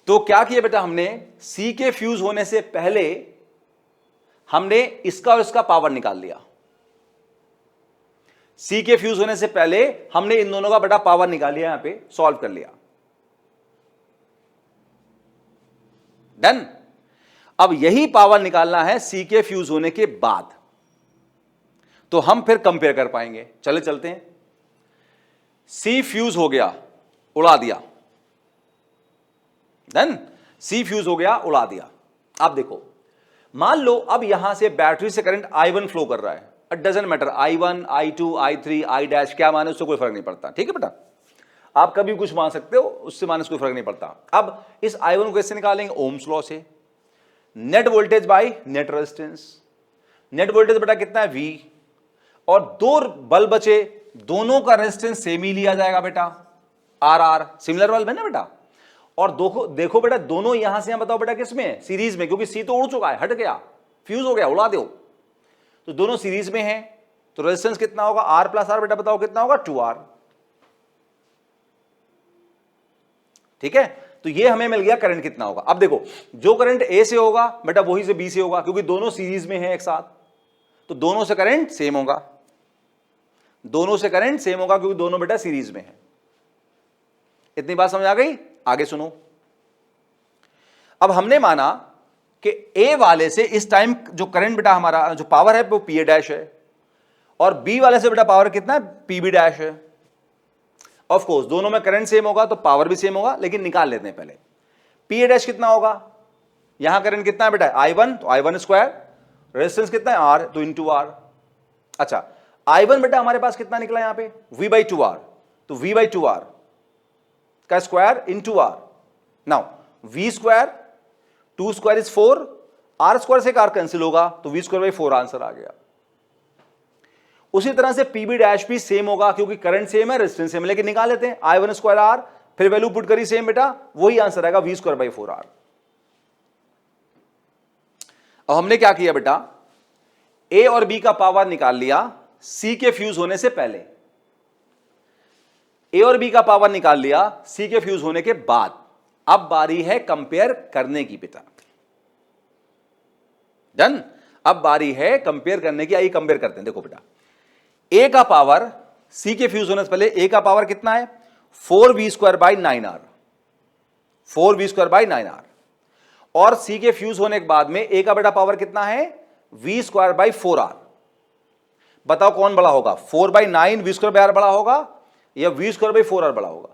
तो क्या किया बेटा हमने, C के फ्यूज होने से पहले हमने इसका और इसका पावर निकाल लिया। C के फ्यूज होने से पहले हमने इन दोनों का बेटा पावर निकाल लिया, यहां पे सॉल्व कर लिया, डन। अब यही पावर निकालना है C के फ्यूज होने के बाद, तो हम फिर कंपेयर कर पाएंगे। चले चलते हैं, C फ्यूज हो गया, उड़ा दिया, डन। C फ्यूज हो गया, उड़ा दिया। अब देखो मान लो अब यहां से बैटरी से करंट I1 फ्लो कर रहा है, it doesn't matter I1, I2, I3, I' क्या माने उससे कोई फर्क नहीं पड़ता, ठीक है बेटा, आप कभी कुछ मान सकते हो, उससे माने कोई फर्क नहीं पड़ता। अब इस I1 को कैसे निकालेंगे, ओम्स लॉ से, net voltage by net resistance. Net voltage बेटा कितना है V, और दो बल्ब बचे, दोनों का रेजिस्टेंस सेम ही लिया जाएगा बेटा, RR, सिमिलर बल्ब है ना बेटा, और देखो बेटा दोनों यहां से बताओ बेटा किसमें है, सीरीज में, क्योंकि C तो उड़ चुका है, हट गया, फ्यूज हो गया, उड़ा दो, तो दोनों सीरीज में हैं, तो रेजिस्टेंस कितना होगा R + R, बेटा बताओ कितना होगा 2R, ठीक है। तो ये हमें मिल गया करंट कितना होगा। अब देखो जो करंट A से होगा बेटा वही से B से होगा, क्योंकि दोनों सीरीज में हैं एक साथ, तो दोनों से करंट सेम होगा, दोनों से करंट सेम होगा क्योंकि दोनों बेटा सीरीज में है। इतनी बात समझ आ गई, आगे सुनो। अब हमने माना कि A वाले से इस टाइम जो करंट बेटा हमारा जो पावर है वो PA' है, और B वाले से बेटा पावर कितना है PB' है, ऑफ कोर्स दोनों में करंट सेम होगा तो पावर भी सेम होगा, लेकिन निकाल लेते हैं पहले। पी ए डैश कितना होगा, यहां करंट कितना है बेटा I1, तो I1 स्क्वायर, रेजिस्टेंस कितना है R, तो इंटू R। अच्छा I1 बेटा हमारे पास कितना निकला यहां पे V/2R, तो V/2R का square into R। Now V square 2 square is 4, R square से R कैंसिल होगा, तो V स्क्वायर बाई 4 आंसर आ गया। उसी तरह से पीबी डैश भी सेम होगा, क्योंकि करंट सेम है, रेजिस्टेंस सेम है, लेकिन निकाल लेते हैं I1 स्क्वायर R, फिर वैल्यू पुट करी सेम बेटा, वही आंसर आएगा V स्क्वायर बाई 4R। अब हमने क्या किया बेटा, A और B का पावर निकाल लिया C के फ्यूज होने से पहले, A और B का पावर निकाल लिया C के फ्यूज होने के बाद। अब बारी है कंपेयर करने की बेटा, डन। अब बारी है कंपेयर करने की, आइए कंपेयर करते हैं। देखो बेटा A का पावर C के फ्यूज होने से पहले A का पावर कितना है 4V square by 9R, 4V square by 9R, और C के फ्यूज होने के बाद में A का बेटा पावर कितना है V स्क्वायर बाई 4R। बताओ कौन बड़ा होगा, 4/9 V स्क्वायर बाई R बड़ा होगा या V स्क्वायर बाई 4R बड़ा होगा।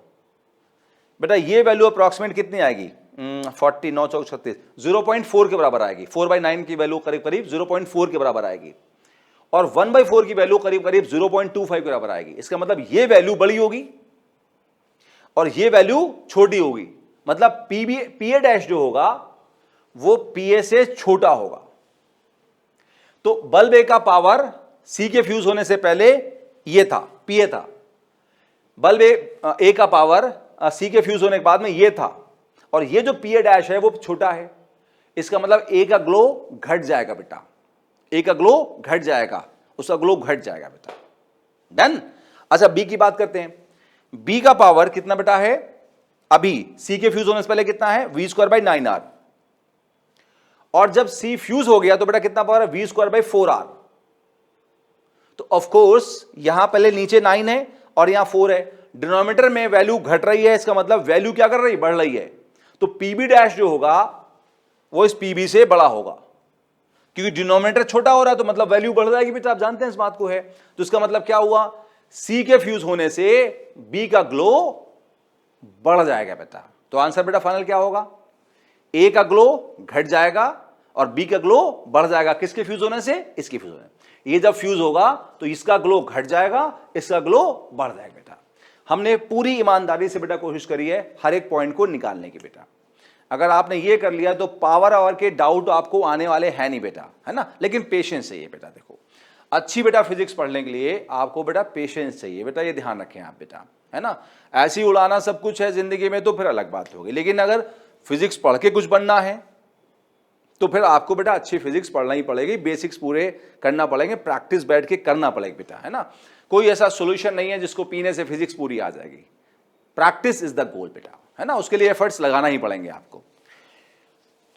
बेटा ये वैल्यू अप्रॉक्सीमेट कितनी आएगी 40 9 चौक 36 0.4 के बराबर आएगी। 4/9 की वैल्यू करीब करीब 0.4 के बराबर आएगी, और 1/4 की वैल्यू करीब करीब 0.25 के बराबर आएगी। इसका मतलब ये वैल्यू बड़ी होगी और ये वैल्यू छोटी होगी, मतलब पीए डैश जो होगा वो पीए से छोटा होगा। तो बल्ब ए का पावर सी के फ्यूज होने से पहले ये था, पीए था। बल्ब ए का पावर सी के फ्यूज होने के बाद में ये था, और ये जो पीए डैश है वो छोटा है। इसका मतलब ए का ग्लो घट जाएगा बेटा, ए का ग्लो घट जाएगा, उसका ग्लो घट जाएगा बेटा, डन। अच्छा बी की बात करते हैं। बी का पावर कितना बेटा है, अभी सी के फ्यूज होने से पहले कितना है वी स्क्वायर बाई 9R, और जब सी फ्यूज हो गया तो बेटा कितना पावर है वी स्क्वायर बाई 4R। तो ऑफ कोर्स यहां पहले नीचे 9 है और यहां 4 है, डिनोमिनेटर में वैल्यू घट रही है, इसका मतलब वैल्यू क्या कर रही है, बढ़ रही है। तो पीबी डैश जो होगा वो इस पीबी से बड़ा होगा, क्योंकि डिनोमिनेटर छोटा हो रहा है तो मतलब वैल्यू बढ़ जाएगी बेटा, आप जानते हैं इस बात को है। तो इसका मतलब क्या हुआ, सी के फ्यूज होने से बी का ग्लो बढ़ जाएगा बेटा। तो आंसर बेटा फाइनल क्या होगा, ए का ग्लो घट जाएगा और बी का ग्लो बढ़ जाएगा। किसके फ्यूज होने से, इसके फ्यूज होने से। ये जब फ्यूज होगा तो इसका ग्लो घट जाएगा, इसका ग्लो बढ़ जाएगा बेटा। हमने पूरी ईमानदारी से बेटा कोशिश करी है हर एक पॉइंट को निकालने की बेटा। अगर आपने ये कर लिया तो पावर आवर के डाउट आपको आने वाले हैं नहीं बेटा, है ना। लेकिन पेशेंस चाहिए बेटा। देखो अच्छी बेटा फिजिक्स पढ़ने के लिए आपको बेटा पेशेंस चाहिए बेटा, ये ध्यान रखें आप बेटा, है ना। ऐसी उड़ाना सब कुछ है जिंदगी में तो फिर अलग बात होगी, लेकिन अगर फिजिक्स पढ़ के कुछ बनना है तो फिर आपको बेटा अच्छी फिजिक्स पढ़ना ही पड़ेगी, बेसिक्स पूरे करना पड़ेंगे, प्रैक्टिस बैठ के करना पड़ेगा बेटा, है ना। कोई ऐसा सॉल्यूशन नहीं है जिसको पीने से फिजिक्स पूरी आ जाएगी। प्रैक्टिस इज द गोल बेटा, है ना, उसके लिए एफर्ट्स लगाना ही पड़ेंगे आपको।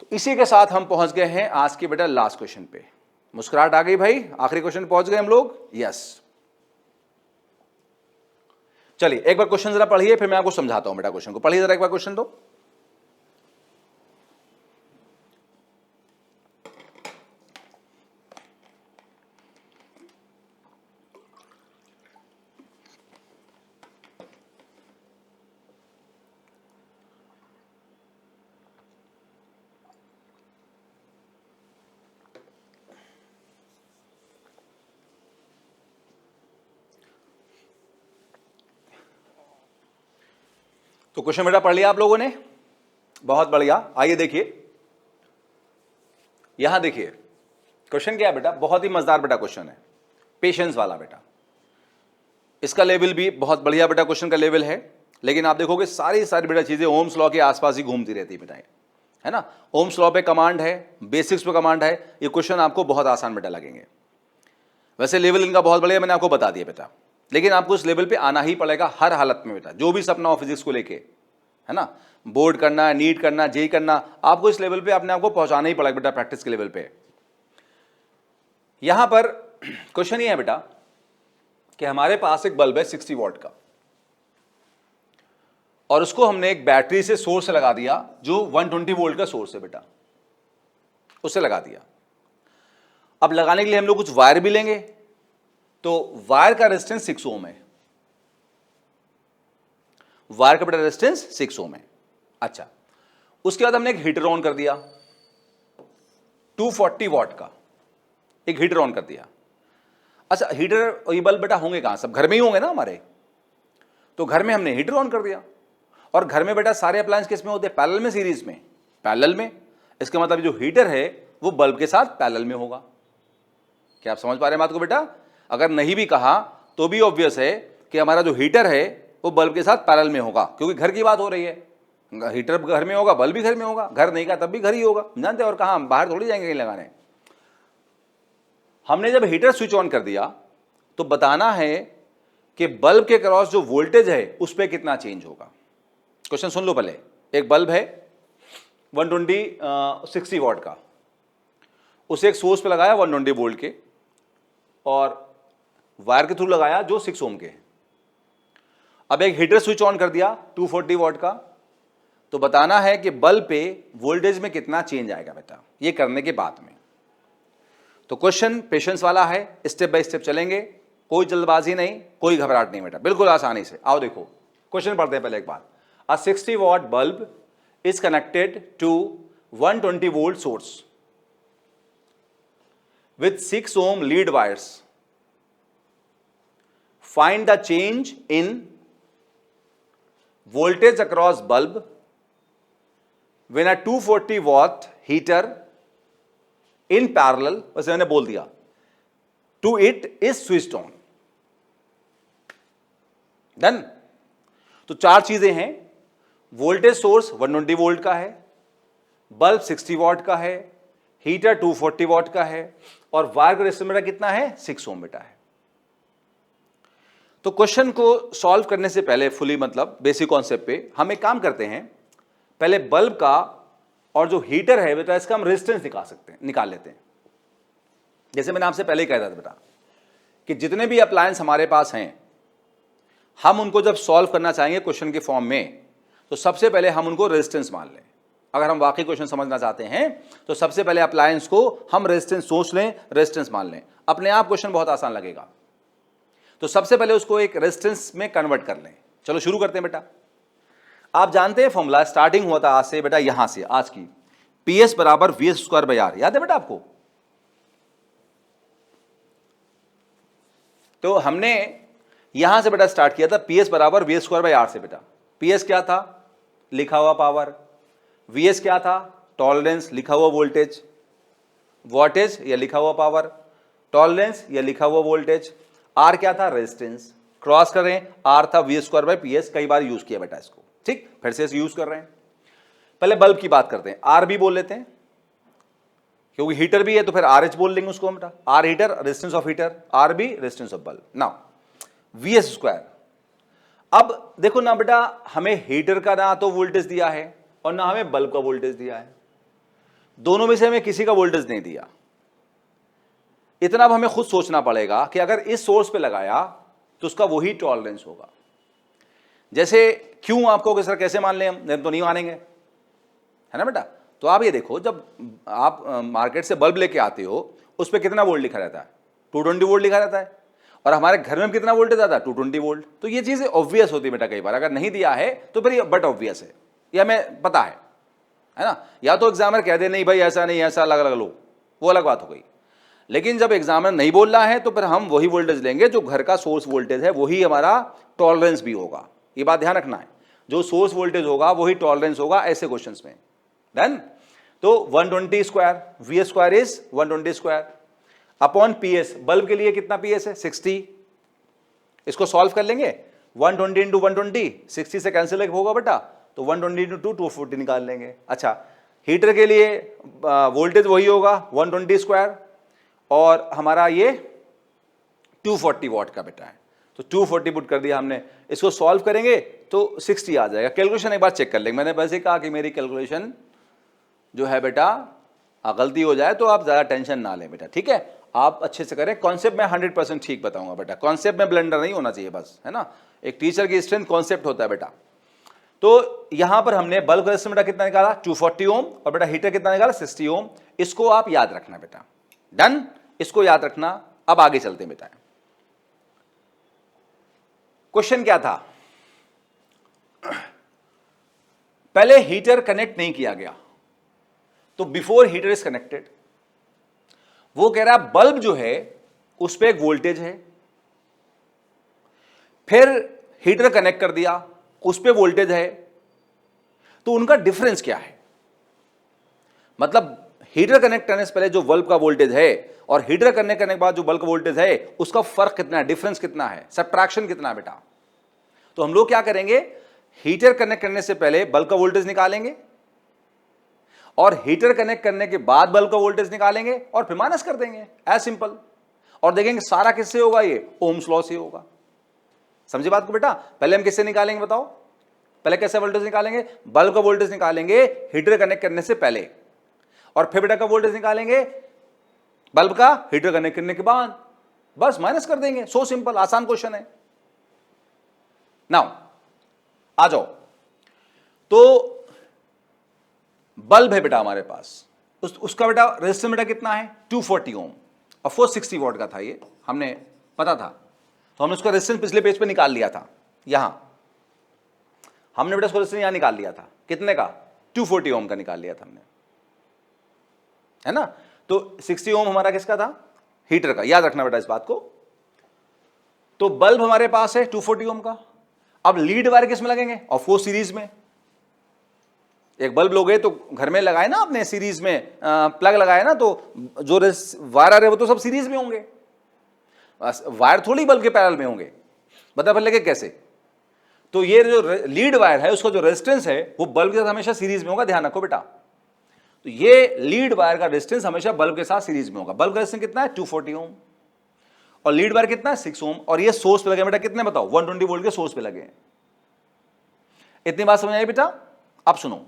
तो इसी के साथ हम पहुंच गए हैं आज के बेटा लास्ट क्वेश्चन पे। मुस्कुराहट आ गई भाई, आखिरी क्वेश्चन पहुंच गए हम लोग, यस। चलिए एक बार क्वेश्चन जरा पढ़िए, फिर मैं आपको समझाता हूं बेटा। क्वेश्चन को पढ़िए जरा एक बार, क्वेश्चन तो क्वेश्चन बेटा पढ़ लिया आप लोगों ने, बहुत बढ़िया। आइए देखिए, यहां देखिए क्वेश्चन क्या है बेटा, बहुत ही मजेदार बेटा क्वेश्चन है, पेशेंस वाला बेटा। इसका लेवल भी बहुत बढ़िया बेटा क्वेश्चन का लेवल है, लेकिन आप देखोगे सारी बेटा चीजें ओम्स लॉ के आसपास ही घूमती रहती बेटा, है ना। ओम्स लॉ पे कमांड है, बेसिक्स पे कमांड है, ये क्वेश्चन आपको बहुत आसान बेटा लगेंगे। वैसे लेवल इनका बहुत बढ़िया मैंने आपको बता दिया बेटा, लेकिन आपको इस लेवल पे आना ही पड़ेगा हर हालत में बेटा। जो भी सपना हो फिजिक्स को लेके, है ना, बोर्ड करना, नीट करना, जेई करना, आपको इस लेवल पे अपने आपको पहुंचाना ही पड़ेगा बेटा, प्रैक्टिस के लेवल पे। यहां पर क्वेश्चन ये है बेटा कि हमारे पास एक बल्ब है 60 वॉट का, और उसको हमने एक बैटरी से सोर्स लगा दिया जो 120 वोल्ट का सोर्स है बेटा, उससे लगा दिया। अब लगाने के लिए हम लोग कुछ वायर भी लेंगे, तो वायर का रेजिस्टेंस 6 ओम है, वायर का बेटा रेजिस्टेंस 6 ओम है। अच्छा, उसके बाद हमने एक हीटर ऑन कर दिया 240 वॉट का, एक हीटर ऑन कर दिया। अच्छा, हीटर और ये बल्ब बेटा होंगे कहां? सब घर में ही होंगे ना हमारे। तो घर में हमने हीटर ऑन कर दिया, और घर में बेटा सारे अप्लायंस किस में होते हैं? पैरेलल में, सीरीज में? पैरेलल में। इसका मतलब जो हीटर है वो बल्ब के साथ पैरेलल में होगा। क्या आप समझ पा रहे हैं बात को बेटा? अगर नहीं भी कहा तो भी ऑब्वियस है कि हमारा जो हीटर है वो बल्ब के साथ पैरेलल में होगा, क्योंकि घर की बात हो रही है। हीटर घर में होगा, बल्ब भी घर में होगा, घर नहीं का तब भी घर ही होगा, जानते हैं। और कहां, बाहर थोड़ी जाएंगे कहीं लगाने। हमने जब हीटर स्विच ऑन कर दिया तो बताना है कि बल्ब के क्रॉस जो वोल्टेज है उस पर कितना चेंज होगा। क्वेश्चन सुन लो पहले। एक बल्ब है 60 वॉट का, उसे एक सोर्स पे लगाया 120 वोल्ट के, और वायर के थ्रू लगाया जो 6 ओम के है। अब एक हीटर स्विच ऑन कर दिया 240 वॉट का, तो बताना है कि बल्ब पे वोल्टेज में कितना चेंज आएगा बेटा, ये करने के बाद में। तो क्वेश्चन पेशेंस वाला है, स्टेप बाय स्टेप चलेंगे, कोई जल्दबाजी नहीं, कोई घबराहट नहीं बेटा, बिल्कुल आसानी से। आओ देखो क्वेश्चन पढ़ते हैं पहले एक बार। A 60 watt bulb is connected to 120 volt source with 6 ohm lead wires. Find the change in voltage across bulb when a 240 watt heater in parallel, वैसे मैंने बोल दिया, to it is switched on. Done? तो चार चीजें हैं। Voltage source 120 volt का है, बल्ब 60 वॉट का है, हीटर 240 वॉट का है, और वायर का रेजिस्टेंस बेटा कितना है? 6 ओम बेटा है। तो क्वेश्चन को सॉल्व करने से पहले फुली मतलब बेसिक कॉन्सेप्ट पे हम एक काम करते हैं, पहले बल्ब का और जो हीटर है बेटा इसका हम रेजिस्टेंस निकाल लेते हैं। जैसे मैंने आपसे पहले ही कहा था बेटा कि जितने भी अप्लायंस हमारे पास हैं हम उनको जब सॉल्व करना चाहेंगे क्वेश्चन के फॉर्म में, तो सबसे पहले हम उनको रेजिस्टेंस मान लें। अगर हम वाकई क्वेश्चन समझना चाहते हैं तो सबसे पहले अप्लायंस को हम रेजिस्टेंस सोच लें, रेजिस्टेंस मान लें, अपने आप क्वेश्चन बहुत आसान लगेगा। तो सबसे पहले उसको एक रेजिस्टेंस में कन्वर्ट कर लें। चलो शुरू करते हैं बेटा। आप जानते हैं फॉर्मूला, स्टार्टिंग हुआ था आज से बेटा, यहां से आज की, PS बराबर VS स्क्वायर बाई R, याद है बेटा आपको? तो हमने यहां से बेटा स्टार्ट किया था PS बराबर VS स्क्वायर बाई R से बेटा। PS क्या था? लिखा हुआ पावर। VS क्या था? टॉलरेंस, लिखा हुआ वोल्टेज। वॉटेज या लिखा हुआ पावर, टॉलरेंस या लिखा हुआ वोल्टेज। R क्या था? रेजिस्टेंस। क्रॉस करें, R था VS स्क्वायर बाई PS, कई बार यूज किया बेटा इसको, ठीक, फिर से यूज कर रहे हैं। पहले बल्ब की बात करते हैं, RB बोल लेते हैं, क्योंकि हीटर भी है तो फिर RH बोल लेंगे उसको बेटा। R heater, resistance of heater, RB resistance of bulb. Now VS square. अब देखो ना बेटा, हमें हीटर का ना तो वोल्टेज दिया है और ना हमें बल्ब का वोल्टेज दिया है, दोनों में से हमें किसी का वोल्टेज नहीं दिया। इतना अब हमें खुद सोचना पड़ेगा कि अगर इस सोर्स पे लगाया तो उसका वही टॉलरेंस होगा। जैसे क्यों आपको सर कैसे मान लें हम, तो नहीं मानेंगे, है ना बेटा? तो आप ये देखो, जब आप मार्केट से बल्ब लेके आते हो उस पर कितना वोल्ट लिखा रहता है? 220 वोल्ट लिखा रहता है। और हमारे घर में कितना वोल्टेज आता है? 220 वोल्ट। तो ये चीजें ऑब्वियस होती है बेटा, कई बार अगर नहीं दिया है तो फिर ये बट ऑब्वियस है, ये हमें पता है ना? या तो एग्जामिनर कह दे नहीं भाई ऐसा नहीं, ऐसा अलग अलग लो, वो अलग बात हो गई। लेकिन जब एग्जामिनर नहीं बोल रहा है तो फिर हम वही वोल्टेज लेंगे जो घर का सोर्स वोल्टेज है, वही हमारा टॉलरेंस भी होगा। ये बात ध्यान रखना है, जो सोर्स वोल्टेज होगा वही टॉलरेंस होगा ऐसे क्वेश्चंस में। डन? तो 120 square, VS square is 120 square upon PS। Bulb के लिए कितना PS है? 60। इसको सॉल्व कर लेंगे, 120 इंटू 120, 60 से कैंसिल होगा बेटा, तो 120 इंटू 240 निकाल लेंगे। अच्छा, हीटर के लिए वोल्टेज वही होगा 120 स्क्वायर, और हमारा ये 240 वॉट का बेटा है, तो 240 पुट कर दिया हमने। इसको सॉल्व करेंगे तो 60 आ जाएगा। कैलकुलेशन एक बार चेक कर लेंगे। मैंने वैसे कहा कि मेरी कैलकुलेशन जो है बेटा गलती हो जाए तो आप ज़्यादा टेंशन ना लें बेटा, ठीक है? आप अच्छे से करें। कॉन्सेप्ट में 100% ठीक बताऊंगा बेटा, कॉन्सेप्ट में ब्लंडर नहीं होना चाहिए बस, है ना? एक टीचर की स्ट्रेंथ कॉन्सेप्ट होता है बेटा। तो यहां पर हमने बल्ब रेजिस्टेंस बेटा कितना निकाला? 240 ओम, और बेटा हीटर कितना निकाला? 60 ओम। इसको आप याद रखना बेटा। डन? इसको याद रखना। अब आगे चलते हैं बेटा। क्वेश्चन क्या था? पहले हीटर कनेक्ट नहीं किया गया, तो बिफोर हीटर इज कनेक्टेड, वो कह रहा है बल्ब जो है उस पर एक वोल्टेज है, फिर हीटर कनेक्ट कर दिया, उस पर वोल्टेज है, तो उनका डिफरेंस क्या है? मतलब हीटर कनेक्ट करने से पहले जो बल्ब का वोल्टेज है और हीटर करने के बाद जो बल्ब का वोल्टेज है उसका फर्क कितना है, डिफरेंस कितना है, सबट्रैक्शन कितना है बेटा? तो हम लोग क्या करेंगे, हीटर कनेक्ट करने से पहले बल्ब का वोल्टेज निकालेंगे और हीटर कनेक्ट करने के बाद बल्ब का वोल्टेज निकालेंगे और फिर माइनस कर देंगे, एज सिंपल। और देखेंगे सारा किससे होगा, ये ओम्स लॉ से होगा। समझे बात को बेटा? पहले हम किससे निकालेंगे बताओ? पहले कैसे वोल्टेज निकालेंगे? बल्ब का वोल्टेज निकालेंगे हीटर कनेक्ट करने से पहले, और फिर बेटा का वोल्टेज निकालेंगे बल्ब का हीटर कनेक्ट करने के बाद, बस माइनस कर देंगे। सो सिंपल, आसान क्वेश्चन है। नाउ आ जाओ, तो बल्ब है बेटा हमारे पास, उसका बेटा रेजिस्टेंस बेटा कितना है, 240 ओम। ऑफ कोर्स 60 वॉट का था, ये हमने पता था, तो हमने उसका रेजिस्टेंस पिछले पेज पे निकाल लिया था। यहां हमने बेटा उसका रेजिस्टेंस यहां निकाल लिया था, कितने का, 240 ओम का निकाल लिया था हमने, है ना? तो 60 ओम हमारा किसका था, हीटर का, याद रखना बेटा इस बात को। तो बल्ब हमारे पास है 240 ओम का। अब लीड वायर किस में लगेंगे, ऑफ कोर्स सीरीज में। एक बल्ब लोगे तो घर में लगाए ना आपने, सीरीज में प्लग लगाए ना, तो जो वायर है वो तो सब सीरीज में होंगे, वायर थोड़ी बल्ब के पैरेलल में होंगे। बता फिर लगे कैसे? तो ये जो लीड वायर है उसका जो रेजिस्टेंस है वो बल्ब के साथ हमेशा सीरीज में होगा, ध्यान रखो बेटा। तो ये लीड वायर का रेजिस्टेंस हमेशा बल्ब के साथ सीरीज में होगा। बल्ब का रेजिस्टेंस कितना है, 240 ओम, और लीड वायर कितना है, 6 ओम, और ये सोर्स पे लगे बेटा, कितने बताओ, 120 वोल्ट के सोर्स पे लगे हैं। इतनी बात समझ आई बेटा? अब सुनो,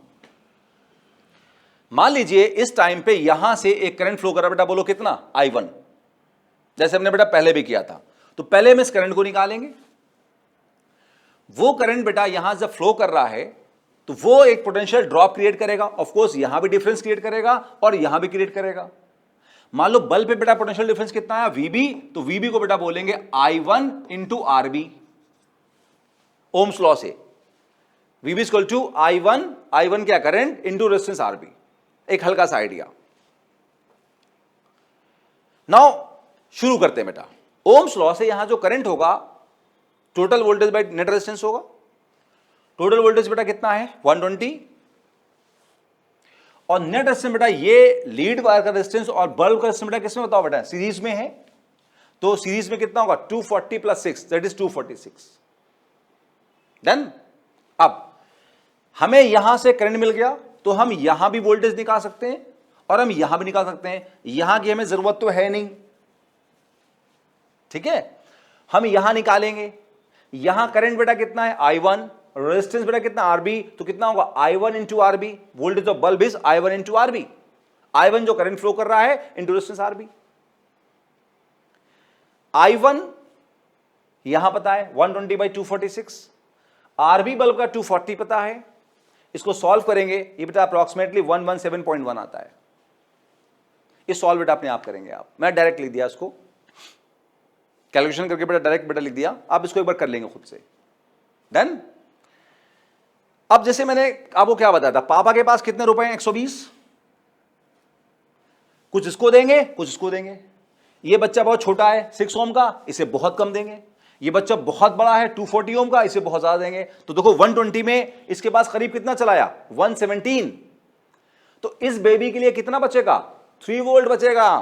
मान लीजिए इस टाइम पे यहां से एक करंट फ्लो कर रहा बेटा, बोलो कितना, I1, जैसे हमने बेटा पहले भी किया था। तो पहले हम इस करंट को निकालेंगे। वो करंट बेटा यहां से फ्लो कर रहा है तो वो एक पोटेंशियल ड्रॉप क्रिएट करेगा, ऑफ कोर्स यहां भी डिफरेंस क्रिएट करेगा और यहां भी क्रिएट करेगा। मान लो बल्ब पे बेटा पोटेंशियल डिफरेंस कितना है, VB, तो VB को बेटा बोलेंगे I1 into RB, ohms law से। VB इक्वल टू I1 क्या, करंट, इंटू रेजिस्टेंस RB। एक हल्का सा आइडिया। नाउ शुरू करते हैं बेटा। ओम्स लॉ से यहां जो करंट होगा, total voltage by net resistance होगा। टोटल वोल्टेज बेटा कितना है, 120, और नेट रेजिस्टेंस बेटा ये लीड वायर का रेजिस्टेंस और बल्ब का रेजिस्टेंस बेटा किसमें बताओ बेटा, सीरीज में है। तो सीरीज में कितना होगा, 240 प्लस 6, दैट इज 246। देन अब हमें यहां से करंट मिल गया, तो हम यहां भी वोल्टेज निकाल सकते हैं और हम यहां भी निकाल सकते हैं। यहां की हमें जरूरत तो है नहीं, ठीक है, हम यहां निकालेंगे। यहां करंट बेटा कितना है, I1, रेजिस्टेंस बेटा कितना, RB, तो कितना होगा, I1 into RB, voltage of bulb is I1 into RB। I1 जो करंट फ्लो कर रहा है इंटू रेजिस्टेंस RB। I1 यहां पता है 120 बाई 246, RB बल्ब का 240 पता है। इसको सॉल्व करेंगे, ये बेटा अप्रोक्सीमेटली 117.1 आता है। ये सॉल्व बेटा अपने आप करेंगे आप, मैं डायरेक्ट लिख दिया इसको, कैलकुलेशन करके बेटा डायरेक्ट बेटा लिख दिया, आप इसको एक बार कर लेंगे खुद से। डन। अब जैसे मैंने आपको क्या बताया था, पापा के पास कितने रुपए हैं, 120, कुछ इसको देंगे कुछ इसको देंगे। ये बच्चा बहुत छोटा है 6 ओम का, इसे बहुत कम देंगे। ये बच्चा बहुत बड़ा है 240 ओम का, इसे बहुत ज्यादा देंगे। तो देखो 120 में इसके पास करीब कितना चलाया, 117। तो इस बेबी के लिए कितना बचेगा, 3 वोल्ट बचेगा।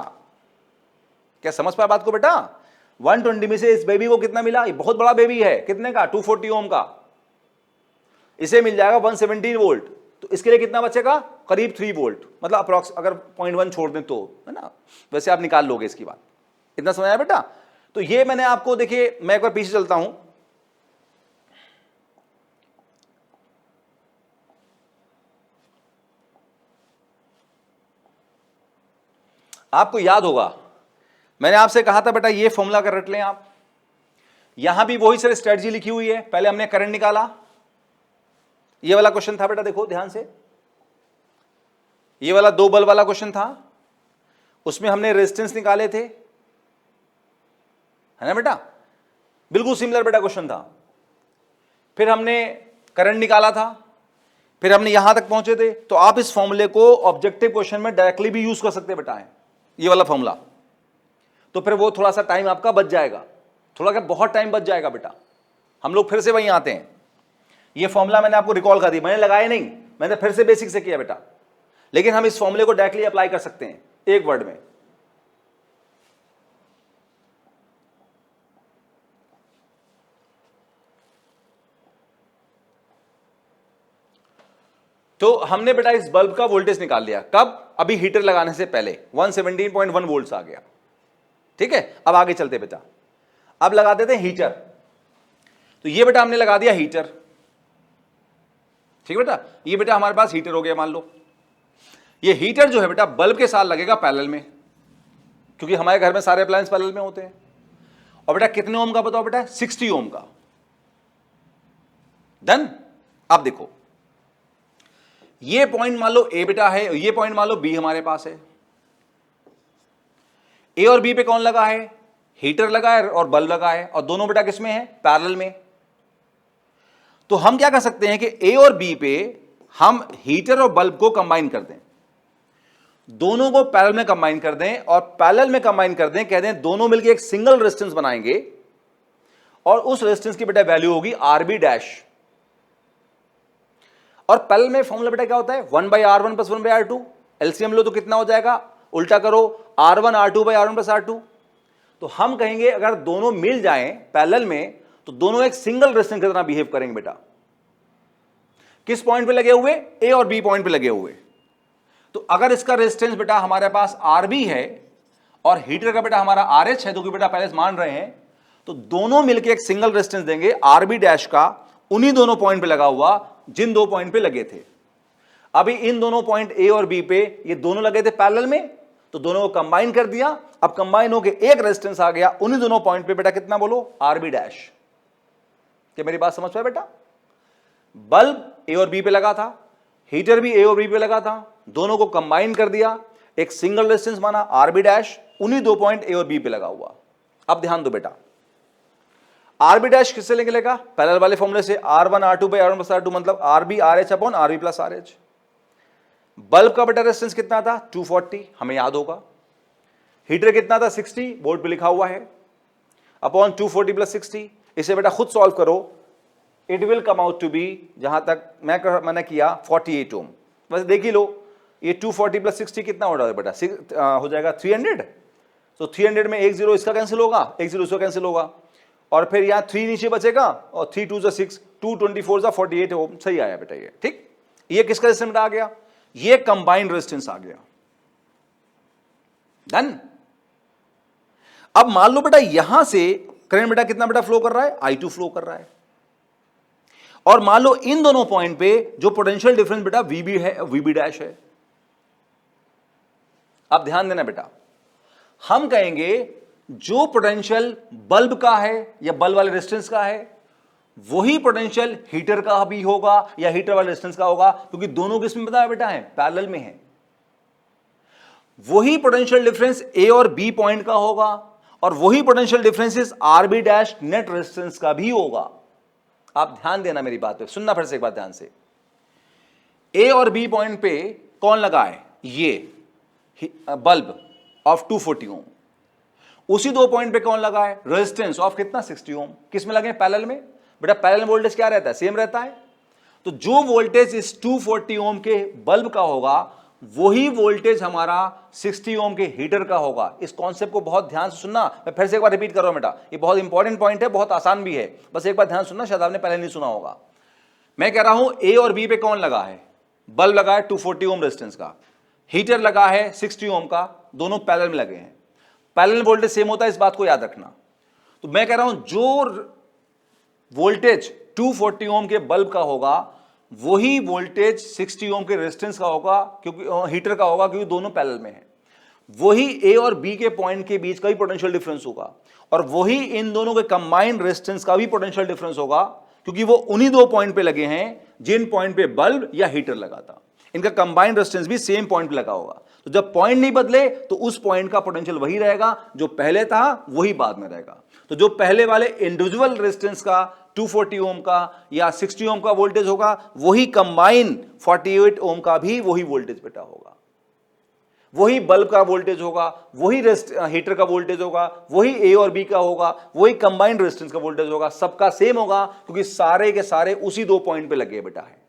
क्या समझ पाया बात को बेटा? 120 में से इस बेबी को कितना मिला, ये बहुत बड़ा बेबी है, कितने का, 240 ओम का, इसे मिल जाएगा 117 वोल्ट। तो इसके लिए कितना बचेगा, करीब 3 वोल्ट, मतलब अप्रॉक्स अगर 0.1 छोड़ दें तो, है ना, वैसे आप निकाल लोगे इसकी बात। इतना समझ आया बेटा? तो ये मैंने आपको, देखिए मैं एक बार पीछे चलता हूं, आपको याद होगा मैंने आपसे कहा था बेटा ये फॉर्मूला कर रट लें आप। यहां भी वही सर स्ट्रेटजी लिखी हुई है। पहले हमने करंट निकाला, ये वाला क्वेश्चन था बेटा, देखो ध्यान से, ये वाला 2 बल्ब वाला क्वेश्चन था, उसमें हमने रेजिस्टेंस निकाले थे, है ना बेटा, बिल्कुल सिमिलर बेटा क्वेश्चन था। फिर हमने करंट निकाला था, फिर हमने यहां तक पहुंचे थे, तो आप इस फॉर्मूले को ऑब्जेक्टिव क्वेश्चन में डायरेक्टली भी यूज कर सकते बेटा है, ये वाला फॉर्मूला। तो फिर वो थोड़ा सा टाइम आपका बच जाएगा, थोड़ा क्या बहुत टाइम बच जाएगा बेटा। हम लोग फिर से वहीं आते हैं, ये फॉर्मूला मैंने आपको रिकॉल कर दिया, मैंने लगाया नहीं, मैंने फिर से बेसिक से किया बेटा। लेकिन हम इस फॉर्मूले को डायरेक्टली अप्लाई कर सकते हैं एक वर्ड में। तो हमने बेटा इस बल्ब का वोल्टेज निकाल लिया, कब? अभी हीटर लगाने से पहले 117.1 वोल्ट्स आ गया। ठीक है, अब आगे चलते बेटा, अब लगा देते हैं हीटर। तो ये बेटा हमने लगा दिया हीटर, ठीक है बेटा, ये बेटा हमारे पास हीटर हो गया। मान लो ये हीटर जो है बेटा बल्ब के साथ लगेगा पैरेलल में, क्योंकि हमारे घर में सारे अप्लायंस पैरेलल में होते हैं। और बेटा कितने ओम का बताओ बेटा? 60 ओम का। डन। अब देखो ये पॉइंट मान लो ए बेटा है, ये पॉइंट मान लो बी हमारे पास है। ए और बी पे कौन लगा है? हीटर लगा है और बल्ब लगा है, और दोनों बेटा किसमें है? पैरेलल में। तो हम क्या कर सकते हैं कि ए और बी पे हम हीटर और बल्ब को कंबाइन कर दें, दोनों को पैरेलल में कंबाइन कर दें, और पैरेलल में कंबाइन कर दें, कह दें दोनों मिलकर एक सिंगल रेजिस्टेंस बनाएंगे, और उस रेजिस्टेंस की बेटा वैल्यू होगी आरबी डैश। और पैरेलल में फॉर्मूला बेटा क्या होता है? 1/R1 + 1/R2। एलसीएम लो तो कितना हो जाएगा? उल्टा करो, R1 R2 / R1 + R2। तो हम कहेंगे अगर दोनों मिल जाएं पैरेलल में तो दोनों एक सिंगल रेजिस्टेंस की तरह बिहेव करेंगे बेटा। किस पॉइंट पे लगे हुए? ए और बी पॉइंट पे लगे हुए। तो अगर इसका रेजिस्टेंस बेटा हमारे पास आरबी है और हीटर का बेटा हमारा आरएच है, तो कि बेटा पहले से मान रहे हैं, तो दोनों मिलकर एक सिंगल रेजिस्टेंस देंगे आरबी डैश का, उन्हीं दोनों पॉइंट पे लगा हुआ जिन दो पॉइंट पे लगे थे। अभी इन दोनों पॉइंट ए और बी पे ये दोनों लगे थे पैरेलल में, तो दोनों को कंबाइन कर दिया। अब कंबाइन होके एक रेजिस्टेंस आ गया उन्हीं दोनों पॉइंट पे बेटा, कितना बोलो? RB dash. क्या मेरी बात समझ पाए बेटा? बल्ब ए और बी पे लगा था, हीटर भी ए और बी पे लगा था, दोनों को कंबाइन कर दिया, एक सिंगल रेजिस्टेंस माना आरबी डैश, उन्हीं दो पॉइंट ए और बी पे लगा हुआ। अब ध्यान दो बेटा, आरबी डैश किससे निकलेगा? पैरेलल वाले फॉर्मूले से, R1 R2 / R1 + R2, मतलब RB RH upon RB plus RH. Bulb का बेटा रेजिस्टेंस कितना था? 240, हमें याद होगा। हीटर कितना था? 60, बोर्ड पे लिखा हुआ है, अपॉन 240 + 60। इसे बेटा खुद सॉल्व करो, it will come out to be, जहां तक मैंने किया 48 ओम। बस देख ही लो, ये 240 + 60 कितना हो जाएगा बेटा? हो जाएगा 300। तो 300 में एक जीरो इसका कैंसिल होगा, एक जीरो इसका कैंसिल होगा, और फिर यहां 3 नीचे बचेगा, और 3 2 6, 224 48 ओम। सही आया बेटा ये, ठीक। ये किसका रेजिस्टेंस आ गया? ये कंबाइंड रेजिस्टेंस आ गया। डन। अब मान लो बेटा यहां से करंट बेटा कितना बेटा फ्लो कर रहा है? I2 फ्लो कर रहा है। और मान लो इन दोनों पॉइंट पे जो पोटेंशियल डिफरेंस बेटा VB है, VB डैश है। अब ध्यान देना बेटा, हम कहेंगे जो पोटेंशियल बल्ब का है या बल्ब वाले रेजिस्टेंस का है, वही पोटेंशियल हीटर का भी होगा या हीटर वाले रेजिस्टेंस का होगा, क्योंकि दोनों किसमें बताया बेटा है? पैरेलल में है। वही पोटेंशियल डिफरेंस ए और बी पॉइंट का होगा, और वही potential differences RB dash net resistance का भी होगा। आप ध्यान देना मेरी बात पे, सुनना फिर से एक बार ध्यान से। ए और बी पॉइंट पे कौन लगा है? ये बल्ब ऑफ 240 ओम। उसी दो पॉइंट पे कौन लगा है? रेजिस्टेंस ऑफ कितना? 60 ओम। किस में लगे? पैरेलल में। बेटा पैरेलल वोल्टेज क्या रहता है? सेम रहता है। तो जो वोल्टेज इस 240 ओम के बल्ब का होगा, वही वोल्टेज हमारा 60 ओम के हीटर का होगा। इस कॉन्सेप्ट को बहुत ध्यान से सुनना, मैं फिर से एक बार रिपीट कर रहा हूं बेटा, ये बहुत इंपॉर्टेंट पॉइंट है, बहुत आसान भी है, बस एक बार ध्यान सुनना, शायद आपने पहले नहीं सुना होगा। मैं कह रहा हूं ए और बी पे कौन लगा है? बल्ब लगा है 240 ओम रेजिस्टेंस का, हीटर लगा है 60 ओम का, दोनों पैरेलल में लगे हैं। पैरेलल वोल्टेज सेम होता है, इस बात को याद रखना। तो मैं कह रहा हूं जो वोल्टेज 240 ओम के बल्ब का होगा, वही वोल्टेज 60 ओम के रेजिस्टेंस का होगा, क्योंकि हीटर का होगा, क्योंकि दोनों पैरेलल में है। वही ए और बी के पॉइंट के बीच का ही पोटेंशियल डिफरेंस होगा, और वही इन दोनों के कंबाइंड रेजिस्टेंस का भी पोटेंशियल डिफरेंस होगा, क्योंकि वो उन्हीं दो पॉइंट पे लगे हैं जिन पॉइंट पे बल्ब या हीटर लगा था। इनका कंबाइंड रेजिस्टेंस भी सेम पॉइंट पे लगा होगा। तो जब पॉइंट नहीं बदले तो उस पॉइंट का पोटेंशियल वही रहेगा, जो पहले था वही बाद में रहेगा। तो जो पहले वाले इंडिविजुअल रेजिस्टेंस का 240 ओम का या 60 ओम का वोल्टेज होगा, वही कंबाइन 48 ओम का भी वही वोल्टेज बेटा होगा, वही बल्ब का वोल्टेज होगा, वही हीटर का वोल्टेज होगा, वही ए और बी का होगा, वही कंबाइंड रेजिस्टेंस का वोल्टेज होगा, सबका सेम होगा, क्योंकि सारे के सारे उसी 2 पॉइंट पे लगे बेटा है।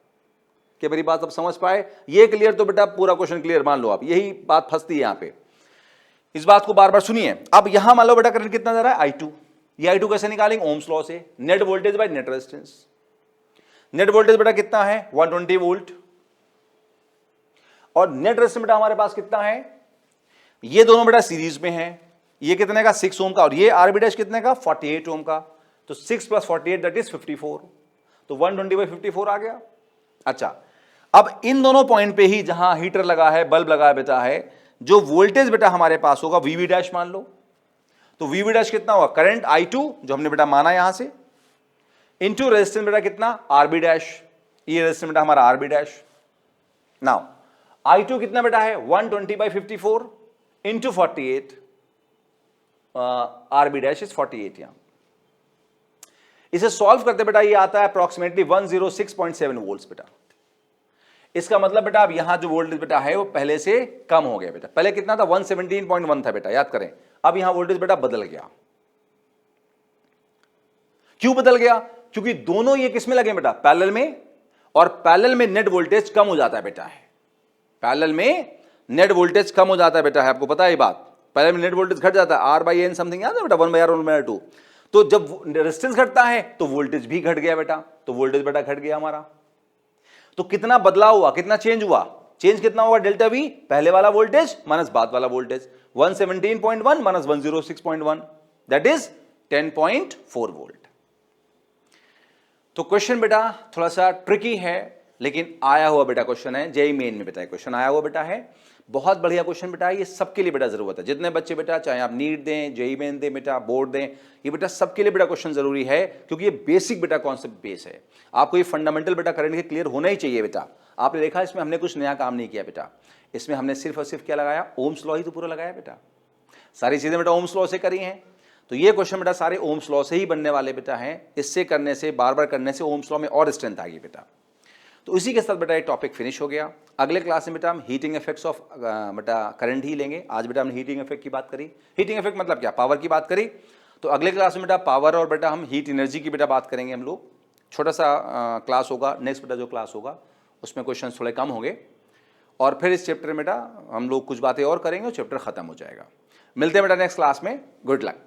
क्या मेरी बात आप समझ पाए? ये क्लियर तो बेटा पूरा क्वेश्चन क्लियर मान लो आप, यही बात फंसती है यहां पे, इस बात को बार बार सुनिए। अब यहां मान लो बेटा करंट कितना जा रहा है I2, ये I2 कैसे निकालेंगे? ओम्स लॉ से, net voltage by net resistance. Net voltage बेटा कितना है? 120 वोल्ट, और नेट रेजिस्टेंस बेटा हमारे पास कितना है? ये दोनों बेटा सीरीज में है, ये कितने का? 6 ओम का, और ये आरबी डैश कितने का? 48 ओम का, तो 6 + 48 दैट इज 54, तो 120/54 आ गया। अच्छा, अब इन दोनों पॉइंट पे ही जहां हीटर लगा है, बल्ब लगा है बेटा है, जो वोल्टेज बेटा हमारे पास होगा वीवी डैश मान लो, तो वीवी डैश कितना होगा? करंट I2 जो हमने बेटा माना यहां से, इंटू रेजिस्टेंस बेटा कितना? आरबी डैश, ये रेजिस्टेंस बेटा हमारा आरबी डैश। नाउ I2 कितना बेटा है? 120/54 इंटू 48, आरबी डैश इज 48। यहां इसे सॉल्व करते बेटा ये आता है अप्रोक्सीमेटली 106.7 वोल्ट्स बेटा। इसका मतलब बेटा अब यहां जो वोल्टेज बेटा है वो पहले से कम हो गया बेटा, पहले कितना था? 117.1 था बेटा, याद करें। अब यहां वोल्टेज बेटा बदल गया। क्यों बदल गया? क्योंकि दोनों ये किसमें लगे बेटा? पैरेलल में, और पैरेलल में नेट वोल्टेज कम हो जाता है बेटा है, पैरेलल में नेट वोल्टेज कम हो जाता है बेटा है, आपको पता है ये बात। पैरेलल में नेट वोल्टेज घट जाता है, R/N समथिंग, याद है बेटा? 1/R 1/2। तो जब रेजिस्टेंस घटता है तो वोल्टेज भी घट गया बेटा, तो वोल्टेज बेटा घट गया हमारा। तो कितना बदलाव हुआ, कितना चेंज हुआ? चेंज कितना होगा? डेल्टा V, पहले वाला वोल्टेज माइनस बाद वाला voltage, 117.1 minus 106.1 that is 10.4 volt. तो क्वेश्चन बेटा थोड़ा सा ट्रिकी है, लेकिन आया हुआ बेटा क्वेश्चन है, जेईई मेन में बेटा क्वेश्चन आया हुआ बेटा है, बहुत बढ़िया क्वेश्चन बेटा है। ये सबके लिए बेटा जरूरत है, जितने बच्चे बेटा, चाहे आप नीट दें, जेईई मेन दें बेटा, बोर्ड दें, ये बेटा सबके लिए बेटा क्वेश्चन जरूरी है, क्योंकि ये बेसिक बेटा कॉन्सेप्ट बेस है। आपको ये फंडामेंटल बेटा करंट के क्लियर होना ही चाहिए बेटा। आपने देखा इसमें हमने कुछ नया काम नहीं किया बेटा, इसमें हमने सिर्फ और सिर्फ क्या लगाया? ओम्स लॉ ही तो पूरा लगाया बेटा, सारी चीजें बेटा ओम्स लॉ से करी हैं। तो ये क्वेश्चन बेटा सारे ओम्स लॉ से ही बनने वाले बेटा हैं, इससे करने से, बार बार करने से ओम्स लॉ में और स्ट्रेंथ आ गई बेटा। तो इसी के साथ बेटा ये टॉपिक फिनिश हो गया। अगले क्लास में बेटा हम हीटिंग इफेक्ट्स ऑफ बेटा करंट ही लेंगे। आज बेटा हमने हीटिंग इफेक्ट की बात करी, हीटिंग इफेक्ट मतलब क्या? पावर की बात करी। तो अगले क्लास में बेटा पावर और बेटा हम हीट एनर्जी की बेटा बात करेंगे हम लोग। छोटा सा क्लास होगा, नेक्स्ट बेटा जो क्लास होगा उसमें क्वेश्चन थोड़े कम होंगे, और फिर इस चैप्टर में बेटा हम लोग कुछ बातें और करेंगे और चैप्टर खत्म हो जाएगा। मिलते हैं बेटा नेक्स्ट क्लास में। Good luck.